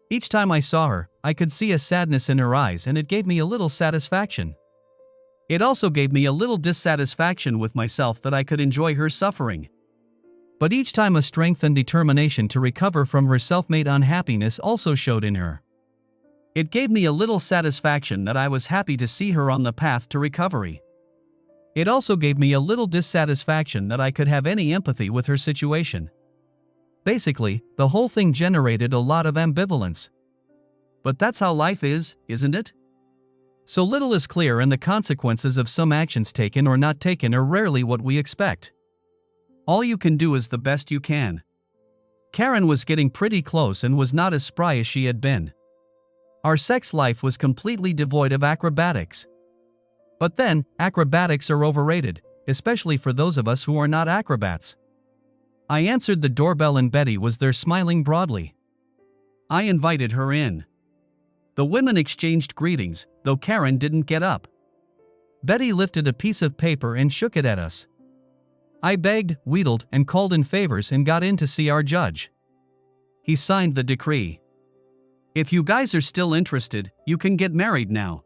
Each time I saw her, I could see a sadness in her eyes, and it gave me a little satisfaction. It also gave me a little dissatisfaction with myself that I could enjoy her suffering. But each time a strength and determination to recover from her self-made unhappiness also showed in her. It gave me a little satisfaction that I was happy to see her on the path to recovery. It also gave me a little dissatisfaction that I could have any empathy with her situation. Basically, the whole thing generated a lot of ambivalence. But that's how life is, isn't it? So little is clear, and the consequences of some actions taken or not taken are rarely what we expect. All you can do is the best you can. Karen was getting pretty close and was not as spry as she had been. Our sex life was completely devoid of acrobatics. But then, acrobatics are overrated, especially for those of us who are not acrobats. I answered the doorbell and Betty was there, smiling broadly. I invited her in. The women exchanged greetings, though Karen didn't get up. Betty lifted a piece of paper and shook it at us. I begged, wheedled, and called in favors and got in to see our judge. He signed the decree. If you guys are still interested, you can get married now.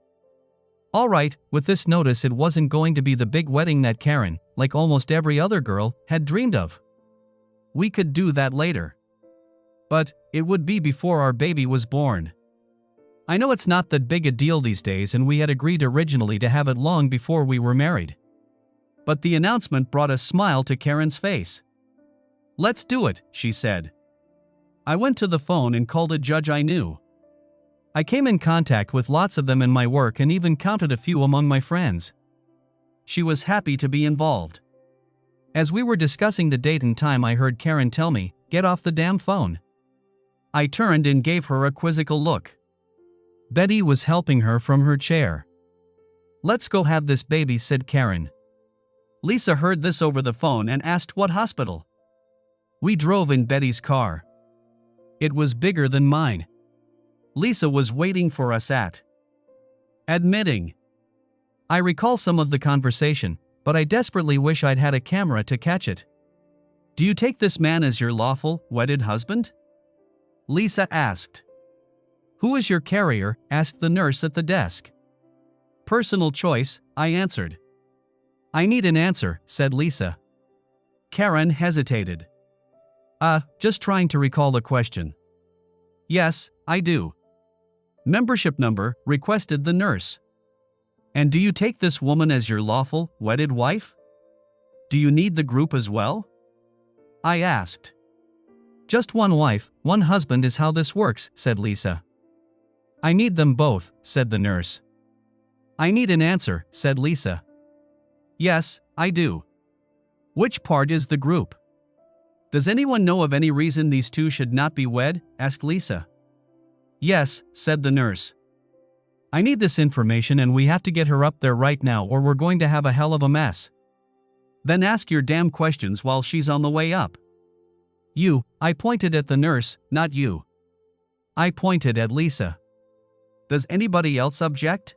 All right, with this notice it wasn't going to be the big wedding that Karen, like almost every other girl, had dreamed of. We could do that later. But it would be before our baby was born. I know it's not that big a deal these days, and we had agreed originally to have it long before we were married. But the announcement brought a smile to Karen's face. Let's do it, she said. I went to the phone and called a judge I knew. I came in contact with lots of them in my work and even counted a few among my friends. She was happy to be involved. As we were discussing the date and time, I heard Karen tell me, "Get off the damn phone." I turned and gave her a quizzical look. Betty was helping her from her chair. "Let's go have this baby," said Karen. Lisa heard this over the phone and asked what hospital. We drove in Betty's car. It was bigger than mine. Lisa was waiting for us at admitting. I recall some of the conversation, but I desperately wish I'd had a camera to catch it. "Do you take this man as your lawful, wedded husband?" Lisa asked. "Who is your carrier?" asked the nurse at the desk. "Personal choice," I answered. "I need an answer," said Lisa. Karen hesitated. Just trying to recall the question." "Yes, I do." "Membership number," requested the nurse. "And do you take this woman as your lawful, wedded wife? Do you need the group as well?" I asked. "Just one wife, one husband is how this works," said Lisa. "I need them both," said the nurse. "I need an answer," said Lisa. "Yes, I do." "Which part is the group?" "Does anyone know of any reason these two should not be wed?" asked Lisa. "Yes," said the nurse. "I need this information and we have to get her up there right now or we're going to have a hell of a mess." "Then ask your damn questions while she's on the way up." "You," I pointed at the nurse, "not you." I pointed at Lisa. "Does anybody else object?"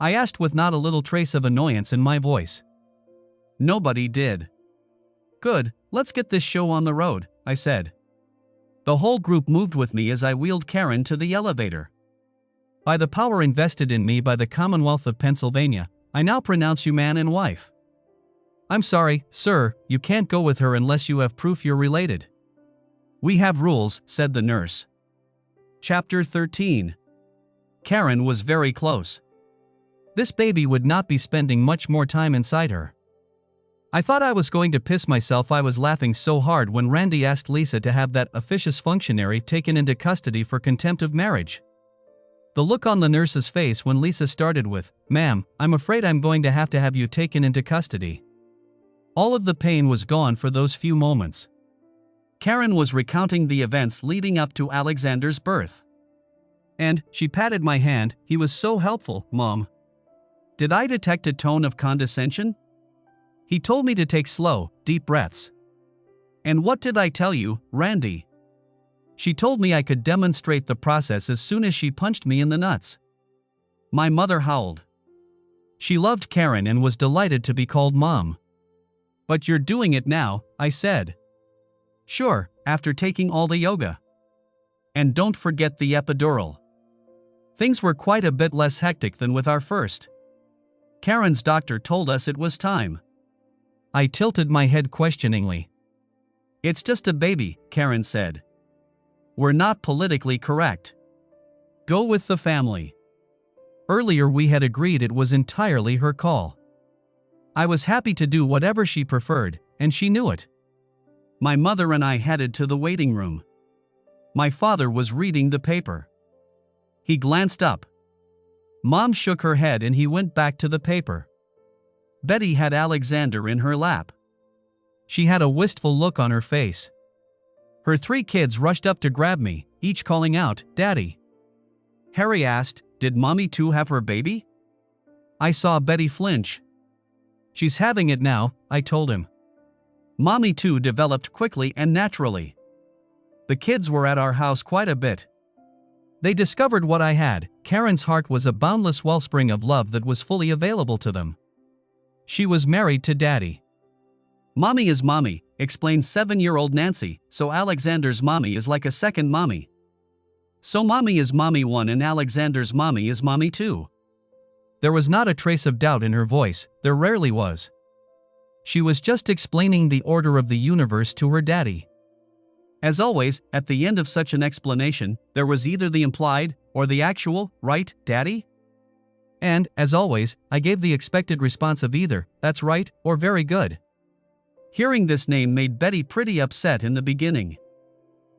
I asked with not a little trace of annoyance in my voice. Nobody did. "Good, let's get this show on the road," I said. The whole group moved with me as I wheeled Karen to the elevator. "By the power invested in me by the Commonwealth of Pennsylvania, I now pronounce you man and wife." "I'm sorry, sir, you can't go with her unless you have proof you're related." "We have rules," said the nurse. Chapter 13. Karen was very close. This baby would not be spending much more time inside her. I thought I was going to piss myself. I was laughing so hard when Randy asked Lisa to have that officious functionary taken into custody for contempt of marriage. The look on the nurse's face when Lisa started with, "Ma'am, I'm afraid I'm going to have you taken into custody." All of the pain was gone for those few moments. Karen was recounting the events leading up to Alexander's birth. "And," she patted my hand, "he was so helpful, Mom." Did I detect a tone of condescension? He told me to take slow, deep breaths. "And what did I tell you, Randy?" She told me I could demonstrate the process as soon as she punched me in the nuts. My mother howled. She loved Karen and was delighted to be called Mom. "But you're doing it now," I said. "Sure, after taking all the yoga. And don't forget the epidural." Things were quite a bit less hectic than with our first. Karen's doctor told us it was time. I tilted my head questioningly. "It's just a baby," Karen said. "We're not politically correct. Go with the family." Earlier we had agreed it was entirely her call. I was happy to do whatever she preferred, and she knew it. My mother and I headed to the waiting room. My father was reading the paper. He glanced up. Mom shook her head and he went back to the paper. Betty had Alexander in her lap. She had a wistful look on her face. Her 3 kids rushed up to grab me, each calling out, "Daddy." Harry asked, "Did Mommy too have her baby?" I saw Betty flinch. "She's having it now," I told him. Mommy too developed quickly and naturally. The kids were at our house quite a bit. They discovered what I had. Karen's heart was a boundless wellspring of love that was fully available to them. She was married to Daddy. Mommy is mommy, explained 7-year-old Nancy, so Alexander's mommy is like a second mommy. So mommy is mommy 1 and Alexander's mommy is mommy 2. There was not a trace of doubt in her voice, there rarely was. She was just explaining the order of the universe to her daddy. As always, at the end of such an explanation, there was either the implied, or the actual, right, Daddy? And, as always, I gave the expected response of either, that's right, or very good. Hearing this name made Betty pretty upset in the beginning.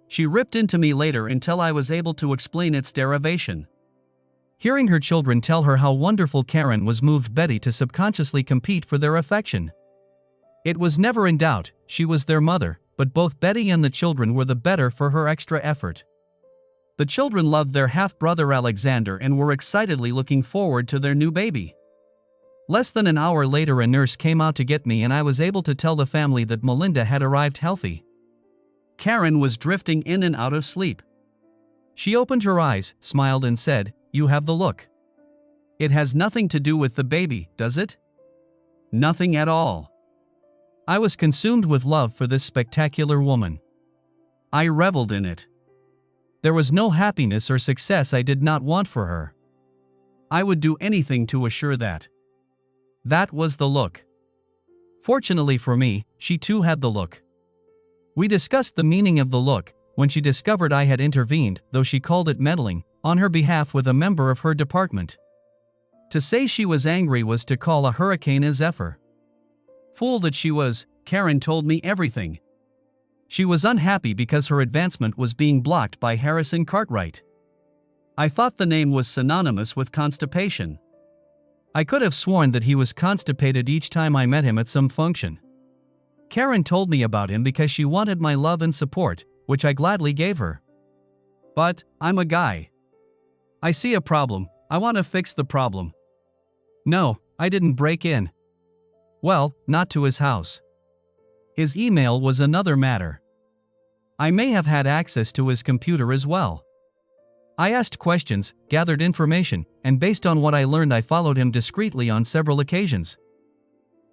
She ripped into me later until I was able to explain its derivation. Hearing her children tell her how wonderful Karen was moved Betty to subconsciously compete for their affection. It was never in doubt, she was their mother, but both Betty and the children were the better for her extra effort. The children loved their half-brother Alexander and were excitedly looking forward to their new baby. Less than an hour later a nurse came out to get me and I was able to tell the family that Melinda had arrived healthy. Karen was drifting in and out of sleep. She opened her eyes, smiled and said, "You have the look. It has nothing to do with the baby, does it?" Nothing at all. I was consumed with love for this spectacular woman. I reveled in it. There was no happiness or success I did not want for her. I would do anything to assure that. That was the look. Fortunately for me, she too had the look. We discussed the meaning of the look, when she discovered I had intervened, though she called it meddling, on her behalf with a member of her department. To say she was angry was to call a hurricane a zephyr. Fool that she was, Karen told me everything. She was unhappy because her advancement was being blocked by Harrison Cartwright. I thought the name was synonymous with constipation. I could have sworn that he was constipated each time I met him at some function. Karen told me about him because she wanted my love and support, which I gladly gave her. But, I'm a guy. I see a problem, I want to fix the problem. No, I didn't break in. Well, not to his house. His email was another matter. I may have had access to his computer as well. I asked questions, gathered information, and based on what I learned I followed him discreetly on several occasions.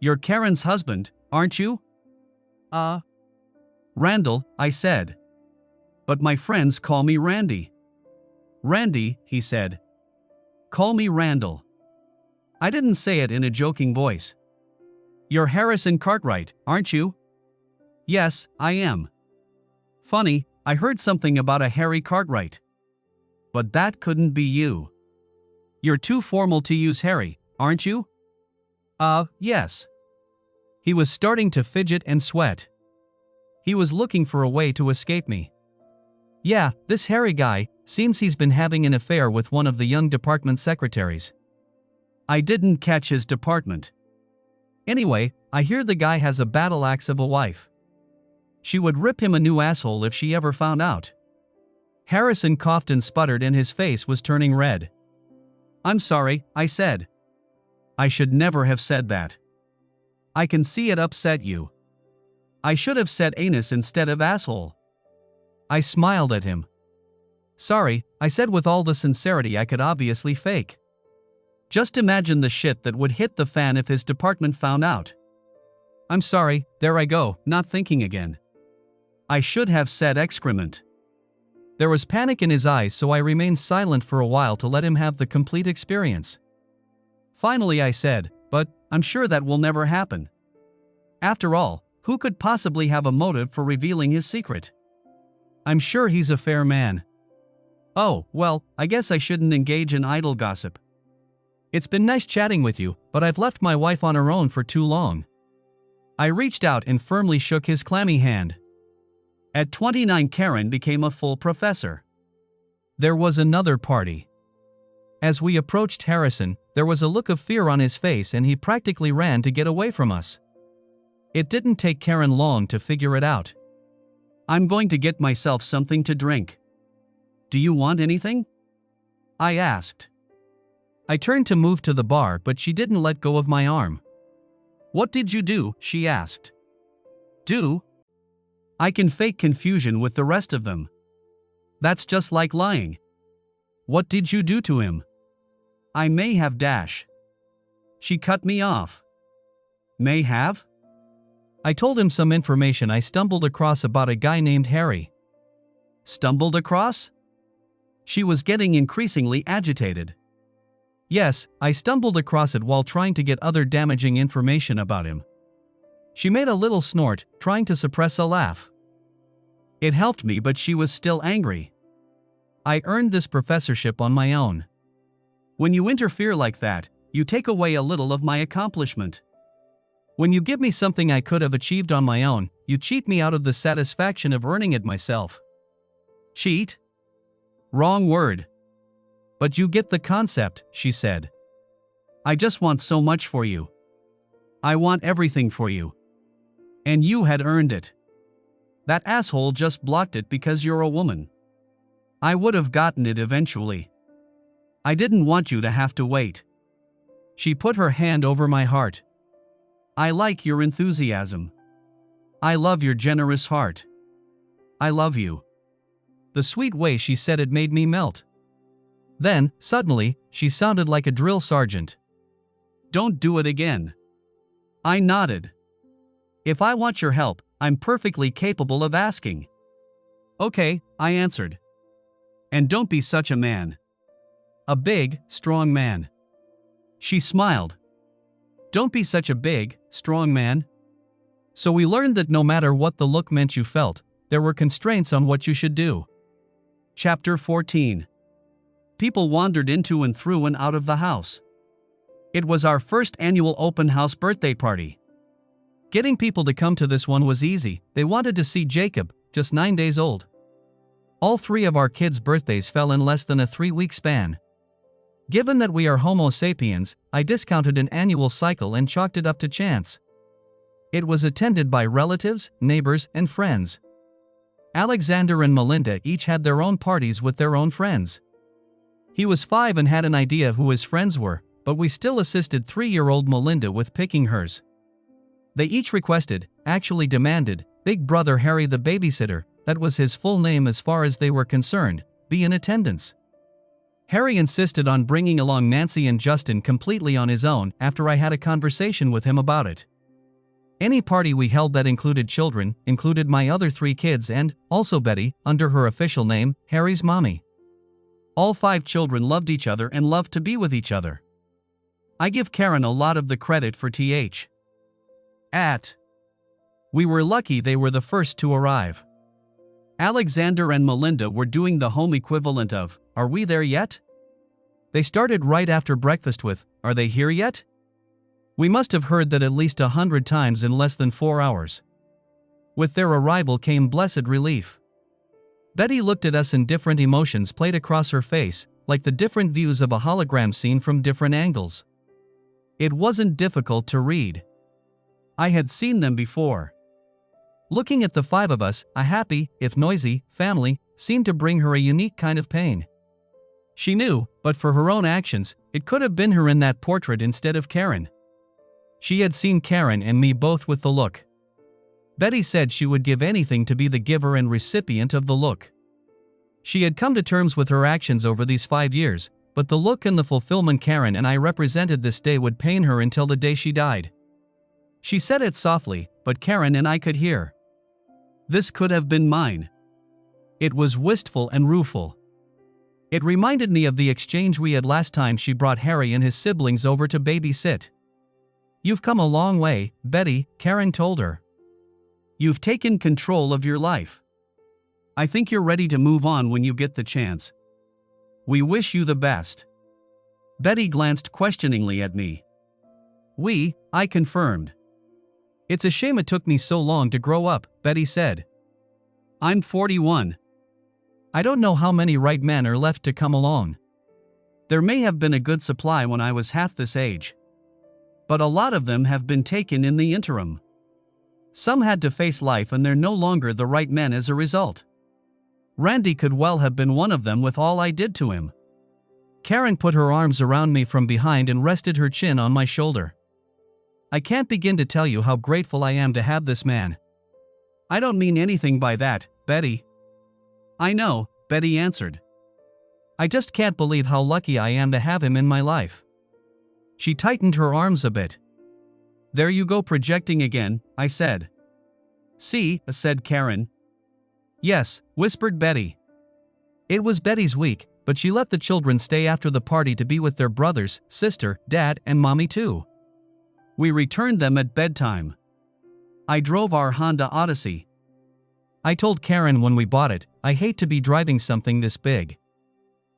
"You're Karen's husband, aren't you?" Randall, I said. "But my friends call me Randy." "Randy," he said. "Call me Randall." I didn't say it in a joking voice. "You're Harrison Cartwright, aren't you?" "Yes, I am." "Funny, I heard something about a Harry Cartwright." "But that couldn't be you. You're too formal to use Harry, aren't you?" Yes." He was starting to fidget and sweat. He was looking for a way to escape me. "Yeah, this Harry guy, seems he's been having an affair with one of the young department secretaries." "I didn't catch his department." "Anyway, I hear the guy has a battle axe of a wife. She would rip him a new asshole if she ever found out." Harrison coughed and sputtered and his face was turning red. "I'm sorry," I said. "I should never have said that. I can see it upset you. I should have said anus instead of asshole." I smiled at him. "Sorry," I said with all the sincerity I could obviously fake. "Just imagine the shit that would hit the fan if his department found out." "I'm sorry, there I go, not thinking again. I should have said excrement." There was panic in his eyes, so I remained silent for a while to let him have the complete experience. Finally I said, "But, I'm sure that will never happen. After all, who could possibly have a motive for revealing his secret? I'm sure he's a fair man." "Oh, well, I guess I shouldn't engage in idle gossip. It's been nice chatting with you, but I've left my wife on her own for too long." I reached out and firmly shook his clammy hand. At 29 Karen became a full professor. There was another party. As we approached Harrison, there was a look of fear on his face and he practically ran to get away from us. It didn't take Karen long to figure it out. "I'm going to get myself something to drink. Do you want anything?" I asked. I turned to move to the bar but she didn't let go of my arm. "What did you do?" she asked. "Do? I can fake confusion with the rest of them. That's just like lying." What did you do to him? I may have dash. She cut me off. May have? I told him some information I stumbled across about a guy named Harry. Stumbled across? She was getting increasingly agitated. Yes, I stumbled across it while trying to get other damaging information about him. She made a little snort, trying to suppress a laugh. It helped me, but she was still angry. I earned this professorship on my own. When you interfere like that, you take away a little of my accomplishment. When you give me something I could have achieved on my own, you cheat me out of the satisfaction of earning it myself. Cheat? Wrong word. But you get the concept, she said. I just want so much for you. I want everything for you. And you had earned it. That asshole just blocked it because you're a woman. I would have gotten it eventually. I didn't want you to have to wait. She put her hand over my heart. I like your enthusiasm. I love your generous heart. I love you. The sweet way she said it made me melt. Then, suddenly, she sounded like a drill sergeant. Don't do it again. I nodded. If I want your help, I'm perfectly capable of asking. Okay, I answered. And don't be such a man. A big, strong man. She smiled. Don't be such a big, strong man. So we learned that no matter what the look meant you felt, there were constraints on what you should do. Chapter 14. People wandered into and through and out of the house. It was our first annual open house birthday party. Getting people to come to this one was easy. They wanted to see Jacob, just 9 days old. All 3 of our kids' birthdays fell in less than a 3-week span. Given that we are Homo sapiens, I discounted an annual cycle and chalked it up to chance. It was attended by relatives, neighbors, and friends. Alexander and Melinda each had their own parties with their own friends. He was 5 and had an idea who his friends were, but we still assisted 3-year-old Melinda with picking hers. They each requested, actually demanded, Big Brother Harry the babysitter, that was his full name as far as they were concerned, be in attendance. Harry insisted on bringing along Nancy and Justin completely on his own after I had a conversation with him about it. Any party we held that included children included my other 3 kids and, also Betty, under her official name, Harry's mommy. All 5 children loved each other and loved to be with each other. I give Karen a lot of the credit for th. We were lucky they were the first to arrive. Alexander and Melinda were doing the home equivalent of, "Are we there yet?" They started right after breakfast with, "Are they here yet?" We must have heard that at least 100 times in less than 4 hours. With their arrival came blessed relief. Betty looked at us and different emotions played across her face, like the different views of a hologram seen from different angles. It wasn't difficult to read. I had seen them before. Looking at the 5 of us, a happy, if noisy, family, seemed to bring her a unique kind of pain. She knew, but for her own actions, it could have been her in that portrait instead of Karen. She had seen Karen and me both with the look. Betty said she would give anything to be the giver and recipient of the look. She had come to terms with her actions over these 5 years, but the look and the fulfillment Karen and I represented this day would pain her until the day she died. She said it softly, but Karen and I could hear. This could have been mine. It was wistful and rueful. It reminded me of the exchange we had last time she brought Harry and his siblings over to babysit. "You've come a long way, Betty," Karen told her. "You've taken control of your life. I think you're ready to move on when you get the chance. We wish you the best." Betty glanced questioningly at me. I confirmed. "It's a shame it took me so long to grow up," Betty said. "I'm 41. I don't know how many right men are left to come along. There may have been a good supply when I was half this age. But a lot of them have been taken in the interim. Some had to face life and they're no longer the right men as a result. Randy could well have been one of them with all I did to him." Karen put her arms around me from behind and rested her chin on my shoulder. "I can't begin to tell you how grateful I am to have this man." "I don't mean anything by that, Betty." "I know," Betty answered. I just can't believe how lucky I am to have him in my life." She tightened her arms a bit. "There you go projecting again," I said. "See," said Karen. "Yes," whispered Betty. It was Betty's week, but she let the children stay after the party to be with their brothers, sister, dad, and mommy too. We returned them at bedtime. I drove our Honda Odyssey. I told Karen when we bought it, "I hate to be driving something this big.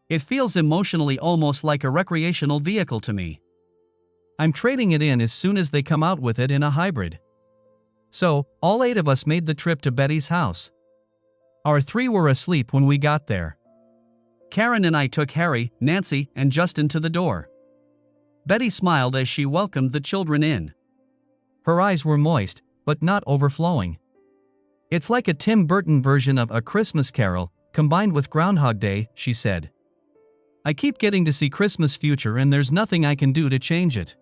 It feels emotionally almost like a recreational vehicle to me. I'm trading it in as soon as they come out with it in a hybrid." So, all 8 of us made the trip to Betty's house. Our 3 were asleep when we got there. Karen and I took Harry, Nancy, and Justin to the door. Betty smiled as she welcomed the children in. Her eyes were moist, but not overflowing. "It's like a Tim Burton version of A Christmas Carol, combined with Groundhog Day," she said. "I keep getting to see Christmas future and there's nothing I can do to change it."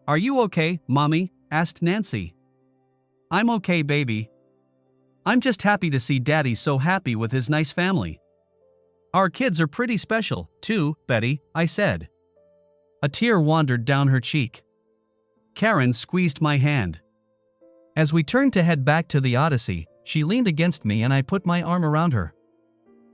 "Are you okay, Mommy?" asked Nancy. "I'm okay, baby. I'm just happy to see Daddy so happy with his nice family." "Our kids are pretty special, too, Betty," I said. A tear wandered down her cheek. Karen squeezed my hand. As we turned to head back to the Odyssey, she leaned against me and I put my arm around her.